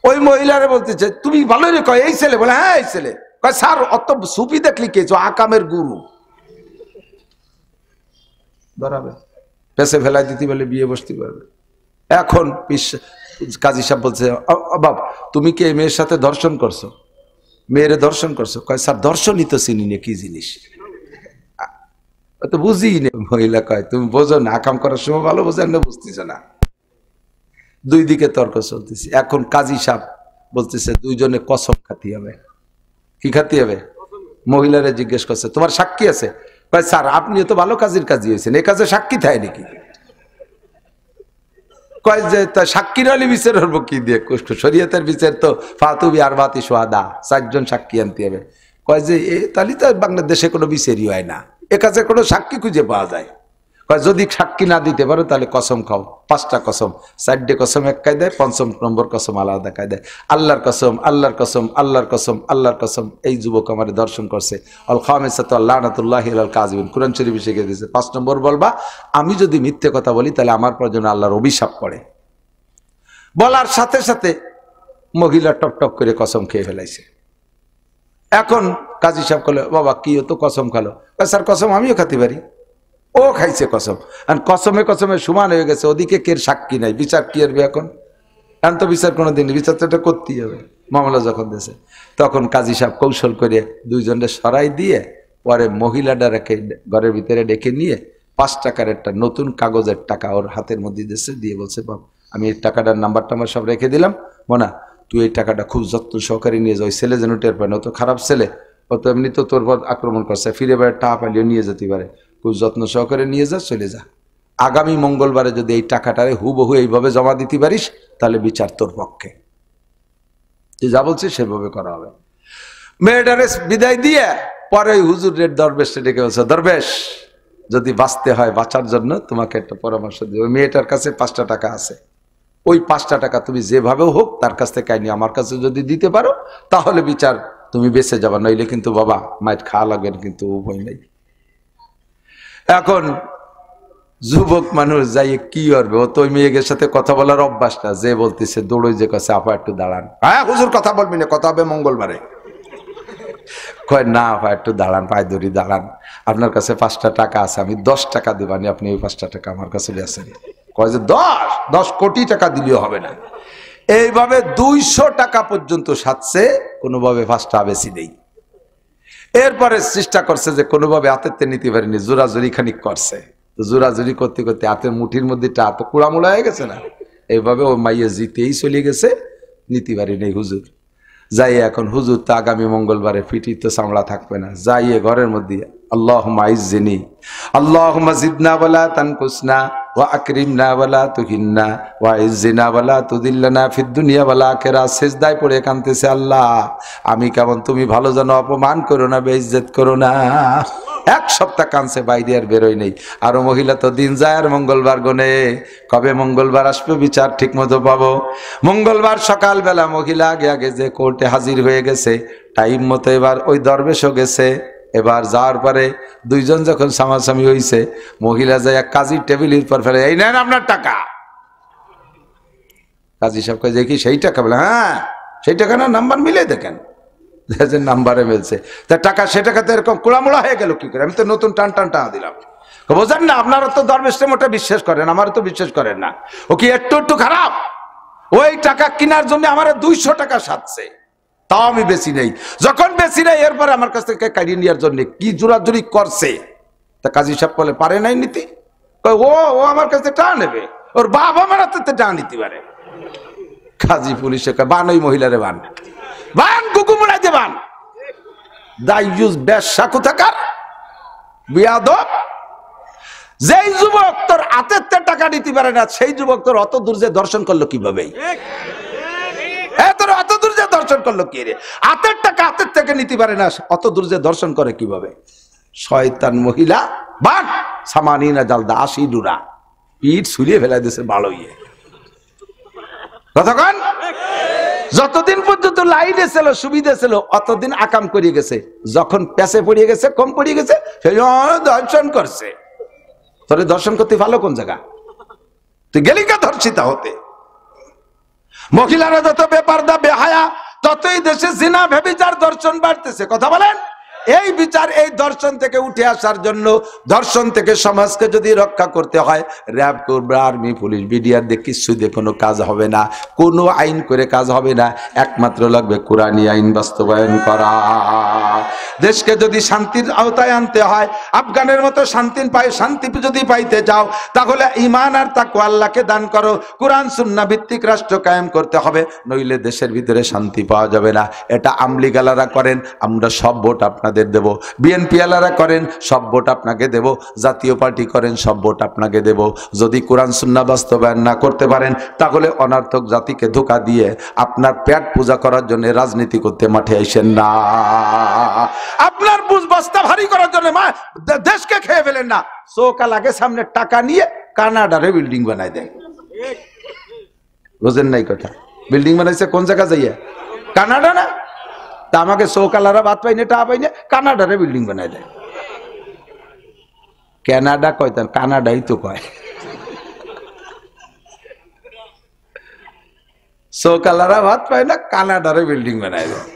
ওই মহিলারে বলতেছে তুমি ভালো রে, কয় এই ছেলে, বলে হ্যাঁ এই ছেলে। কয় স্যার অত সুফি দেখলি কেছো, আকামের গুরু ধরাবে, পেছে ফেলাই দিতে বলে বিয়ে বসতে পারবে। এখন কাজী সাহেব বলছে বাব তুমি কি এই মেয়ের সাথে দর্শন করছো, মেয়েরে দর্শন করছো? কয় স্যার দর্শনই তো চিনি না কি জিনিস, তো বুঝি না। মহিলা কয় তুমি বোঝো না, আকাম করার সময় ভালো বোঝেন না, বুঝতেছ না। দুই দিকে তর্ক চলতেছে। এখন কাজী সাহেব বলতেছে দুইজনে কসম খাতি হবে। কি খাতি হবে? মহিলারে জিজ্ঞেস করছে তোমার সাক্ষী আছে? কয় স্যার আপনিও তো ভালো কাজের কাজী হয়েছেন, এই কাজে সাক্ষী থাকে নাকি? কয় যে তা সাক্ষীর হলে বিচার হবো কি দিয়ে, শরীয়তের বিচার তো ফাতুবি আরবাতি সোহাদা, 4 জন সাক্ষী আনতে হবে। কয় যে তাহলে তো বাংলাদেশে কোনো বিচারই হয় না, এ কাজে কোনো সাক্ষী খুঁজে পাওয়া যায়। কয় যদি সাক্ষী না দিতে পারো তাহলে কসম খাও, 5টা কসম, 4টে কসম এক কায়দায়, 5ম নম্বর কসম আলাদা কায়দায়। আল্লাহর কসম, আল্লাহর কসম, আল্লাহর কসম, আল্লাহর কসম, এই যুবক আমার দর্শন করছে। আল খামিসাতু লানাতুল্লাহি আলাল কাযিবিন, কুরআন শরীফে শিখিয়ে দিয়েছে। 5 নম্বর বলবা আমি যদি মিথ্যে কথা বলি তাহলে আমার পর যেন আল্লাহর অভিশাপ পড়ে। বলার সাথে সাথে মহিলা টপ টপ করে কসম খেয়ে ফেলাইছে। এখন কাজী সাহেব বলে বাবা কি তো কসম খালো? স্যার কসম আমিও খাতে পারি। ও খাইছে কসম, আর কসমে কসমে সমান হয়ে গেছে। ওদিকে কে সাক্ষী নাই, বিচার কি করবে? এখন তো বিচার কোনোদিন, বিচার তো এটা করতেই হবে। মামলা যখন দেশে, তখন কাজী সাহেব কৌশল করে 2 জনকে সরাই দিয়ে পরে মহিলাটাকে ঘরের ভিতরে ডেকে নিয়ে 5 টাকার একটা নতুন কাগজের টাকা ওর হাতের মধ্যে দিয়েছে, দিয়ে বলছে বাবা আমি এই টাকাটার নাম্বার টাম্বার সব রেখে দিলাম, মোনা তুই এই টাকাটা খুব যত্ন সহকারে নিয়ে যাও। ওই ছেলে যেন টের পায় না, ও তো খারাপ ছেলে, ও তো এমনি তো তোর পর আক্রমণ করছে, ফিরে বেড়ে টাকা পালিয়ে নিয়ে যেতে পারে, খুব যত্ন সহকারে নিয়ে যা, চলে যা। আগামী মঙ্গলবারে যদি এই টাকাটারে হুবহু এইভাবে জমা দিতে পারিস তাহলে বিচার তোর পক্ষে, তুই যা বলছিস সেভাবে করা হবে। মেয়েটারে বিদায় দিয়ে পরে ওই হুজুরের দরবেশে ডেকে বলছে দরবেশ যদি বাঁচতে হয়, বাঁচার জন্য তোমাকে একটা পরামর্শ দিই। ওই মেয়েটার কাছে 5টা টাকা আছে, ওই 5টা টাকা তুমি যেভাবেও হোক তার কাছ থেকে আইনি আমার কাছে যদি দিতে পারো তাহলে বিচার তুমি বেঁচে যাবা, নইলে কিন্তু বাবা মায়ের খাওয়া লাগবে, কিন্তু উভয় নেই। এখন যুবক মানুষ যাই কি করবে, ও তো ওই মেয়েদের সাথে কথা বলার অভ্যাস না, যে বলতেছে দৌড়ই যে কাছে আপা একটু দাঁড়ান। হ্যাঁ হুজুর কথা বলবি না, কথা হবে মঙ্গলবারে। কয় না আপা একটু দাঁড়ান, পায়ে ধরি দাঁড়ান, আপনার কাছে 5টা টাকা আছে, আমি 10 টাকা দেবানি, আপনি ওই 5টা টাকা আমার কাছে বেছেন। কয় যে 10 কোটি টাকা দিলেও হবে না। এইভাবে 200 টাকা পর্যন্ত সাথে কোনোভাবে 5টা বেশি নেই। এরপরে চেষ্টা করছে যে কোনোভাবে হাতের নিতে পারেনি, জোরাজুরি খানিক করছে, জোরাজুরি করতে করতে হাতের মুঠির মধ্যে হাত কুড়ামুড়া হয়ে গেছে না, এইভাবে ও মাইয়া জিতেই চলে গেছে, নিতে পারিনি হুজুর। যাই এখন হুজুর তো আগামী মঙ্গলবারে ফিটি তো চামড়া থাকবে না, যাইয়ে ঘরের মধ্যে আল্লাহুম্মা ইজ্জিনি আল্লাহুম্মা জিদনা ওয়ালা তানকুসনা ওয়া আকরিমনা ওয়ালা তুহিন্না ওয়া ইজ্জিনা ওয়ালা তুদিল্লানা ফিদ দুনিয়া ওয়াল আখিরা। সিজদায় পড়ে কাঁদতেছে আল্লাহ আমি কেমন, তুমি ভালো জানো, অপমান করো না, বেইজ্জত করো না। 1 সপ্তাহ কাঁদছে, বাইরে আর বেরোয় নেই। আরো মহিলা তো দিন যায় আর মঙ্গলবার গনে, কবে মঙ্গলবার আসবে বিচার ঠিক মতো পাবো। মঙ্গলবার সকালবেলা মহিলা আগে আগে যে কোর্টে হাজির হয়ে গেছে টাইম মতো, এবার ওই দরবেশও গেছে। এবার যাওয়ার পরে 2 জন যখন সামাসামি হয়েছে, মহিলা যায় কাজীর টেবিলের পর ফেলে এই নেন আপনার টাকা। কাজী সাহেব কয় দেখি সেই টাকা? বলে হ্যাঁ সেই টাকা না, নাম্বার মিলে দেখেন, নাম্বারে মিলছে। তা টাকা সে টাকা তো এরকম কুড়ামুড়া হয়ে গেল কি করে? আমি তো নতুন টান টান টাকা দিলাম। বোঝেন না, আপনারা তো দরবেশে মোটা বিশ্বাস করেন, আমার তো বিশ্বাস করেন না। ও কি একটু একটু খারাপ? ওই টাকা কেনার জন্য আমার 200 টাকা সাথছে, তাও আমি বেশি নেই। যখন বেশি নেই এরপরে আমার কাছ থেকে কাড়িয়ে নেওয়ার জন্য কি জোরাজুরি করছে। তা কাজী সাহেব বলে পারে নাই নিতে? ও আমার কাছে টাকা নেবে, ওর বাপ আমার হাতে টাকা নিতে পারে। কাজী পুলিশে বান, ওই মহিলারে বান, বান কুকুমুড়া যে বান, দাইজুস বেশ্যা কোথাকার বিয়াদব। যেই যুবক তোর হাতের টাকা নিতে পারে না, সেই যুবক তোর অত দূর যে দর্শন করলো কিভাবে? তোর অত দূর যে দর্শন করলো কি রে? হাতের টাকা হাতের থেকে নিতে পারে না, অত দূর যে দর্শন করে কিভাবে? শয়তান মহিলা বান, সামানিনা জালদা, 80 ডুরা, পিঠ ছুলিয়ে ফেলাই দিয়েছে ভালো ইয়ে। কতক্ষণ? যতদিন পর্যন্ত লাইনে ছিল, সুবিধা ছিল, অতদিন আকাম করিয়ে গেছে। যখন পেছে পড়িয়ে গেছে, কম পড়িয়ে গেছে, সেই দর্শন করছে। তোরে দর্শন করতে ভালো কোন জায়গা? তুই গেলি কা ধর্ষিতা হতে? মহিলারা যত বেপরদা বেহায়া ততই দেশে জিনা ব্যভিচার দর্শন বাড়তেছে। কথা বলেন। এই বিচার এই দর্শন থেকে উঠে আসার জন্য, দর্শন থেকে সমাজকে যদি রক্ষা করতে হয়, র্যাব করবে, আর্মি, পুলিশ, বিডিআর দিয়ে কিছু দিয়ে কোনো কাজ হবে না, কোনো আইন করে কাজ হবে না। একমাত্র লাগবে কোরআনী আইন বাস্তবায়ন করা। দেশকে যদি শান্তির আওতায় আনতে হয়, আফগানের মতো শান্তি যদি পাইতে চাও, তাহলে ঈমান আর তাকওয়া আল্লাহকে দান করো। কোরআন সুন্নাহ ভিত্তিক রাষ্ট্র কায়েম করতে হবে, নইলে দেশের ভিতরে শান্তি পাওয়া যাবে না। এটা আমলিগালারা করেন, আমরা সব ভোট আপনাদের দেব। বিএনপি আলারা করেন, সব ভোট আপনাকে দেব। জাতীয় পার্টি করেন, সব ভোট আপনাকে দেব। যদি কোরআন সুন্নাহ বাস্তবায়ন না করতে পারেন, তাহলে অনার্থক জাতিকে ধোঁকা দিয়ে আপনার পেট পূজা করার জন্য রাজনীতি করতে মাঠে আইসেন না। আপনার বুঝ বস্তা ভারী করার জন্য দেশকে খেয়ে ফেলেন না। চোখা লাগে সামনে টাকা নিয়ে কানাডারে বিল্ডিং বানাই দেয়। বুঝেন নাই কথা? বিল্ডিং বানাইছে কোন জায়গা যাইয়া? কানাডা না? তা আমাকে চৌকালারা বাদ পাইনে, টা পাইনে, কানাডারে বিল্ডিং বানাই দেয়। কানাডা কয়, তার কানাডাই তো কয়। চৌকালারা ভাত পায় না, কানাডারে বিল্ডিং বানাই দেয়।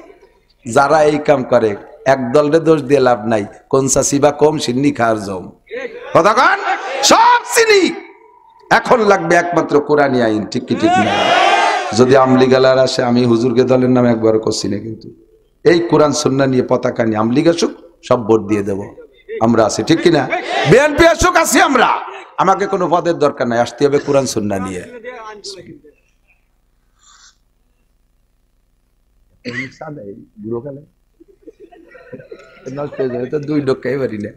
যারা এই কাম করে এক দলরে দোষ দিয়ে লাভ নাই। কোন চাষি বা কম সিন্নি খাওয়ার জম কথা কন, সব চিনি। এখন লাগবে একমাত্র কোরআনী আইন। ঠিক কি ঠিক না? যদি আমলিগালার আসে, আমি হুজুরকে দলের নামে একবার করছি না, কিন্তু এই কোরআন সুন্নাহ নিয়ে পতাকা নিয়ে আমলিগ আসুক, সব ভোট দিয়ে দেব। আমরা আছি, ঠিক কিনা? বিএনপি আসুক, আছি আমরা। আমাকে কোনো পদের দরকার নাই, আসতে হবে কোরআন সুন্নাহ নিয়ে। দুই ডোকাই পারি না।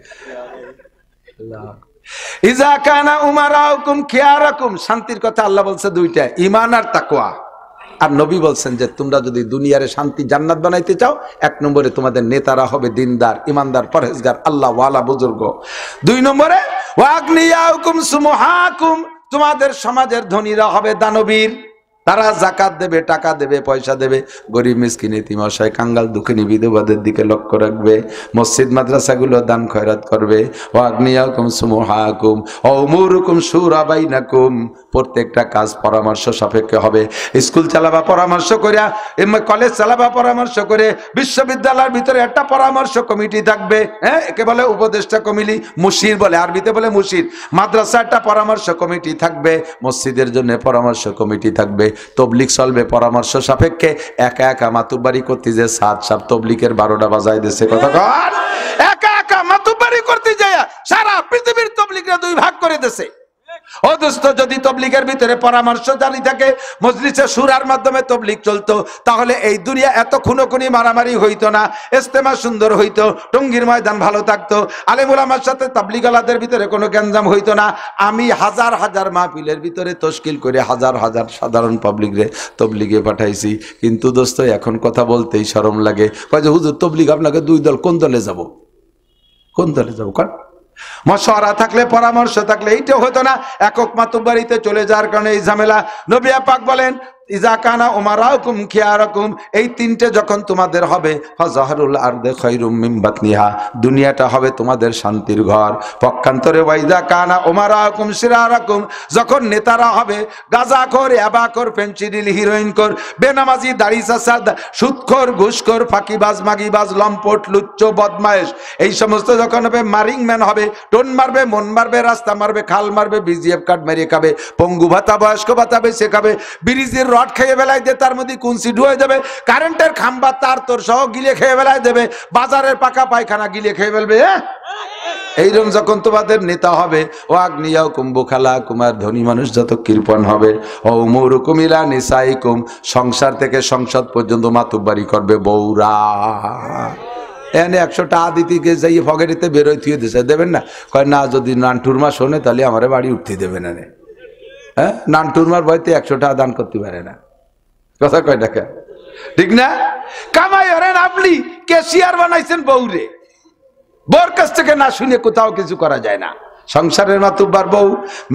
ইজা কানা উমারাউকুম খিয়ারাকুম, শান্তির কথা আল্লাহ বলছে দুইটা, ঈমান আর তাকওয়া। আর নবী বলছেন যে তোমরা যদি দুনিয়ারে শান্তি জান্নাত বানাইতে চাও, এক নম্বরে তোমাদের নেতারা হবে দিনদার, ইমানদার, পরহেজগার, আল্লাহ ওয়ালা বুজুর্গ। দুই নম্বরে ওয়াগনিয়াউকুম সুমহাকুম, তোমাদের সমাজের ধনীরা হবে দানবীর। তারা জাকাত দেবে, টাকা দেবে, পয়সা দেবে, গরিব মিসকিন এতিম অসহায় কাঙ্গাল দুঃখিনী বিধবাদের দিকে লক্ষ্য রাখবে, মসজিদ মাদ্রাসাগুলো দান খয়রাত করবে। ওয়াগনিয়াকুম সুমহাকুম ওমুরুকুম শুরা বাইনাকুম, প্রত্যেকটা কাজ পরামর্শ সাপেক্ষে হবে। স্কুল চালাবা পরামর্শ করে, কলেজ চালাবা পরামর্শ করে, বিশ্ববিদ্যালয়ের ভিতরে একটা পরামর্শ কমিটি থাকবে। হ্যাঁ, একে বলে উপদেষ্টা কমিটি, মুশির বলে, আরবিতে বলে মুশির। মাদ্রাসা একটা পরামর্শ কমিটি থাকবে, মসজিদের জন্য পরামর্শ কমিটি থাকবে। তবলিগ চলবে পরামর্শ সাপেক্ষে। একা একা মাতুব্বারি করতে যে সাত তবলিগের 12টা বাজায় দিয়েছে। কথা কর, একা একা মাতুব্বারি করতে যায় সারা পৃথিবীর তবলিগরা দুই ভাগ করে দিয়েছে। ও দোস্ত, যদি তবলিগের ভিতরে পরামর্শ জারি থাকে, মজলিসে সুরার মাধ্যমে তবলিগ চলতো, তাহলে এই দুনিয়া এত খুনোখুনি মারামারি হইতো না, ইজতেমা সুন্দর হইতো, টঙ্গীর ময়দান ভালো থাকতো, আলেম ওলামার সাথে তাবলিগালাদের ভিতরে কোনো গ্যাঞ্জাম হইতো না। আমি হাজার হাজার মাহফিলের ভিতরে তশকিল করে হাজার হাজার সাধারণ পাবলিকরে তবলিগে পাঠাইছি। কিন্তু দোস্ত, এখন কথা বলতেই শরম লাগে। কয় যে হুজুর, তবলিগ আপনাকে দুই দল, কোন দলে যাব? কোন দলে যাব? কারণ মশওয়ারা থাকলে, পরামর্শ থাকলে এইটাও হতো না। একক মাতুব্বারিতে চলে যাওয়ার কারণে এই ঝামেলা। নবী পাক বলেন, ইজা কানা উমারাকুম খিয়ারাকুম, এই তিনটে যখন তোমাদের হবে, ফাজহারুল আরদে খায়রুম মিন বাতনিহা, দুনিয়াটা হবে তোমাদের শান্তির ঘর। পক্ষান্তরে ওয়াইজা কানা উমারাকুম শিরারাকুম, যখন নেতারা হবে গাঁজাখোর, ইয়াবাখোর, ফেনসিডিল, হিরোইনখোর, বেনামাজি, দাড়ি চাচা, সুদখোর, ঘুষখোর, ফাঁকিবাজ, মাগিবাজ, লম্পট, লুচ্চ, বদমায়েশ, এই সমস্ত যখন হবে, মারিং ম্যান হবে, টোন মারবে, মন মারবে, রাস্তা মারবে, খাল মারবে, বিজিএফ কার্ড মেরে খাবে, পঙ্গু ভাতা, বয়স্ক ভাতা বেশি খাবে, ব্রিজের রড খেয়ে বেলায় দিয়ে তার মধ্যে কুনসি ঢুয়ে যাবে, কারেন্টের খাম্বা তার তোর সহ গিলে খেয়ে বেলায় দেবে, বাজারের পাকা পায়খানা গিলে খেয়ে ফেলবে। এইরকম যখন তোমাদের নেতা হবে, ও আগ্নিয়াও কুম্ভখালা, কুমার ধনী মানুষ যত কৃপণ হবে, ও মুরুকুমিলা নিসাইকুম, সংসার থেকে সংসদ পর্যন্ত মাতুব্বারি করবে বউরা। এনে 100 টাকা দিতে গিয়ে যাইয়ে ফগেরিতে বেরোয় থুয়ে দিছে, দেবেন না? কয় না, যদি নানটুরমা শোনে তাহলে আমার বাড়ি উঠতে দেবে না। হ্যাঁ, নানটুরমার ভয়তে 100 টাকা দান করতে পারে না। কথা কয় টাকা, ঠিক না? কামাই হরেন আপনি, ক্যাশিয়ার বানাইছেন বউরে, বউর কাছ থেকে না শুনে কোথাও কিছু করা যায় না। সংসারের মাতুব্বার বউ,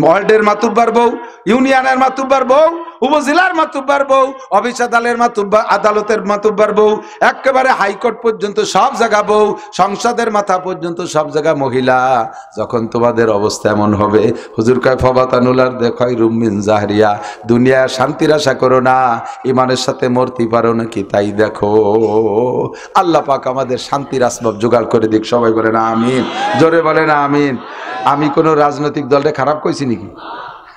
ওয়ার্ডের মাতুব্বার বউ, ইউনিয়নের মাতুব্বার বউ, উপজেলার মাতুব্বার বউ, অফিস আদালতের মাতুব্বার বউ, একেবারে হাইকোর্ট পর্যন্ত সব জায়গা বউ, সংসদের মাথা পর্যন্ত সব জায়গা মহিলা। যখন তোমাদের অবস্থা এমন হবে, হুজুর কয় ফবাতানুলার দেখাই রুমিন জাহরিয়া, দুনিয়ায় শান্তির আশা করো না, ইমানের সাথে মরতে পারো নাকি তাই দেখো। আল্লাহ পাক আমাদের শান্তির আসবাব জোগাড় করে দিক, সবাই বলেন আমিন, জোরে বলেন আমিন। আমি কোনো রাজনৈতিক দলরে খারাপ কইছি নাকি?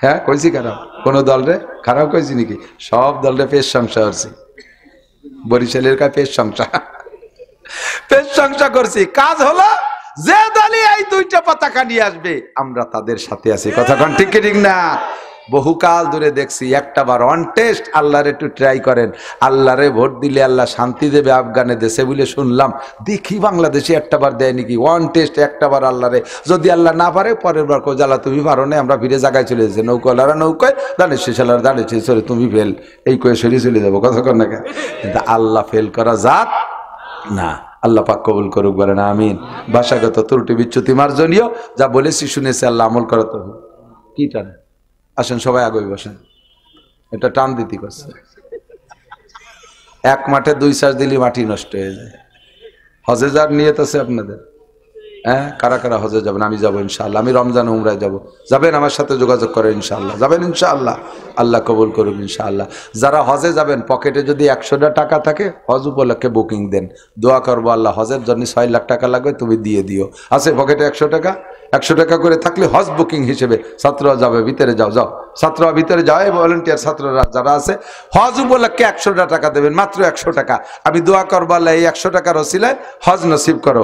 হ্যাঁ কইছি খারাপ? কোনো দলরে খারাপ কইছি নাকি? সব দলরে পেশ সংসার করছি, বরিশালের কাছে পেশ সংসার, পেশ সংসার করছি। কাজ হলো যে দলই এই দুইটা পতাকা নিয়ে আসবে আমরা তাদের সাথে আছি। কথা কোন ঠিক ঠিক না? বহুকাল ধরে দেখছি, একটা বার অন টেস্ট আল্লাহর একটু ট্রাই করেন, আল্লাহরে ভোট দিলে আল্লাহ শান্তি দেবে আফগানে দেশে বলে শুনলাম, দেখি বাংলাদেশে একটা বার দেয় নাকি ওয়ান টেস্ট, একটা বার আল্লাহরে যদি আল্লাহ না পারে পরের বার কো জ্বালা তুমি পারো না, আমরা ফিরে জায়গায় চলে যাচ্ছি, নৌকালারা নৌকায় দাঁড়িয়েছে, সালার দাঁড়িয়েছে, সরে তুমি ফেল, এই কয়ে সরিয়ে চলে যাবো। কথা কর না কেন? কিন্তু আল্লাহ ফেল করা জাত না। আল্লাহ পাক কবুল করুক, বলেন আমিন। ভাষাগত ত্রুটি বিচ্যুতি মার্জনীয়, যা বলেছি শুনেছি, আল্লাহ আমল করা তো কি টানে। আসেন সবাই আগে বসেন, এটা টান দিতে করছে। এক মাঠে 2 চাষ দিলে মাটি নষ্ট হয়ে যায়। হজে যার নিয়ত আছে আপনাদের? হ্যাঁ, কারা কারা হজে যাবেন? আমি যাবো ইনশাআল্লাহ, আমি রমজান উমরায় যাবো। যাবেন? আমার সাথে যোগাযোগ করেন ইনশাআল্লাহ। যাবেন ইনশাআল্লাহ, আল্লাহ কবুল করুন ইনশাআল্লাহ। যারা হজে যাবেন পকেটে যদি 100টা টাকা থাকে, হজ উপলক্ষে বুকিং দেন, দোয়া করবো আল্লাহ হজের জন্য 6 লাখ টাকা লাগবে, তুমি দিয়ে দিও। আছে পকেটে 100 টাকা? 100 টাকা করে থাকলে হজ বুকিং হিসেবে ছাত্ররা যাবে, ভিতরে যাও, যাও ছাত্ররা ভিতরে যাও, এই ভলেন্টিয়ার ছাত্ররা যারা আছে হজ উপলক্ষে 100টা টাকা দেবেন, মাত্র 100 টাকা। আমি দোয়া করবো আল্লাহ এই 100 টাকার ওসিলায় হজ নসিব করো।